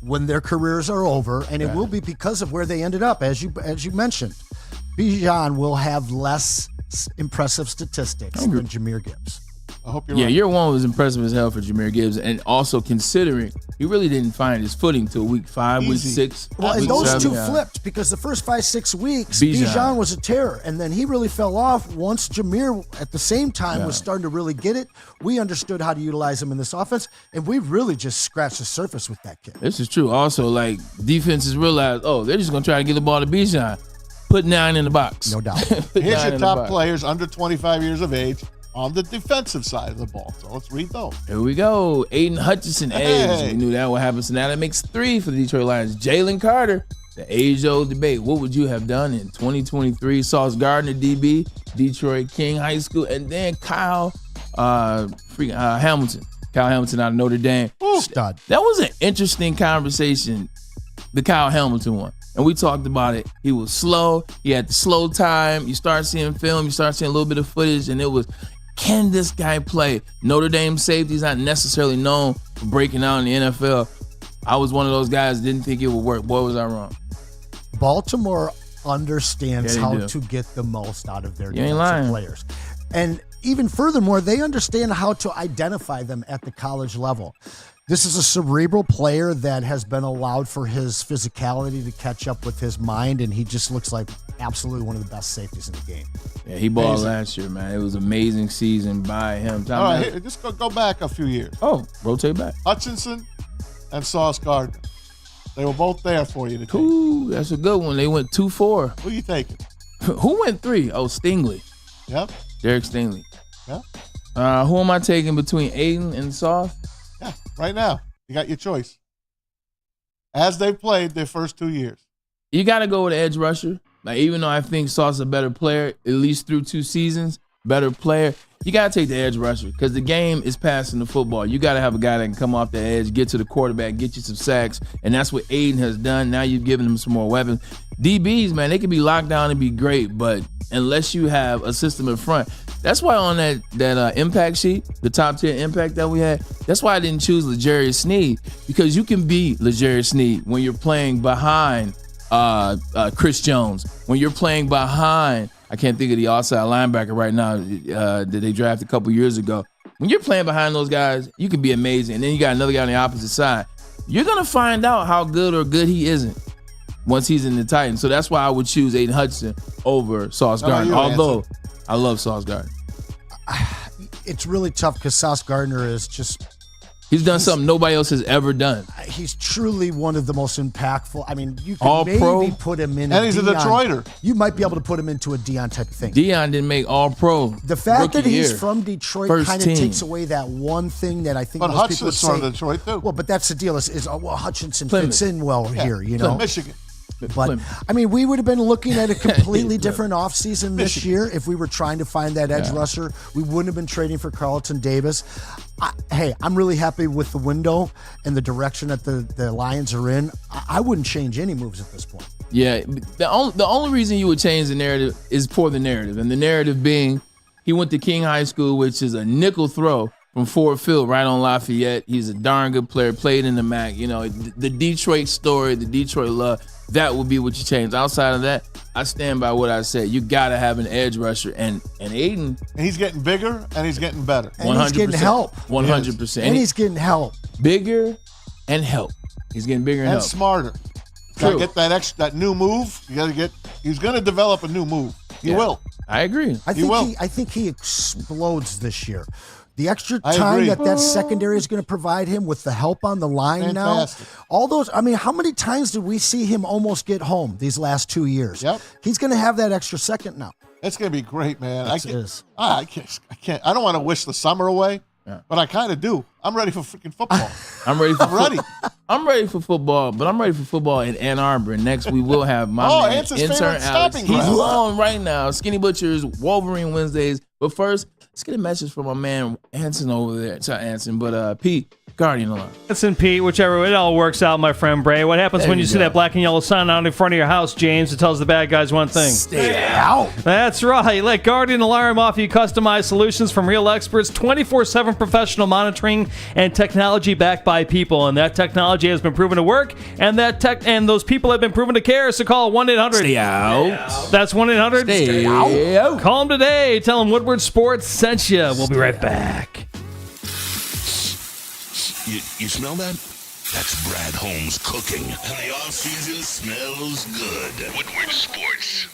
when their careers are over, and it will be because of where they ended up, as you mentioned. Bijan will have less impressive statistics than Jahmyr Gibbs. I hope you're right. Yeah, year one was impressive as hell for Jahmyr Gibbs, and also considering he really didn't find his footing till week 5, week 6. Well, and week those 7, two flipped because the first 5-6 weeks, Bijan was a terror, and then he really fell off once Jahmyr at the same time was starting to really get it. We understood how to utilize him in this offense, and we really just scratched the surface with that kid. This is true. Also, like, defenses realized, they're just going to try to get the ball to Bijan. Put 9 in the box. No doubt. Here's your top players under 25 years of age on the defensive side of the ball. So let's read those. Here we go. Aiden Hutchinson, age. We knew that would happen. So now that makes 3 for the Detroit Lions. Jalen Carter, the age-old debate. What would you have done in 2023? Sauce Gardner, DB, Detroit King High School. And then Kyle Hamilton. Kyle Hamilton out of Notre Dame. Stud. That was an interesting conversation, the Kyle Hamilton one. And we talked about it. He was slow. He had the slow time. You start seeing film. You start seeing a little bit of footage. And it was, can this guy play? Notre Dame safety is not necessarily known for breaking out in the NFL. I was one of those guys that didn't think it would work. Boy, was I wrong. Baltimore understands how do. to get the most out of their You ain't defensive lying. players. And even furthermore, they understand how to identify them at the college level. This is a cerebral player that has been allowed for his physicality to catch up with his mind, and he just looks like absolutely one of the best safeties in the game. Yeah, he balled last year, man. It was an amazing season by him. All right, just go back a few years. Rotate back. Hutchinson and Sauce Gardner. They were both there for you to take. Ooh, that's a good one. They went 2-4. Who you taking? Who went 3? Oh, Stingley. Yep. Derek Stingley. Yeah. Who am I taking between Aiden and Sauce? Yeah, right now. You got your choice. As they played their first 2 years. You got to go with an edge rusher. Like, even though I think Sauce is a better player, at least through 2 seasons, better player, you got to take the edge rusher because the game is passing the football. You got to have a guy that can come off the edge, get to the quarterback, get you some sacks, and that's what Aiden has done. Now you've given him some more weapons. DBs, man, they can be locked down and be great, but unless you have a system in front, that's why on that impact sheet, the top 10 impact that we had, that's why I didn't choose L'Jarius Sneed, because you can be L'Jarius Sneed when you're playing behind Chris Jones, when you're playing behind, I can't think of the outside linebacker right now that they drafted a couple years ago. When you're playing behind those guys, you can be amazing. And then you got another guy on the opposite side. You're going to find out how good or good he isn't once he's in the Titans. So that's why I would choose Aiden Hutchinson over Sauce Gardner, although I love Sauce Gardner. It's really tough because Sauce Gardner is just... He's done something nobody else has ever done. He's truly one of the most impactful. I mean, you All can pro, maybe put him in. And he's a Detroiter. You might be able to put him into a Deion type of thing. Deion didn't make All Pro. The fact that he's year. from Detroit First kind of team. takes away that one thing that I think But most people would Hutson's from say. Detroit, too. Well, but that's the deal. Is Hutchinson Plymouth. fits in well here, you know. Michigan. But, I mean, we would have been looking at a completely different offseason this year if we were trying to find that edge rusher. We wouldn't have been trading for Carlton Davis. I'm really happy with the window and the direction that the Lions are in. I wouldn't change any moves at this point. Yeah, the only reason you would change the narrative is for the narrative. And the narrative being he went to King High School, which is a nickel throw from Ford Field right on Lafayette. He's a darn good player, played in the MAC. You know, the Detroit story, the Detroit love, that would be what you change. Outside of that, I stand by what I said. You got to have an edge rusher. And Aiden. And he's getting bigger and he's getting better. And 100%. He's getting help. 100%. And he's getting help. Bigger and help. He's getting bigger and help. Smarter. Got to get that new move. He's going to develop a new move. He will. I agree. I think he explodes this year. The extra time that secondary is going to provide him with the help on the line now. All those, I mean, how many times did we see him almost get home these last 2 years? Yep. He's going to have that extra second now. It's going to be great, man. It is. I can't. I don't want to wish the summer away, but I kind of do. I'm ready for freaking football. I'm ready for football, but I'm ready for football in Ann Arbor. And next we will have my man, Anson's Intern favorite Alex. stopping He's ground. on right now. Skinny Butchers, Wolverine Wednesdays. But first, let's get a message from my man Anson over there. It's not Anson, but Pete, Guardian Alarm. Anson, Pete, whichever, it all works out, my friend Bray. What happens when you see that black and yellow sign out in front of your house, James? It tells the bad guys one thing. Stay out. That's right. Let Guardian Alarm offer you customized solutions from real experts, 24/7 professional monitoring, and technology backed by people. And that technology has been proven to work, and those people have been proven to care. So call 1-800. Stay out. That's 1-800. Stay out. Call them today. Tell them Woodward Sports sent you. We'll be right back. You smell that? That's Brad Holmes cooking. And the off-season smells good. Woodward Sports.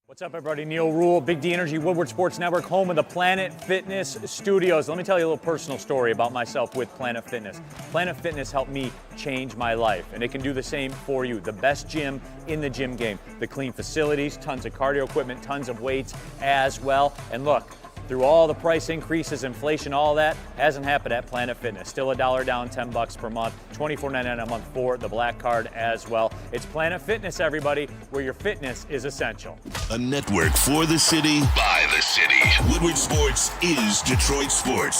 What's up, everybody? Neil Rule, Big D Energy, Woodward Sports Network, home of the Planet Fitness Studios. Let me tell you a little personal story about myself with Planet Fitness. Planet Fitness helped me change my life, and it can do the same for you. The best gym in the gym game. The clean facilities, tons of cardio equipment, tons of weights as well. And look, through all the price increases, inflation, all that, hasn't happened at Planet Fitness. Still $1 down, $10 per month, $24.99 a month for the Black Card as well. It's Planet Fitness, everybody, where your fitness is essential. A network for the city, by the city. Woodward Sports is Detroit Sports.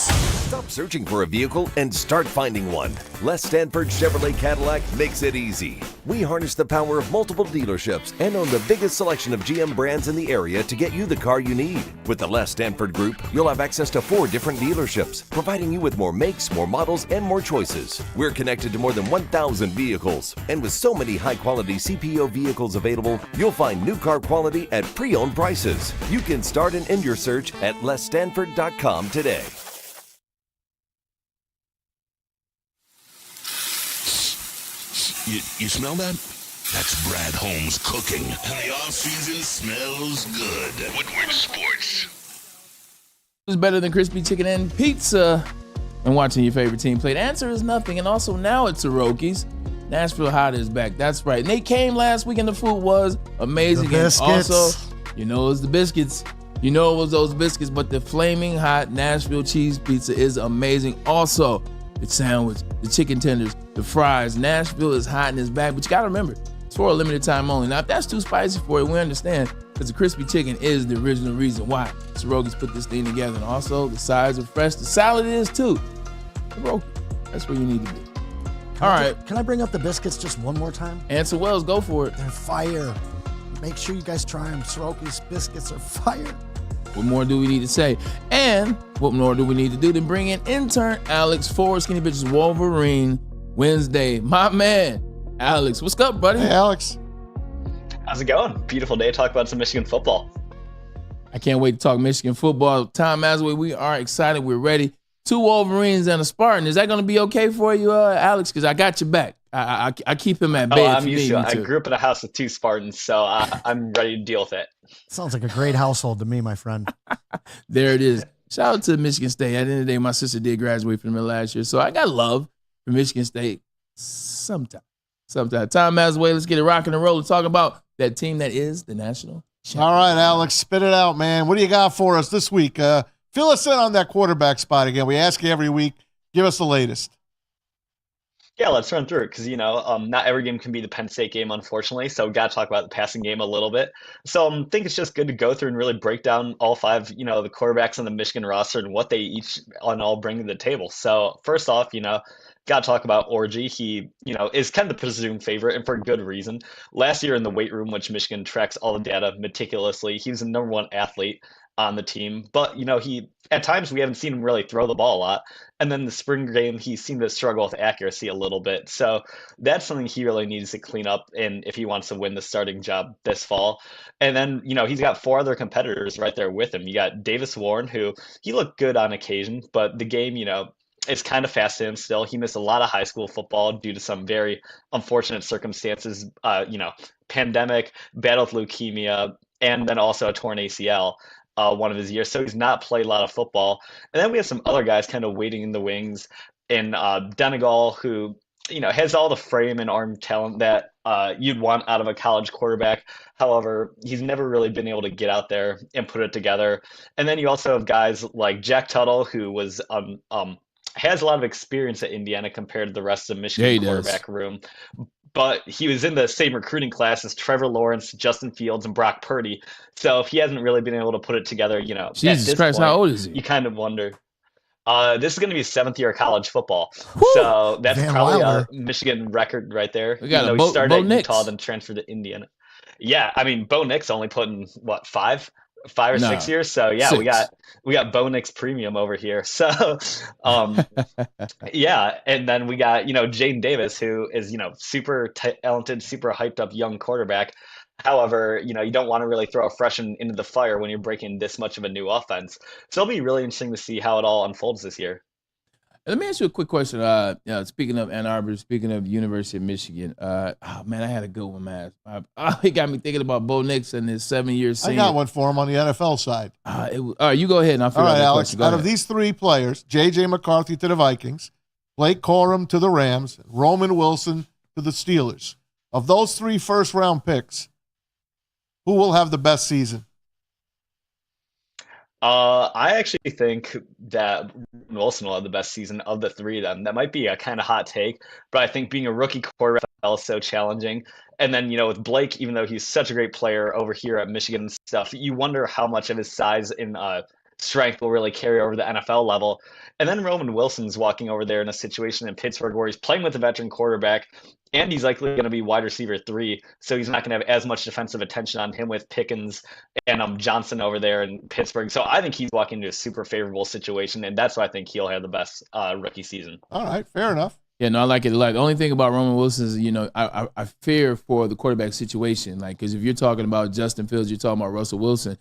Stop searching for a vehicle and start finding one. Les Stanford Chevrolet Cadillac makes it easy. We harness the power of multiple dealerships and own the biggest selection of GM brands in the area to get you the car you need. With the Les Stanford Group, you'll have access to 4 different dealerships, providing you with more makes, more models, and more choices. We're connected to more than 1,000 vehicles, and with so many high-quality CPO vehicles available, you'll find new car quality at pre-owned prices. You can start and end your search at lesstanford.com today. You smell that? That's Brad Holmes cooking. And the off-season smells good. Woodward Sports. It's better than crispy chicken and pizza. And watching your favorite team play. The answer is nothing. And also now it's Soroki's. Nashville Hot is back. That's right. And they came last week and the food was amazing. The biscuits. And also, you know it was the biscuits. You know it was those biscuits, but the flaming hot Nashville cheese pizza is amazing. Also, the sandwich, the chicken tenders, the fries. Nashville is hot and it's back. But you got to remember, it's for a limited time only. Now, if that's too spicy for you, we understand. because the crispy chicken is the original reason why Pierogies put this thing together. And also, the sides are fresh. The salad is too. Pierogi, that's where you need to be. All right. Can I bring up the biscuits just one more time? Anson Wells, go for it. They're fire. Make sure you guys try them. Pierogies biscuits are fire. What more do we need to say? And what more do we need to do than bring in intern Alex for Skinny Bitches Wolverine Wednesday? My man, Alex. What's up, buddy? Hey, Alex. How's it going? Beautiful day to talk about some Michigan football. I can't wait to talk Michigan football. Tom Mazaway, we are excited. We're ready. 2 Wolverines and a Spartan. Is that going to be okay for you, Alex? Because I got your back. I keep him at bay. I'm used to it. I grew up in a house with 2 Spartans, so I'm ready to deal with it. Sounds like a great household to me, my friend. There it is. Shout out to Michigan State. At the end of the day, my sister did graduate from them last year, so I got love for Michigan State sometime. Tom Mazaway, let's get it rocking and rolling. Talk about that team that is the national champion. All right, Alex, spit it out, man. What do you got for us this week? Fill us in on that quarterback spot again. We ask you every week. Give us the latest. Yeah, let's run through it because, not every game can be the Penn State game, unfortunately. So got to talk about the passing game a little bit. So I think it's just good to go through and really break down all 5, the quarterbacks on the Michigan roster and what they each and all bring to the table. So first off, got to talk about Orji. He, is kind of the presumed favorite, and for good reason. Last year in the weight room, which Michigan tracks all the data meticulously, he was the number 1 athlete on the team. But, he at times we haven't seen him really throw the ball a lot. And then the spring game, he seemed to struggle with accuracy a little bit. So that's something he really needs to clean up if he wants to win the starting job this fall. And then, he's got 4 other competitors right there with him. You got Davis Warren, who he looked good on occasion, but the game, it's kind of fast to him still. He missed a lot of high school football due to some very unfortunate circumstances, pandemic, battle with leukemia, and then also a torn ACL. One of his years, so he's not played a lot of football. And then we have some other guys kind of waiting in the wings, and Donegal, who has all the frame and arm talent that you'd want out of a college quarterback. However, he's never really been able to get out there and put it together. And then you also have guys like Jack Tuttle, who was has a lot of experience at Indiana compared to the rest of the Michigan quarterback room. But he was in the same recruiting class as Trevor Lawrence, Justin Fields, and Brock Purdy. So if he hasn't really been able to put it together, Jesus Christ, how old is he? You kind of wonder. This is going to be his 7th year of college football. Woo! So that's probably a Michigan record right there. We got he started at Utah, then transferred to Indiana. Yeah, I mean, Bo Nix only put in, 5 or 6 years. So yeah, 6. we got Bo Nix premium over here. So yeah, and then we got Jaden Davis, who is super talented, super hyped up young quarterback. However, you don't want to really throw a freshman into the fire when you're breaking this much of a new offense. So it'll be really interesting to see how it all unfolds this year. Let me ask you a quick question. Speaking of Ann Arbor, speaking of University of Michigan, I had a good one, man. He got me thinking about Bo Nix and his 7-year senior. I got one for him on the NFL side. All right, you go ahead and I'll figure out that Alex. question. Out of these 3 players, J.J. McCarthy to the Vikings, Blake Corum to the Rams, Roman Wilson to the Steelers. Of those 3 first-round picks, who will have the best season? I actually think that Wilson will have the best season of the 3 of them. That might be a kind of hot take, but I think being a rookie quarterback is so challenging. And then, with Blake, even though he's such a great player over here at Michigan and stuff, you wonder how much of his size and strength will really carry over the NFL level. And then Roman Wilson's walking over there in a situation in Pittsburgh where he's playing with a veteran quarterback, and he's likely going to be wide receiver 3, so he's not going to have as much defensive attention on him with Pickens and Johnson over there in Pittsburgh. So I think he's walking into a super favorable situation, and that's why I think he'll have the best rookie season. All right, fair enough. Yeah, no, I like it a lot. The only thing about Roman Wilson is, I fear for the quarterback situation. Because if you're talking about Justin Fields, you're talking about Russell Wilson,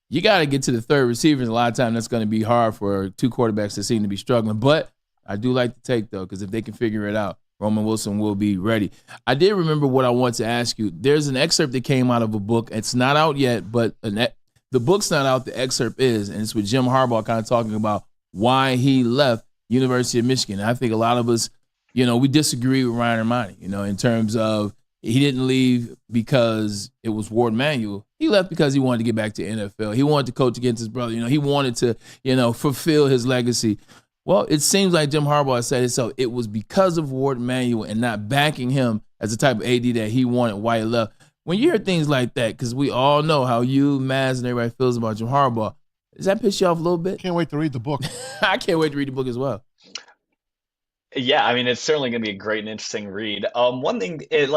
you got to get to the third receiver. And a lot of times that's going to be hard for 2 quarterbacks that seem to be struggling. But I do like the take, though, because if they can figure it out, Roman Wilson will be ready. I did remember what I want to ask you. There's an excerpt that came out of a book. It's not out yet, but the book's not out. The excerpt is, and it's with Jim Harbaugh kind of talking about why he left University of Michigan. And I think a lot of us, we disagree with Ryan Ermanni, in terms of he didn't leave because it was Ward Manuel. He left because he wanted to get back to NFL. He wanted to coach against his brother. He wanted to, fulfill his legacy. Well, it seems like Jim Harbaugh said it so. It was because of Ward Manuel and not backing him as the type of AD that he wanted why he left. When you hear things like that, because we all know how you, Maz, and everybody feels about Jim Harbaugh, does that piss you off a little bit? Can't wait to read the book. I can't wait to read the book as well. Yeah, I mean, it's certainly going to be a great and interesting read. One thing, it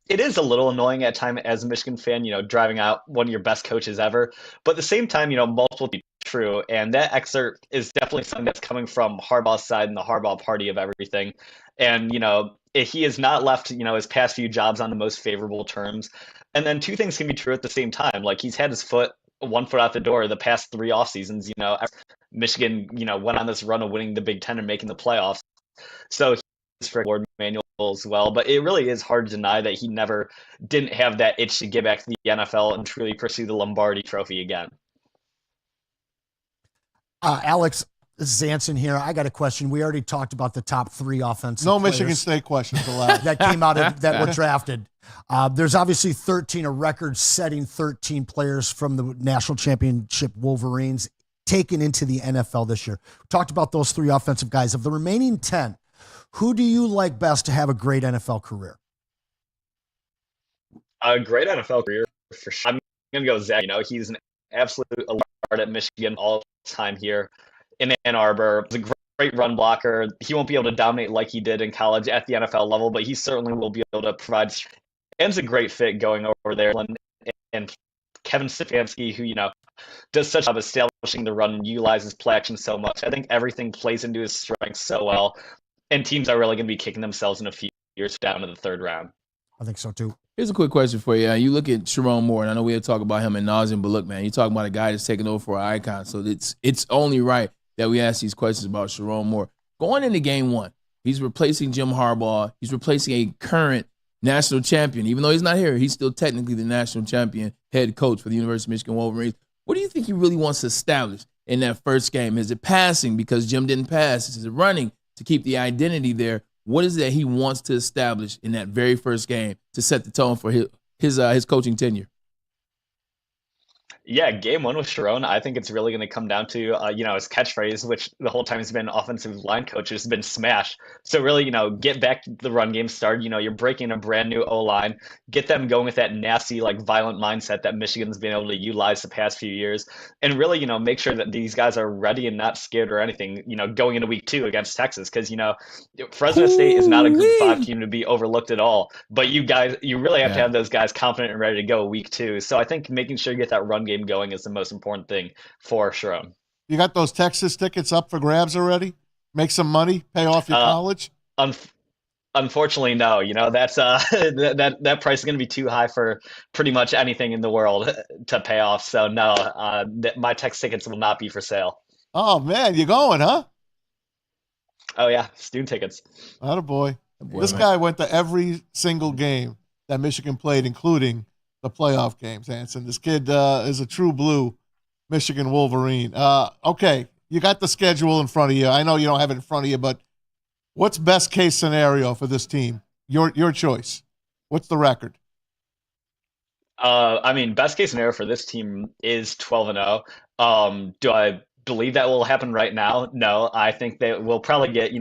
is a little annoying at time as a Michigan fan, driving out one of your best coaches ever. But at the same time, multiple be true, and that excerpt is definitely something that's coming from Harbaugh's side and the Harbaugh party of everything. And he has not left his past few jobs on the most favorable terms. And then two things can be true at the same time. Like he's had one foot out the door the past 3 off seasons. Michigan went on this run of winning the Big Ten and making the playoffs. So he's for Lord Manuel as well, but it really is hard to deny that he never didn't have that itch to get back to the NFL and truly pursue the Lombardi Trophy again. Alex, this is Anson here. I got a question. We already talked about the top 3 offensive No players Michigan State questions allowed. that came out that were drafted. There's obviously a record-setting 13 players from the national championship Wolverines taken into the NFL this year. We talked about those 3 offensive guys. Of the remaining 10, who do you like best to have a great NFL career? A great NFL career for sure. I'm going to go Zach. He's an absolute elite at Michigan all time here in Ann Arbor. He's a great run blocker. He won't be able to dominate like he did in college at the NFL level, but he certainly will be able to provide. And it's a great fit going over there. And Kevin Stefanski, who, does such a job establishing the run and utilizes play action so much. I think everything plays into his strengths so well. And teams are really going to be kicking themselves in a few years down to the 3rd round. I think so too. Here's a quick question for you. You look at Sharon Moore, and I know we had talked about him in nauseam, but look, man, you're talking about a guy that's taking over for an icon. So it's only right that we ask these questions about Sharon Moore. Going into game 1, he's replacing Jim Harbaugh. He's replacing a current national champion. Even though he's not here, he's still technically the national champion head coach for the University of Michigan Wolverines. What do you think he really wants to establish in that first game? Is it passing because Jim didn't pass? Is it running to keep the identity there? What is it that he wants to establish in that very first game to set the tone for his coaching tenure? Yeah, game 1 with Sharon, I think it's really going to come down to, his catchphrase, which the whole time he's been offensive line coach, has been smash. So really, get back the run game started. You're breaking a brand new O-line, get them going with that nasty, violent mindset that Michigan's been able to utilize the past few years. And really, make sure that these guys are ready and not scared or anything, going into week 2 against Texas. Because, Fresno State is not a Group 5 team to be overlooked at all. But you really have to have those guys confident and ready to go week 2. So I think making sure you get that run game going is the most important thing for Sharon. You got those Texas tickets up for grabs already? Make some money, pay off your college? Unfortunately, no. That's that price is going to be too high for pretty much anything in the world to pay off. So no, my Texas tickets will not be for sale. Oh man, you're going, huh? Oh yeah, student tickets. Attaboy. This guy went to every single game that Michigan played, including the playoff games, Anson. This kid is a true blue Michigan Wolverine. Okay, you got the schedule in front of you. I know you don't have it in front of you, but what's best case scenario for this team? Your choice. What's the record? Best case scenario for this team is 12-0. Do I believe that will happen right now? No, I think they will probably get,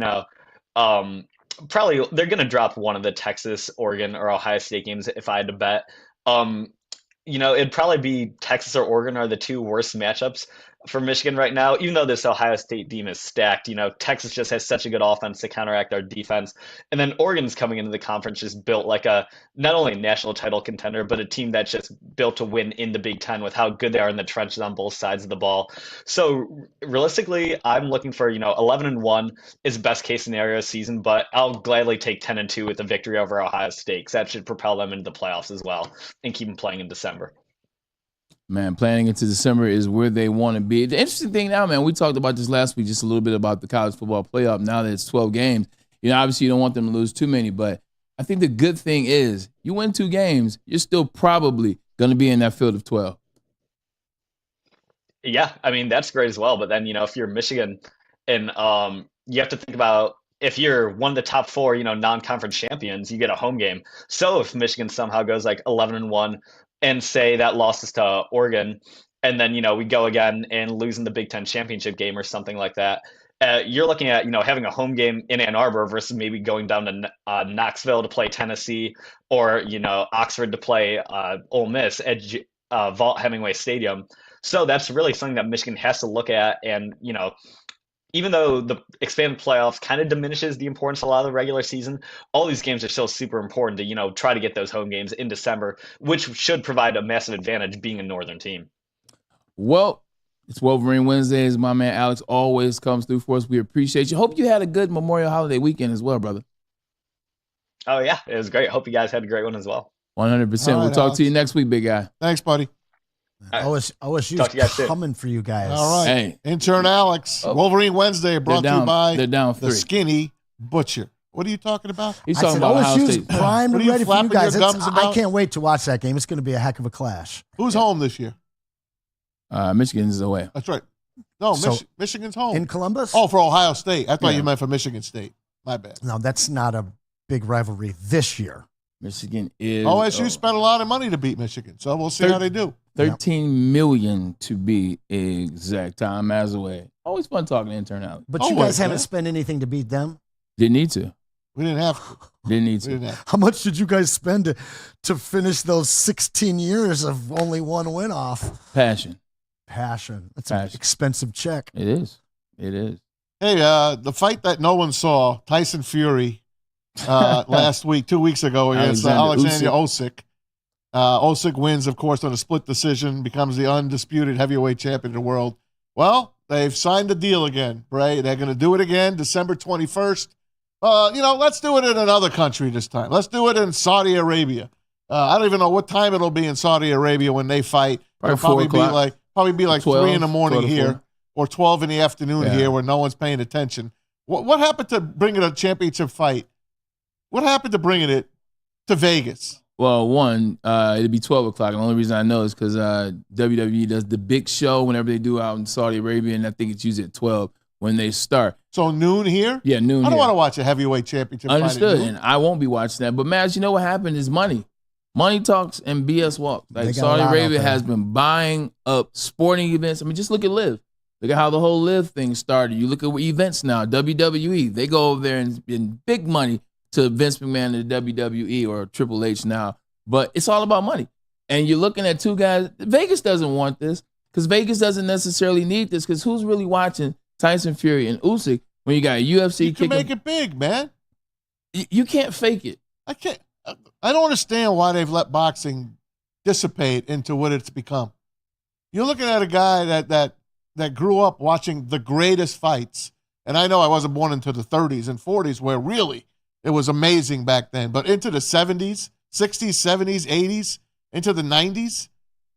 probably they're going to drop one of the Texas, Oregon, or Ohio State games if I had to bet. It'd probably be Texas or Oregon are the 2 worst matchups for Michigan right now, even though this Ohio State team is stacked. Texas just has such a good offense to counteract our defense. And then Oregon's coming into the conference just built like not only a national title contender, but a team that's just built to win in the Big Ten with how good they are in the trenches on both sides of the ball. So realistically, I'm looking for, 11-1 is best case scenario season, but I'll gladly take 10-2 with a victory over Ohio State because that should propel them into the playoffs as well and keep them playing in December. Man, planning into December is where they want to be. The interesting thing now, man, we talked about this last week, just a little bit about the college football playoff. Now that it's 12 games, obviously you don't want them to lose too many, but I think the good thing is you win 2 games, you're still probably going to be in that field of 12. Yeah, that's great as well. But then, if you're Michigan and you have to think about if you're one of the top 4, non-conference champions, you get a home game. So if Michigan somehow goes 11-1, and say that losses to Oregon, and then, we go again and lose in the Big Ten championship game or something like that. you're looking at, having a home game in Ann Arbor versus maybe going down to Knoxville to play Tennessee, or, Oxford to play Ole Miss at Vaught-Hemingway Stadium. So that's really something that Michigan has to look at. And, even though the expanded playoffs kind of diminishes the importance of a lot of the regular season, all these games are still super important to, try to get those home games in December, which should provide a massive advantage being a Northern team. Well, it's Wolverine Wednesdays. My man Alex always comes through for us. We appreciate you. Hope you had a good Memorial Holiday weekend as well, brother. Oh, yeah. It was great. Hope you guys had a great one as well. 100%. All right, we'll talk Alex. to you next week, big guy. Thanks, buddy. OSU's coming for you guys. All right. Hey. Intern Alex, Wolverine Wednesday, brought to you by they're down the 3. Skinny Butcher. What are you talking about? He's I talking said about Ohio OSU's State. primed What and are you ready for you flapping guys. your gums I about? can't wait to watch that game. It's going to be a heck of a clash. Who's home this year? Michigan's away. That's right. No, So- Michigan's home. In Columbus? Oh, for Ohio State. I thought Yeah. you meant for Michigan State. My bad. No, that's not a big rivalry this year. Michigan is OSU spent a lot of money to beat Michigan, so we'll see how they do. $13 million to be exact. Time as away. Always fun talking to Intern Alex. But you guys haven't spent anything to beat them? Didn't need to. We didn't have to. Didn't need We to. didn't have to. How much did you guys spend to finish those 16 years of only one win off? Passion. That's an expensive check. It is. It is. Hey, the fight that no one saw, Tyson Fury, last week, 2 weeks ago against Alexander Usyk. Usyk wins, of course, on a split decision, becomes the undisputed heavyweight champion of the world. Well, they've signed the deal again, Bray. They're going to do it again, December 21st. Let's do it in another country this time. Let's do it in Saudi Arabia. I don't even know what time it'll be in Saudi Arabia when they fight. It'll probably be like 12, 3 in the morning 12 to here 4. or 12 in the afternoon Yeah. here where no one's paying attention. What happened to bringing a championship fight? What happened to bringing it to Vegas? Well, it'd be 12 o'clock. And the only reason I know is because WWE does the big show whenever they do out in Saudi Arabia, and I think it's usually at 12 when they start. So noon here? Yeah, noon I don't here. want to watch a heavyweight championship fight. Understood, at noon. and I won't be watching that. But, Maz, you know what happened is money. Money talks and BS walks. They Like got a Saudi lot out Arabia there. has been buying up sporting events. I mean, just look at Live. Look at how the whole Live thing started. You look at events now, WWE. They go over there and spend big money to Vince McMahon and the WWE or Triple H now. But it's all about money. And you're looking at two guys. Vegas doesn't want this because Vegas doesn't necessarily need this because who's really watching Tyson Fury and Usyk when you got UFC You can kicking? make it big, man. You can't fake it. I can't. I don't understand why they've let boxing dissipate into what it's become. You're looking at a guy that grew up watching the greatest fights, and I know I wasn't born into the 30s and 40s where really it was amazing back then, but into the 70s, 60s, 70s, 80s, into the 90s,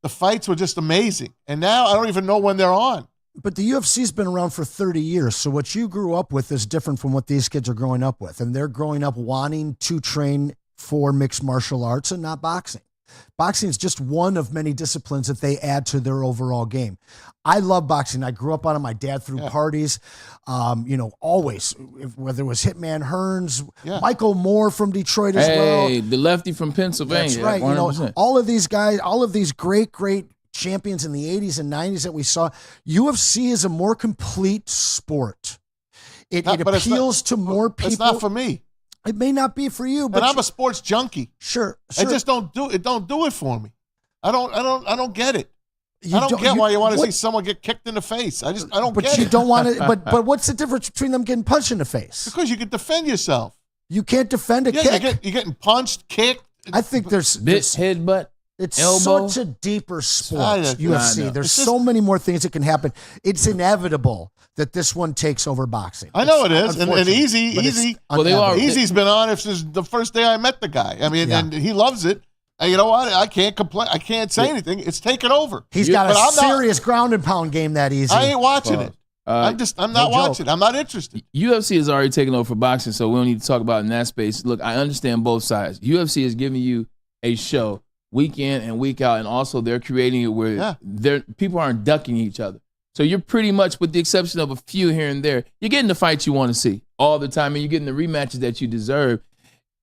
the fights were just amazing. And now I don't even know when they're on. But the UFC's been around for 30 years, so what you grew up with is different from what these kids are growing up with. And they're growing up wanting to train for mixed martial arts and not boxing. Boxing is just one of many disciplines that they add to their overall game. I love boxing. I grew up on it. My dad threw parties, always, whether it was Hitman Hearns, Michael Moore from Detroit as well. Hey, the lefty from Pennsylvania. That's right. 100%. All of these guys, all of these great champions in the 80s and 90s that we saw. UFC is a more complete sport. It appeals to more people. It's not for me. It may not be for you, but and I'm a sports junkie. Sure. I just don't do it for me. I don't get it. I don't get why you want to see someone get kicked in the face. I don't get it. But you don't want to. But what's the difference between them getting punched in the face? Because you can defend yourself. You can't defend a kick. You're getting punched, kicked. I think there's headbutt. It's elbow. such a deeper sport, I UFC. know. There's so many more things that can happen. It's inevitable that this one takes over boxing. I know it is, and Easy. Well, they are. Easy's been on it since the first day I met the guy. I mean, and he loves it. And you know what? I can't complain. I can't say anything. It's taken over. He's got a serious ground and pound game that Easy. I ain't watching it. I'm not watching. I'm not interested. UFC is already taking over for boxing, so we don't need to talk about it in that space. Look, I understand both sides. UFC is giving you a show week in and week out, and also they're creating it where people aren't ducking each other. So you're pretty much, with the exception of a few here and there, you're getting the fights you want to see all the time, and you're getting the rematches that you deserve.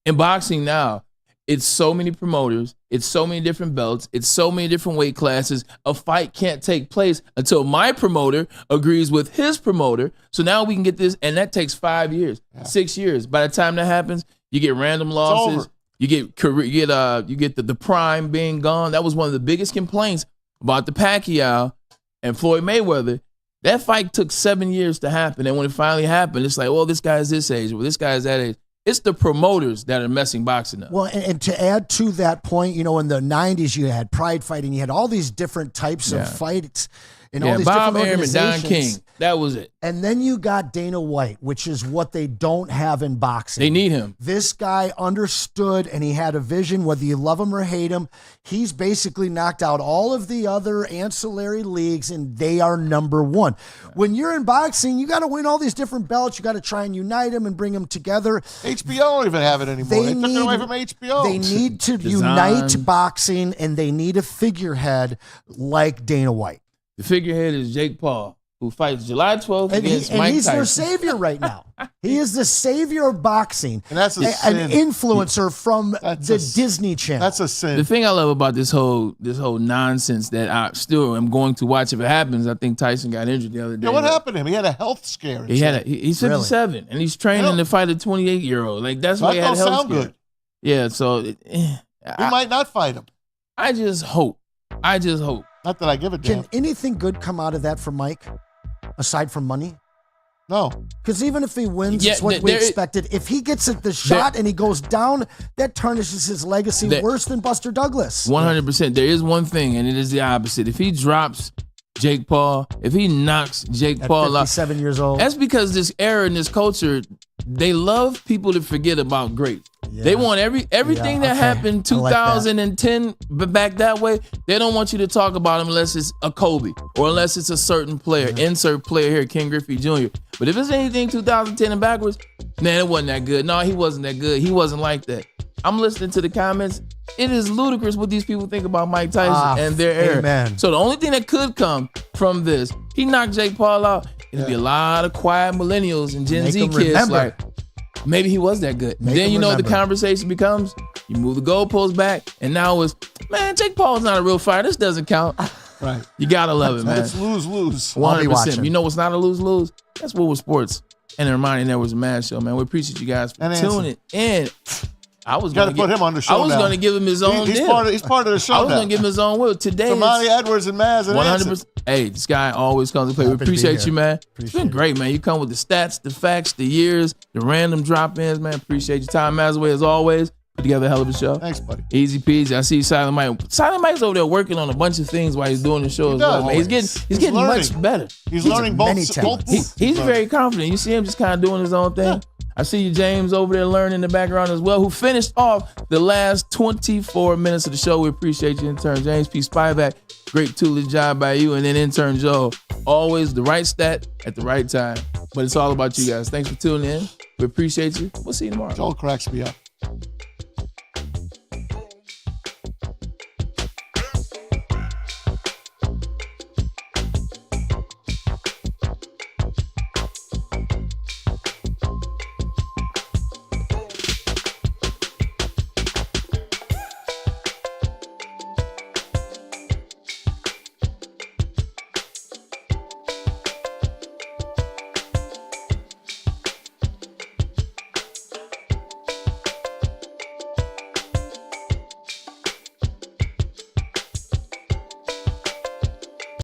In boxing now, It's so many promoters. It's so many different belts. It's so many different weight classes. A fight can't take place until my promoter agrees with his promoter. So now we can get this, and that takes 5 years, 6 years. By the time that happens, you get random losses. You get the prime being gone. That was one of the biggest complaints about the Pacquiao and Floyd Mayweather. That fight took 7 years to happen, and when it finally happened, it's like, well, this guy's this age, well, this guy's that age. It's the promoters that are messing boxing up. Well, and to add to that point, in the 90s, you had pride fighting. You had all these different types of fights and all these Bob different Arum and Don organizations. King. That was it. And then you got Dana White, which is what they don't have in boxing. They need him. This guy understood, and he had a vision, whether you love him or hate him. He's basically knocked out all of the other ancillary leagues, and they are number one. Yeah. When you're in boxing, you got to win all these different belts. You got to try and unite them and bring them together. HBO don't even have it anymore. They took it away from HBO. They need to unite boxing, and they need a figurehead like Dana White. The figurehead is Jake Paul, who fights July 12th against Mike Tyson. And he's their savior right now. He is the savior of boxing. And that's an influencer from the Disney Channel. That's a sin. The thing I love about this whole nonsense that I still am going to watch if it happens. I think Tyson got injured the other day. Yeah, what happened to him? He had a health scare. He's 57 and he's training to fight a 28-year-old. Like that's why he had a health scare. Good. Yeah, so he might not fight him. I just hope. Not that I give a damn. Can anything good come out of that for Mike, aside from money? No. Because even if he wins, it's what we expected. If he gets the shot and he goes down, that tarnishes his legacy worse than Buster Douglas. 100%. There is one thing, and it is the opposite. If he drops Jake Paul, if he knocks Jake Paul out, 57 years old, that's because this era and this culture, they love people to forget about great. Yeah. They want everything that happened 2010 back that way. They don't want you to talk about him unless it's a Kobe or unless it's a certain player. Yeah. Insert player here, Ken Griffey Jr. But if it's anything 2010 and backwards, man, it wasn't that good. No, he wasn't that good. He wasn't like that. I'm listening to the comments. It is ludicrous what these people think about Mike Tyson and their era. Amen. So the only thing that could come from this, he knocked Jake Paul out. It'll be a lot of quiet millennials and Gen Z kids like, maybe he was that good. Then you know what the conversation becomes? You move the goalposts back, and now it's, man, Jake Paul's not a real fighter. This doesn't count. Right. You got to love it, man. It's lose-lose. 100%. You know what's not a lose-lose? That's Woodward Sports and Ermanni Edwards a Maz show, man. We appreciate you guys for tuning in. I was going to put him on the show. I was going to give him his own he's part of the show. I was going to give him his own will. Today Ermanni Edwards and Maz and 100%. Hey, this guy always comes to play. We appreciate you, man. It's been great, man. You come with the stats, the facts, the years, the random drop-ins, man. Appreciate your time, Mazaway, as always. Put together a hell of a show. Thanks, buddy. Easy peasy. I see Silent Mike. Silent Mike's over there working on a bunch of things while he's doing the show as well, man. He's getting much better. He's learning both. He's very confident. You see him just kind of doing his own thing. Yeah. I see you, James, over there learning in the background as well, who finished off the last 24 minutes of the show. We appreciate you, Intern James. P. Spivak. Great tutelage job by you. And then Intern Joel. Always the right stat at the right time. But it's all about you guys. Thanks for tuning in. We appreciate you. We'll see you tomorrow. Joel cracks me up.